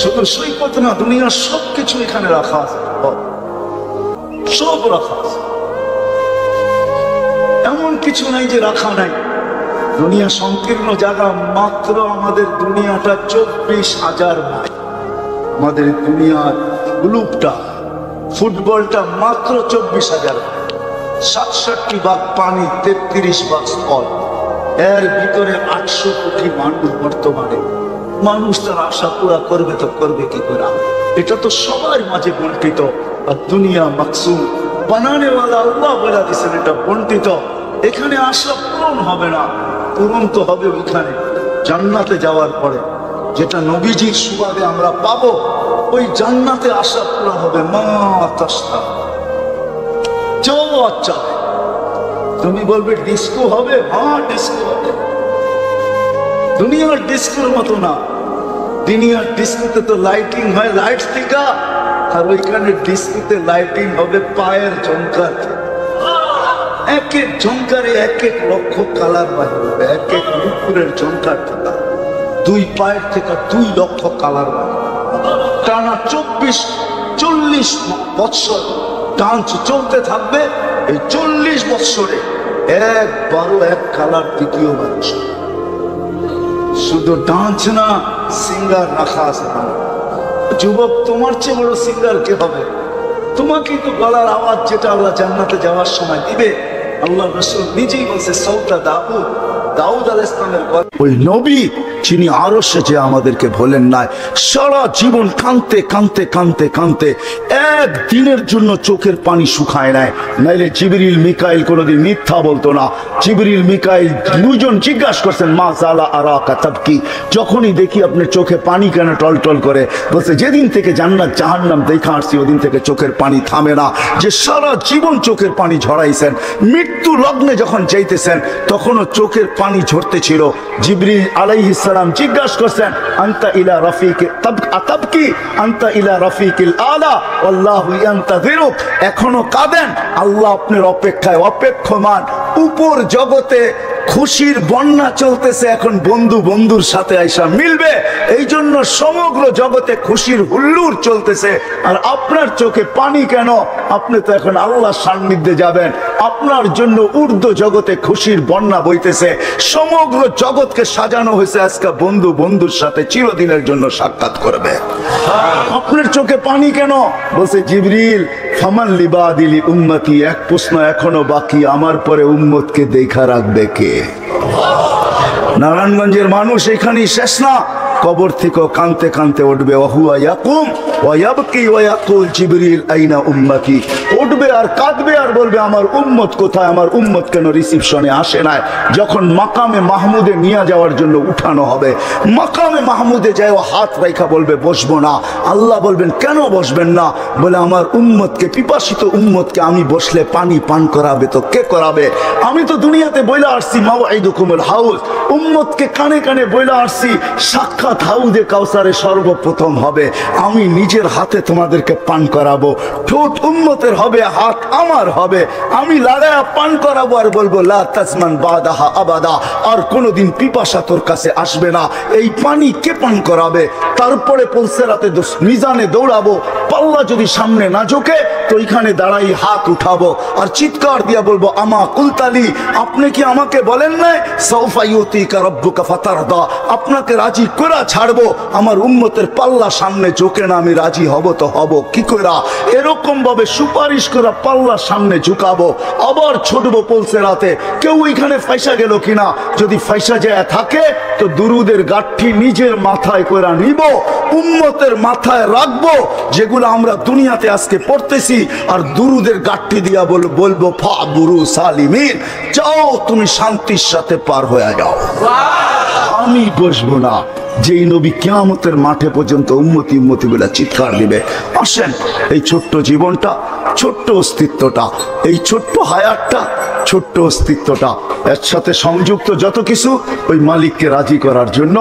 শুধু সৈকত না, দুনিয়ার সবকিছু এখানে রাখা আছে, সব রাখা আছে, এমন কিছু নাই যে রাখা নাই। দুনিয়া সংকীর্ণ জায়গা, মাত্র আমাদের দুনিয়াটা 24,000 মাইল। আমাদের দুনিয়ার গ্লুবটা, ফুটবলটা মাত্র 24,000 মাইল। 67 ভাগ পানি, 33 ভাগ স্থল। এর ভিতরে 800 কোটি মানুষ বর্তমানে। মানুষ তার আশা পুরা করবে তো করবে কি করে? এটা তো সবার মাঝে বন্টিত। আর দুনিয়া মাকসুম, বানানেওয়ালা আল্লাহ বলে দিয়েছেন এটা বন্টিত। এখানে আশা পূরণ হবে না, পূরণ তো হবে ওইখানে জান্নাতে যাওয়ার পরে। যেটা নবীজির সুবাদে আমরা পাবো, ওই জান্নাতে আশা পুরা হবে। মা তাস্তা, চাও আচ্ছা। তুমি বলবে ডিস্কো হবে, হ্যাঁ ডিস্কো হবে। দুনিয়ার ডিস্কোর মতো না। দুনিয়ার ডিস্কোতে তো লাইটিং হয় লাইট থেকে, আর ওইখানে ডিস্কোতে লাইটিং হবে পায়ের ঝংকার। এক এক ঝংকারে এক এক লক্ষ কালার বাহির হবে, এক এক নুপুরের ঝংকার থেকে 2 পায়ের থেকে 2 লক্ষ কালার বাহির। টানা 40 বৎসর ডান্স চলতে থাকবে। এই 40 বৎসরে একবারও এক কালার দ্বিতীয় মানুষ। শুধু ডান্স না, সিঙ্গার রাখা আছে। যুবক, তোমার চেয়ে বড় সিঙ্গার কে হবে? তোমাকেই তো গলার আওয়াজ যেটা আল্লাহ জান্নাতে যাওয়ার সময় দিবে। আল্লাহ রাসূল নিজেই বলছে, সৌতা দাউদ আলাইহিস সালামের ওই নবী যিনি আরশে যে আমাদেরকে ভোলেন নাই, সারা জীবন কাঁদতে কাঁদতে কাঁদতে কাঁদতে একদিনের জন্য চোখের পানি শুকায় নাই। নাইলে জিবরিল মিকাইল কোনোদিন মিথ্যা বলতো না। জিবরিল মিকাইল দুজন জিজ্ঞাসা করছেন, মা জালা আরাকা তাবকি, যখনই দেখি আপনার চোখে পানি কেন টলটল করে? বলছে, যেদিন থেকে জান্নাত জাহান্নাম দেখা আসছি ওদিন থেকে চোখের পানি থামে না। যে সারা জীবন চোখের পানি ঝরাইছেন, মৃত্যু লগ্নে যখন যাইতেছেন তখনও চোখের পানি ঝরতে ছিল। জিবরিল আলাইহিস সালাম জিজ্ঞাসা করছেন, আনতা ইলা রাফিকি তাবকি আনতা ইলা রাফিকিল আলা আল্লাহু ইয়ান্তাযিরুক। এখনো কাঁদেন? আল্লাহ আপনার অপেক্ষায় অপেক্ষমান। উপর জগতে খুশির বন্যা চলতেছে, এখন বন্ধু বন্ধুর সাথে আইসা মিলবে, এই জন্য সমগ্র জগতে খুশির হুল্লোড় চলতেছে। আর আপনার চোখে পানি কেন? আপনি তো এখন আল্লাহর সান্নিধ্যে যাবেন। আপনার জন্য ঊর্ধ্ব জগতে খুশির বন্যা বইতেছে। সমগ্র জগৎকে সাজানো হয়েছে আজকে বন্ধু বন্ধুর সাথে চিরদিনের জন্য সাক্ষাৎ করবে। আপনার চোখে পানি কেন? বলছে জিবরিল, ফামান লিবাদিলি উম্মতি, এক প্রশ্ন এখনো বাকি, আমার পরে উম্মতকে দেখা রাখবে কে? নারায়ণগঞ্জের মানুষ এখানেই শেষ না, কবর থেকে কানতে কানতে উঠবে। ওহুয়া ইয়াকুম ওয়া ইয়াবকি ওয়া ইয়াকুল জিবরিল আইনা উম্মতি। উঠবে আর কাঁদবে আর বলবে, আমার উম্মত কোথায়? আমার উম্মত কেন রিসিপশনে আসে না? যখন মাকামে মাহমুদে নিয়ে যাওয়ার জন্য উঠানো হবে, মাকামে মাহমুদে যায় হাত রাইখা বলবে, বসবো না। আল্লাহ বলবেন, কেন বসবেন না? বলে, আমার উম্মতকে, পিপাসিত উম্মতকে আমি বসলে পানি পান করাবে তো কে করাবে? আমি তো দুনিয়াতে বইলা আসছি মাওয়াইদুকুমুল হাউজ, উম্মতকে কানে কানে বইলা আসছি সাক্ষাৎ হাউদে কাউসারে সর্বপ্রথম হবে, আমি নিজের হাতে তোমাদেরকে পান করাবো। ঠোঁট উম্মতের হবে, হাত আমার হবে, আমি লাগায়া পান করাবো আর বলবো, লা তাজমান বাদাহা আবাদা, আর কোনোদিন পিপাসা তোর কাছে আসবে না। এই পানি কে পান করাবে? তারপরে পুলসেরাতে মিজানে দৌড়াবো, পাল্লা যদি সামনে না ঝোঁকে তো এখানে দাঁড়াই হাত উঠাবো আর চিৎকার দিয়া বলবো, আমা কুলতালি, আপনি কি আমাকে বলেন নাই সাউফা ইউতিকা রাব্বুকা ফাতারদা, আপনাকে রাজি করে ছাড়বো? আমার উম্মতের পাল্লা সামনে ঝোঁকে না, আমি রাজি হব তো হব কি করে? এরকম ভাবে সুপারিশ করে পাল্লা সামনে ঝুঁকাবো, আবার ছুটবো পুলসেরাতে, কেউ এখানে ফাইসা গেল কিনা। যদি ফাইসা যায় থাকে তো দুরুদের গাঠি নিজের মাথায় করে নিব, উম্মতের মাথায় রাখবো, যেগুলো আমরা দুনিয়াতে আজকে পড়তেছি, আর দুরুদের গাঠি দিয়া বলবো, ফা বুরু সালিমিন, যাও তুমি শান্তির সাথে পার হয়ে যাও, আমি বসবো না। যেই নবী কিয়ামতের মাঠে পর্যন্ত উম্মতি উম্মতি বলে চিৎকার দিবে। আসেন, এই ছোট্ট জীবনটা, ছোট্ট অস্তিত্বটা, এই ছোট্ট হায়াতটা, ছোট্ট অস্তিত্বটা, এর সাথে সংযুক্ত যত কিছু ওই মালিককে রাজি করার জন্য,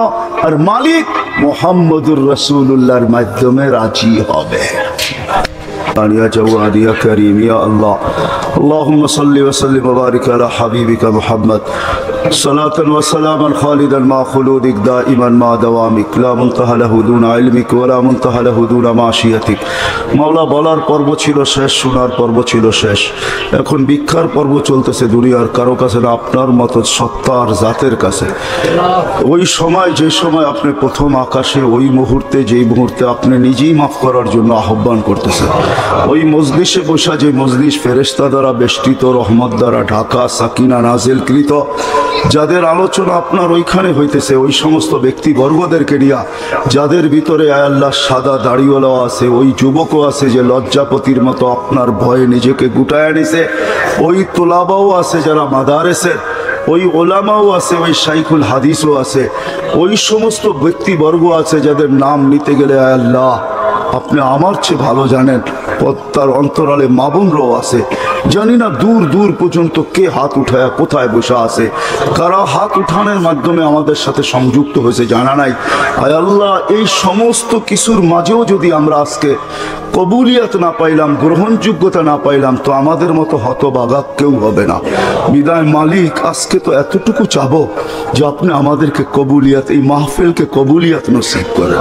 আর মালিক মুহাম্মদুর রাসূলুল্লাহর মাধ্যমে রাজি হবে। يا جواد يا كريم يا الله، اللهم صل وسلم وبارك على حبيبك محمد صلاة وسلاما خالدا مع خلودك دائما مع دوامك لا منتهى له دون علمك ولا منتهى له دون معصيتك। মাওলা, বলার পর্ব ছিল শেষ, শোনার পর্ব ছিল শেষ, এখন ভিক্ষার পর্ব চলতেছে দুনিয়ার কারো কাছে না, আপনার মতো সত্তার জাতের কাছে। ওই সময়, যে সময় আপনি প্রথম আকাশে, ওই মুহূর্তে, যেই মুহূর্তে আপনি নিজেই মাফ করার জন্য আহ্বান করতেছেন, ওই মজলিসে বসা, যে মজলিস ফেরেশতা দ্বারা বেষ্টিত, রহমত দ্বারা ঢাকা, সাকিনা নাজিলকৃত, যাদের আলোচনা আপনার ওইখানে হইতেছে, ওই সমস্ত ব্যক্তিবর্গদেরকে নিয়া, যাদের ভিতরে আয় আল্লাহ সাদা দাড়িওয়ালাও আছে, ওই যুবকও আছে যে লজ্জাপতির মতো আপনার ভয়ে নিজেকে গুটায় নিছে, ওই তোলাবাও আছে যারা মাদারেসের, ওই ওলামাও আছে, ওই শাইখুল হাদিসও আছে, ওই সমস্ত ব্যক্তিবর্গ আছে যাদের নাম নিতে গেলে আল্লাহ আপনি আমার চেয়ে ভালো জানেন। তার অন্তরালে মা বোনরাও আছে, জানি না দূর দূর পর্যন্ত কে হাত উঠায় কোথায় বসে আছে, কারা হাত উঠানোর মাধ্যমে আমাদের সাথে সংযুক্ত হয়েছে জানা নাই। আয় আল্লাহ, এই সমস্ত কিছুর মাঝেও যদি আমরা আজকে কবুলিয়াত না পাইলাম, গ্রহণযোগ্যতা না পাইলাম, তো আমাদের মতো হতবাগা কেউ হবে না। বিদায় মালিক, আজকে তো এতটুকু চাবো যে আপনি আমাদেরকে কবুলিয়াত, এই মাহফিলকে কবুলিয়াত নসিব করেন,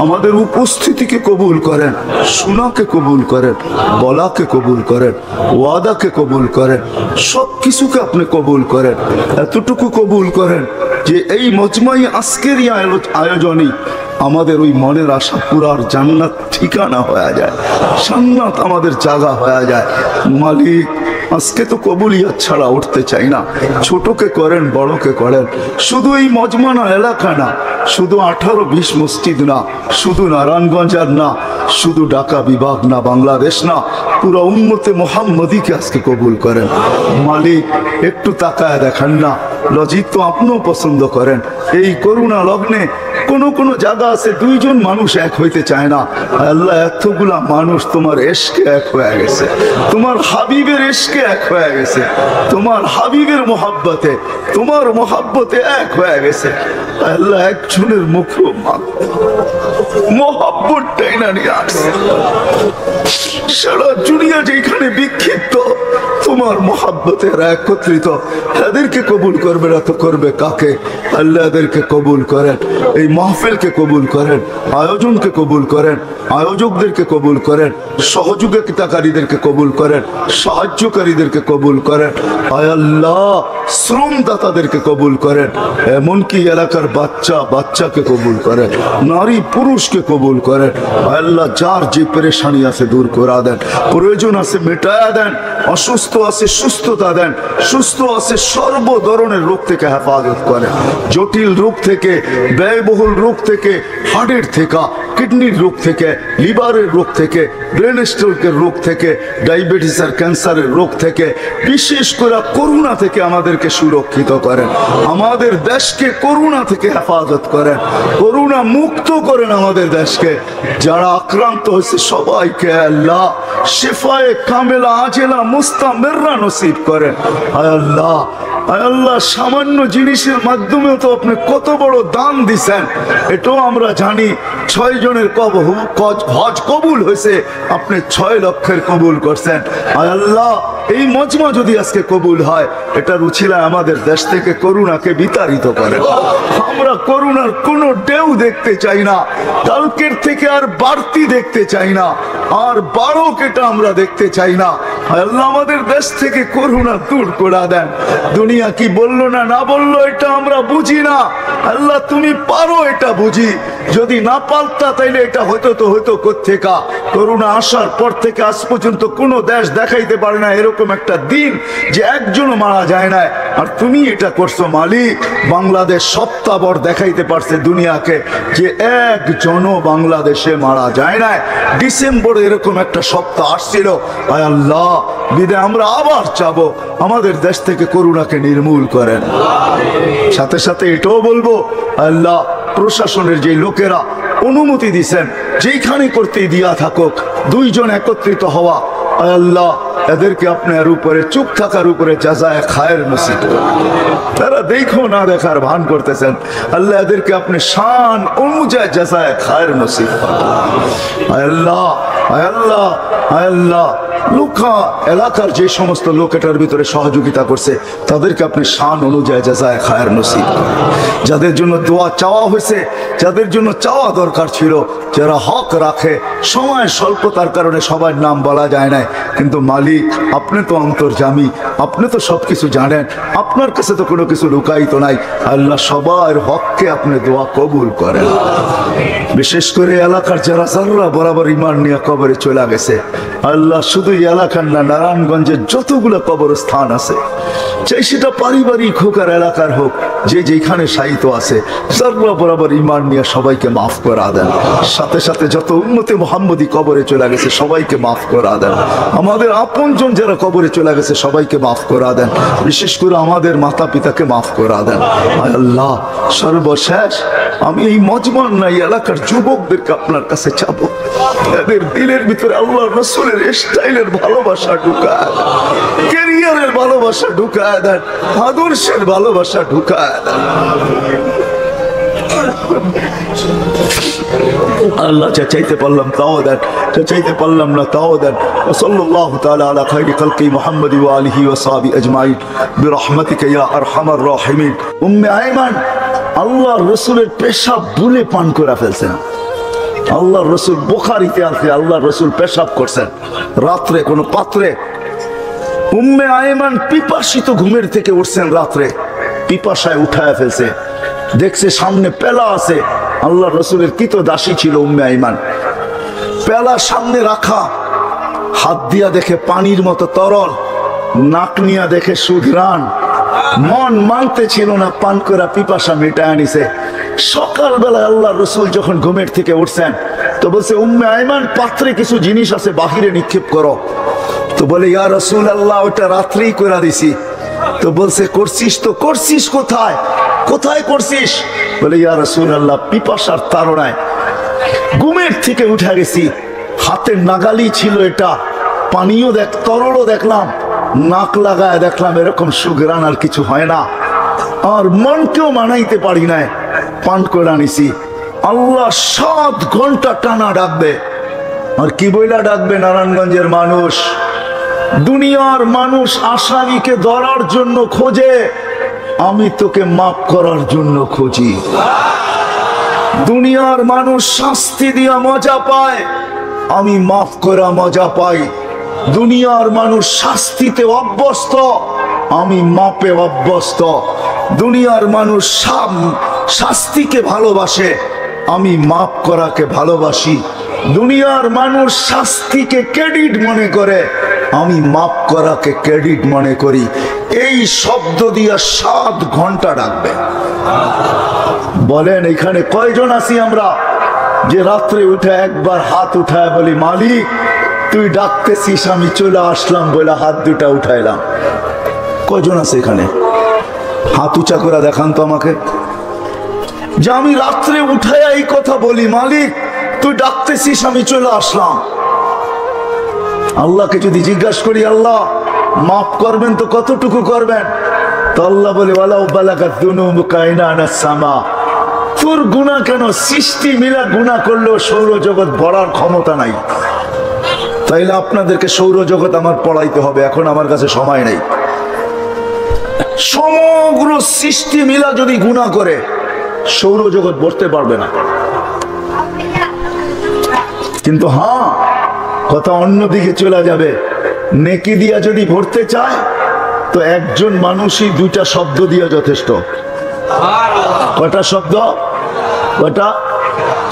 আমাদের উপস্থিতিকে কবুল করেন, শোনাকে কবুল করেন, বলাকে কবুল করেন, ওয়াদাকে কবুল করেন, সব কিছুকে আপনি কবুল করেন। এতটুকু কবুল করেন যে এই মজমাই আজকের আয়োজনই আমাদের ওই মনের আশা পুরার জান্নাত ঠিকানা হয়ে যায়, জান্নাত আমাদের জায়গা হয়ে যায়। মালিক, আজকে তো কবুলিয়াত ছাড়া উঠতে চাই না। ছোটকে করেন, বড়কে করেন, শুধু এই মজমানা এলাকা না, শুধু 18-20 মসজিদ না, শুধু নারায়ণগঞ্জ আর না, শুধু ঢাকা বিভাগ না, বাংলাদেশ না, পুরো উম্মতে মুহাম্মদীকে আজকে কবুল করেন। মালিক, একটু তাকায় দেখান না, লজিক তো আপনিও পছন্দ করেন। এই করুণা লগ্নে কোন জায়গা আছে দুইজন মানুষ এক হইতে চায় না। আল্লাহ, এতগুলা মানুষ তোমার এশকে এক হয়ে গেছে, তোমার হাবিবের এশকে এক হয়ে গেছে, তোমার হাবিবের মোহাব্বতে, তোমার মোহাব্বতে এক হয়ে গেছে। আল্লাহ, একজনের মুখে মোহাব্বতটাই না নিয়ে আসছে। সারা দুনিয়া যেখানে বিক্ষিপ্ত, তোমার মোহাব্বতে এরা একত্রিত। এদেরকে কবুল করবে না তো করবে কাকে? আল্লাহ, এদেরকে কবুল করেন, এই মাহফিলকে কবুল করেন, আয়োজনকে কবুল করেন, আয়োজকদেরকে কবুল করেন, সহযোগিতাকারীদেরকে কবুল করেন, সাহায্যকারীদেরকে কবুল করেন। আয় আল্লাহ, শ্রমদাতাদেরকে কবুল করেন, এমনকি এলাকার বাচ্চাকে কবুল করেন, নারী পুরুষকে কবুল করেন। আয় আল্লাহ, যার যে পেরেশানি আছে দূর করে দেন, প্রয়োজন আছে মেটায়া দেন, অসুস্থ আছে সুস্থতা দেন, সুস্থ আছে সর্ব ধরনের রোগ থেকে হেফাজত করেন, জটিল রোগ থেকে, ব্যয়বহুল রোগ থেকে, হার্টের থেকে, কিডনির রোগ থেকে, লিভারের রোগ থেকে, ব্রেন স্ট্রোকের রোগ থেকে, ডায়াবেটিস আর ক্যান্সারের রোগ থেকে, বিশেষ করে করোনা থেকে আমাদেরকে সুরক্ষিত করেন, আমাদের দেশকে করোনা থেকে হেফাজত করেন, করোনা মুক্ত করেন আমাদের দেশকে। যারা আক্রান্ত হয়েছে সবাইকে আল্লাহ শিফায়ে কামেলা আজেলা মুস্তামিররা নসিব করেন। আয় আল্লাহ, আয় আল্লাহ, সামান্য জিনিসের মাধ্যমে তো আপনি কত বড় দান দিছেন, এটাও আমরা জানি। 6 জনের হজ কবুল হয়েছে, আপনি 6 লক্ষের কবুল করছেন। আয় আল্লাহ, এই মজমা যদি আজকে কবুল হয়, এটার উছিলায় আমাদের দেশ থেকে করুণাকে বিতাড়িত করেন। আমরা করুণার কোনো ঢেউ দেখতে চাই না, কালকের থেকে আর বাড়তি দেখতে চাই না, আর বাড়ক এটা আমরা দেখতে চাই না। আল্লাহ, আমাদের দেশ থেকে করুণা দূর করে দেন। দুনিয়া কি বললো না বললো এটা আমরা বুঝি না, আল্লাহ তুমি পারো এটা বুঝি। যদি না পারতা তাইলে এটা হয়তো কোত্থেকা। করোনা আসার পর থেকে আজ পর্যন্ত কোনো দেশ দেখাইতে পারে না এরকম একটা দিন যে একজনও মারা যায় না, আর তুমি এটা করছো মালিক। বাংলাদেশ সপ্তাহভর দেখাইতে পারছে দুনিয়াকে যে একজনও বাংলাদেশে মারা যায় না। ডিসেম্বরে এরকম একটা সপ্তাহ আসছিল। আয় আল্লাহ, বিদে আমরা আবার চাবো আমাদের দেশ থেকে করোনাকে নির্মূল করেন। সাথে সাথে এটাও বলবো, আল্লাহ প্রশাসনের যে লোকেরা অনুমতি দিচ্ছেন যেইখানে করতেই দিয়া থাকুক, 2 জন একত্রিত হওয়া, আল্লাহ এদেরকে আপনার উপরে চুপ থাকার উপরে জাযায়ে খায়ের নসিব করুন। তারা দেখো না দেখার ভান করতেছেন, আল্লাহ এদেরকে আপনি শান অনুযায়ী জাযায়ে খায়ের নসিব করুন। আল্লাহ, আল্লাহ, আল্লাহ, লোকা এলাকার যে সমস্ত লোক এটার ভিতরে সহযোগিতা করছে তাদেরকে আপনি শান অনুযায়ী জাযায়ে খায়ের নসিব করেন। যাদের জন্য দোয়া চাওয়া হয়েছে, যাদের জন্য চাওয়া দরকার ছিল, যারা হক রাখে, সময় স্বল্পতার কারণে সবার নাম বলা যায় না, কিন্তু মালিক আপনি তো অন্তর্যামী, আপনি তো সবকিছু জানেন, আপনার কাছে তো কোনো কিছু লুকায়িত নাই। আল্লাহ সবার হককে আপনি দোয়া কবুল করেন। বিশেষ করে এলাকার যারা যারা বরাবর ঈমান নিয়ে কবরে চলে গেছে, আল্লাহ শুধু এলাকার না, নারায়ণগঞ্জের যতগুলো কবরস্থান আছে, চাই সেটা পারিবারিক হোক আর এলাকার হোক, যে যেখানে শায়িত আছে, যারা বরাবর ঈমান নিয়ে সবাইকে মাফ করা দেন। সাথে সাথে যত উম্মতে মুহাম্মদী কবরে চলে গেছে সবাইকে মাফ করা দেন। আমাদের আপনজন যারা কবরে চলে গেছে সবাইকে মাফ করা দেন। বিশেষ করে আমাদের মাতা পিতাকে মাফ করা দেন। আয় আল্লাহ, সর্বশেষ আমি এই মজমান নাই এলাকার যুবকদেরকে আপনার কাছে চাবো, এদের দিলের ভিতরে আল্লাহ রসুলের স্টাইলের ভালোবাসা ঢুকায় দেন, ক্যারিয়ারের ভালোবাসা ঢুকায় দেন, আদর্শের ভালোবাসা ঢুকায় দেন। আল্লাহ যা চাইতে পারলাম তাও দেন, যা চাইতে পারলাম না তাও দেন। সাল্লাল্লাহু তাআলা আলা খায়রি খালকি মুহাম্মদ ওয়া আলিহি ওয়া সাহবিহি আজমাইন বিরহমাতিকা ইয়া আরহামার রাহিমিন। উম্মে আইমান আল্লাহর রাসূলের পেশাব ভুলে পান করে ফেলছেন। আল্লাহর রাসূল বুখারীতে আছে, আল্লাহর রাসূল পেশাব করছেন রাত্রে কোন পাত্রে। উম্মে আইমান পিপাসিত ঘুমের থেকে উঠছেন রাত্রে, পিপাসায় উঠায় ফেলছে, দেখছে সামনে পেলা আছে। আল্লাহ রসুলের কি তো দাসী ছিল উম্মে আইমান, পেলা সামনে রাখা, হাত দিয়া দেখে পানির মতো তরল, নাক নিয়া দেখে সুঘ্রাণ, মন মানতে ছিল না, পান করা পিপাসা মেটায় নিছে। সকালবেলা আল্লাহ রসুল যখন ঘুমের থেকে উঠছেন তো বলছে উম্মে আইমান পাত্রে কিছু জিনিস আছে বাহিরে নিক্ষেপ করো। তো বলে ইয়া রসুল আল্লাহ ওটা রাত্রেই করে দিছি। তো বলছে করছিস তো করছিস কোথায়, কোথায় করছিস? বলে ইয়া রাসূলুল্লাহ পিপাসার তাড়নায় ঘুমের থেকে উঠে গেছি, হাতের নাগালি ছিল এটা, পানিও তরলও দেখলাম, নাক লাগায় দেখলাম এরকম সুঘ্রাণ আর কিছু হয় না, আর মনকেও মানাইতে পারি নাই, পান করে আনিছি। আল্লাহ 7 ঘন্টা টানা ডাকবে, আর কি বইলা ডাকবে? নারায়ণগঞ্জের মানুষ, দুনিয়ার মানুষ আসামিকে ধরার জন্য খোঁজে, আমি তোকে মাফ করার জন্য খুঁজি। দুনিয়ার মানুষ শাস্তি দিয়া মজা পায়, আমি মাফ করা মজা পাই। দুনিয়ার মানুষ শাস্তিতে অভ্যস্ত, আমি মাপে অভ্যস্ত। দুনিয়ার মানুষ শাস্তিকে ভালোবাসে, আমি মাফ করাকে ভালোবাসি। দুনিয়ার মানুষ শাস্তিকে ক্রেডিট মনে করে, আমি মাফ করাকে ক্রেডিট মনে করি। এই শব্দ দিয়া 7 ঘন্টা ডাকবে। বলেন এখানে কয়জন আছি আমরা যে রাত্রে উঠে একবার হাত উঠায় বলি মালিক তুই ডাকতেছিস আমি চলে আসলাম বলে হাত দুটা উঠাইলাম? কয়জন আছে এখানে? হাত উঁচা করে দেখান তো আমাকে, যে আমি রাত্রে উঠায় এই কথা বলি মালিক তুই ডাকতেছিস আমি চলে আসলাম। আল্লাহকে যদি জিজ্ঞাসা করি আল্লাহ মাফ করবেন তো কতটুকু করবেন? তো আল্লাহ বলে ওয়ালাউ বালাগাত যুনুবুকা ইনানাস সামা, তোর গুনাহ কেন সৃষ্টি মিলা গুনাহ করলেও সৌরজগৎ ভরার ক্ষমতা নাই। তাইলে আপনাদেরকে সৌরজগৎ আমার পড়াইতে হবে, এখন আমার কাছে সময় নেই। সমগ্র সৃষ্টি মিলা যদি গুনাহ করে সৌরজগৎ ভরতে পারবে না। কিন্তু হ্যাঁ, কথা অন্যদিকে চলে যাবে, নেকি দিয়া যদি ভরতে চায় তো একজন মানুষই 2টা শব্দ দিয়া যথেষ্ট। কয়টা শব্দ? কয়টা?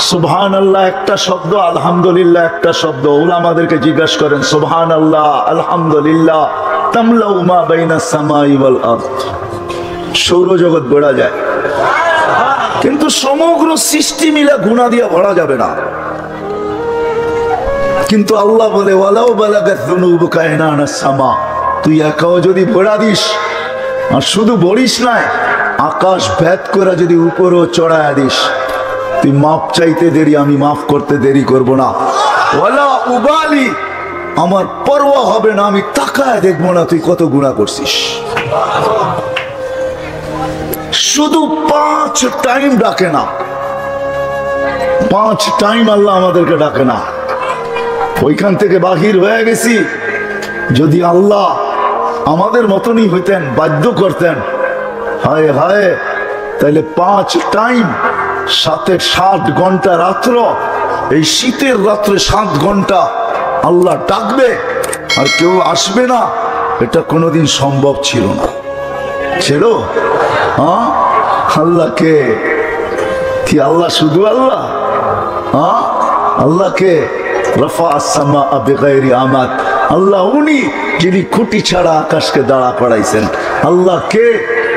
সুবহানাল্লাহ একটা শব্দ, আলহামদুলিল্লাহ একটা শব্দ। উলামাদেরকে জিজ্ঞাসা করেন সুবহানাল্লাহ আলহামদুলিল্লাহ তামলাউ মা বাইনাস সামাই ওয়াল আরদ, সৌরজগৎ ভরা যায়। কিন্তু সমগ্র সৃষ্টি মিলে গুনাহ দিয়া ভরা যাবে না। কিন্তু আল্লাহ বলে ওয়ালাউ বালাগাত যুনুবুকা ইনানাস সামা, তুই একাও যদি ভরা দিস, আর শুধু ভরিস না, আকাশ ভেদ করে যদি উপরও চড়ায় দিস, তুই মাফ চাইতে দেরি, আমি মাফ করতে দেরি করব না। ওয়ালা উবালি, আমার পরোয়া হবে না, আমি তাকায় দেখবো না তুই কত গুনাহ করছিস। শুধু 5 টাইম ডাকে না, 5 টাইম আল্লাহ আমাদেরকে ডাকে না। ওইখান থেকে বাহির হয়ে গেছি, যদি আল্লাহ আমাদের মতনই হইতেন, বাধ্য করতেন, হায় হায়, তাইলে 5 টাইম সাথে 7 ঘন্টা রাত্র, এই শীতের রাত্রে 7 ঘন্টা আল্লাহ ডাকবে আর কেউ আসবে না, এটা কোনোদিন সম্ভব ছিল না। ছিল? হ্যাঁ, আল্লাহকে কি? আল্লাহ শুধু আল্লাহ? হ্যাঁ, আল্লাহকে রফা আসসামা বিগাইরি আমাদ, আল্লাহ উনি যিনি খুঁটি ছাড়া আকাশকে দাঁড়া করাইছেন। আল্লাহকে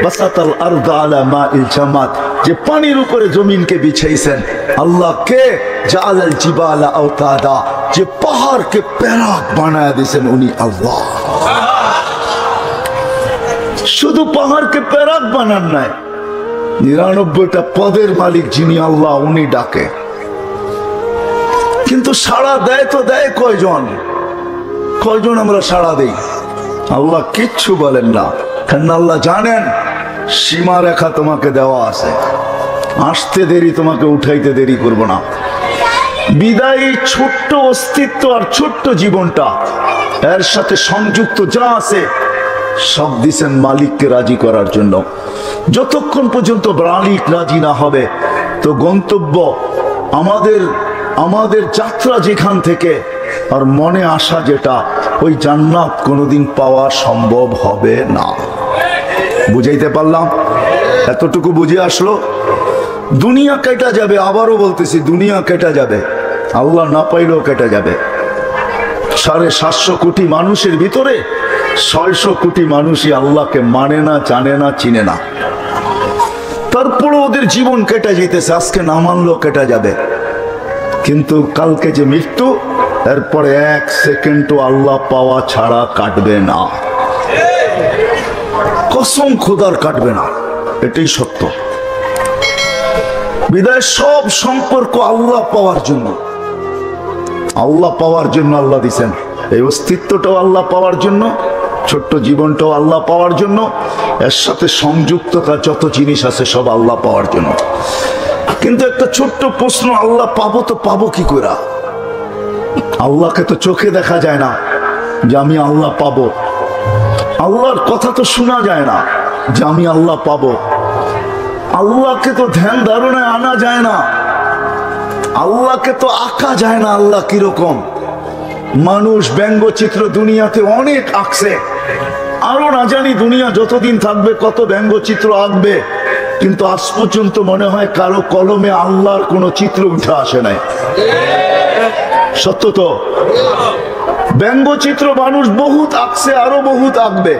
বাসাতাল আরদ আলা মাইল জামাত, যে পানির উপরে জমিনকে বিছাইছেন। আল্লাহ কে? জাআলাল জিবালা আওতাদা, যে পাহাড়কে প্যারাক বানায় দিয়েছেন উনি আল্লাহ। শুধু পাহাড়কে প্যারাক বানান নাই, 99টা পদের মালিক যিনি আল্লাহ উনি ডাকে। কিন্তু সাড়া দেয় তো দেয় কয়জন? কয়জন আমরা সাড়া দেই? আল্লাহ কিচ্ছু বলেন না, কারণ আল্লাহ জানেন সীমা রেখা তোমাকে দেওয়া আছে, আসতে দেরি, তোমাকে উঠাইতে দেরি করব না। বিদায়ী ছোট্ট অস্তিত্ব আর ছোট্ট জীবনটা, এর সাথে সংযুক্ত যা আছে সব দিছেন মালিককে রাজি করার জন্য। যতক্ষণ পর্যন্ত মালিক রাজি না হবে, তো গন্তব্য আমাদের যাত্রা যেখান থেকে আর মনে আসা যেটা, ওই জান্নাত কোনোদিন পাওয়া সম্ভব হবে না। বুঝাইতে পারলাম? এতটুকু বুঝে আসলো? দুনিয়া কেটে যাবে, আবারও বলতেছি দুনিয়া কেটে যাবে, আল্লাহ না পাইলেও কেটে যাবে। 750 কোটি মানুষের ভিতরে 600 কোটি মানুষই আল্লাহকে মানে না, জানে না, চিনে না। তারপরে ওদের জীবন কেটে যেতেছে, আজকে না মানলেও কেটে যাবে। কিন্তু কালকে যে মৃত্যু, এরপরে 1 সেকেন্ডও আল্লাহ পাওয়া ছাড়া কাটবে না। কসম খোদার কাটবে না, এটাই সত্য। বিদায় সব সম্পর্ক আল্লাহ পাওয়ার জন্য, আল্লাহ পাওয়ার জন্য আল্লাহ দিছেন। এই অস্তিত্বটাও আল্লাহ পাওয়ার জন্য, ছোট্ট জীবনটাও আল্লাহ পাওয়ার জন্য, এর সাথে সংযুক্ততা যত জিনিস আছে সব আল্লাহ পাওয়ার জন্য। কিন্তু একটা ছোট্ট প্রশ্ন, আল্লাহ পাবো তো পাবো কি করে? আল্লাহকে তো চোখে দেখা যায় না যে আমি আল্লাহ পাবো, আল্লাহর কথা তো শোনা যায় না যে আমি আল্লাহ পাবো, আল্লাহকে তো ধ্যান ধারণায় আনা যায় না, আল্লাহকে তো আঁকা যায় না। আল্লাহ কিরকম? মানুষ ব্যঙ্গচিত্র দুনিয়াতে অনেক আঁকছে, আরো না জানি দুনিয়া যতদিন থাকবে কত ব্যঙ্গচিত্র আঁকবে, কিন্তু আজ পর্যন্ত মনে হয় কারো কলমে আল্লাহর কোনো চিত্র উঠে আসে নাই। সত্য তো? ব্যঙ্গচিত্র মানুষ বহুত আঁকছে, আরো বহুত আঁকবে।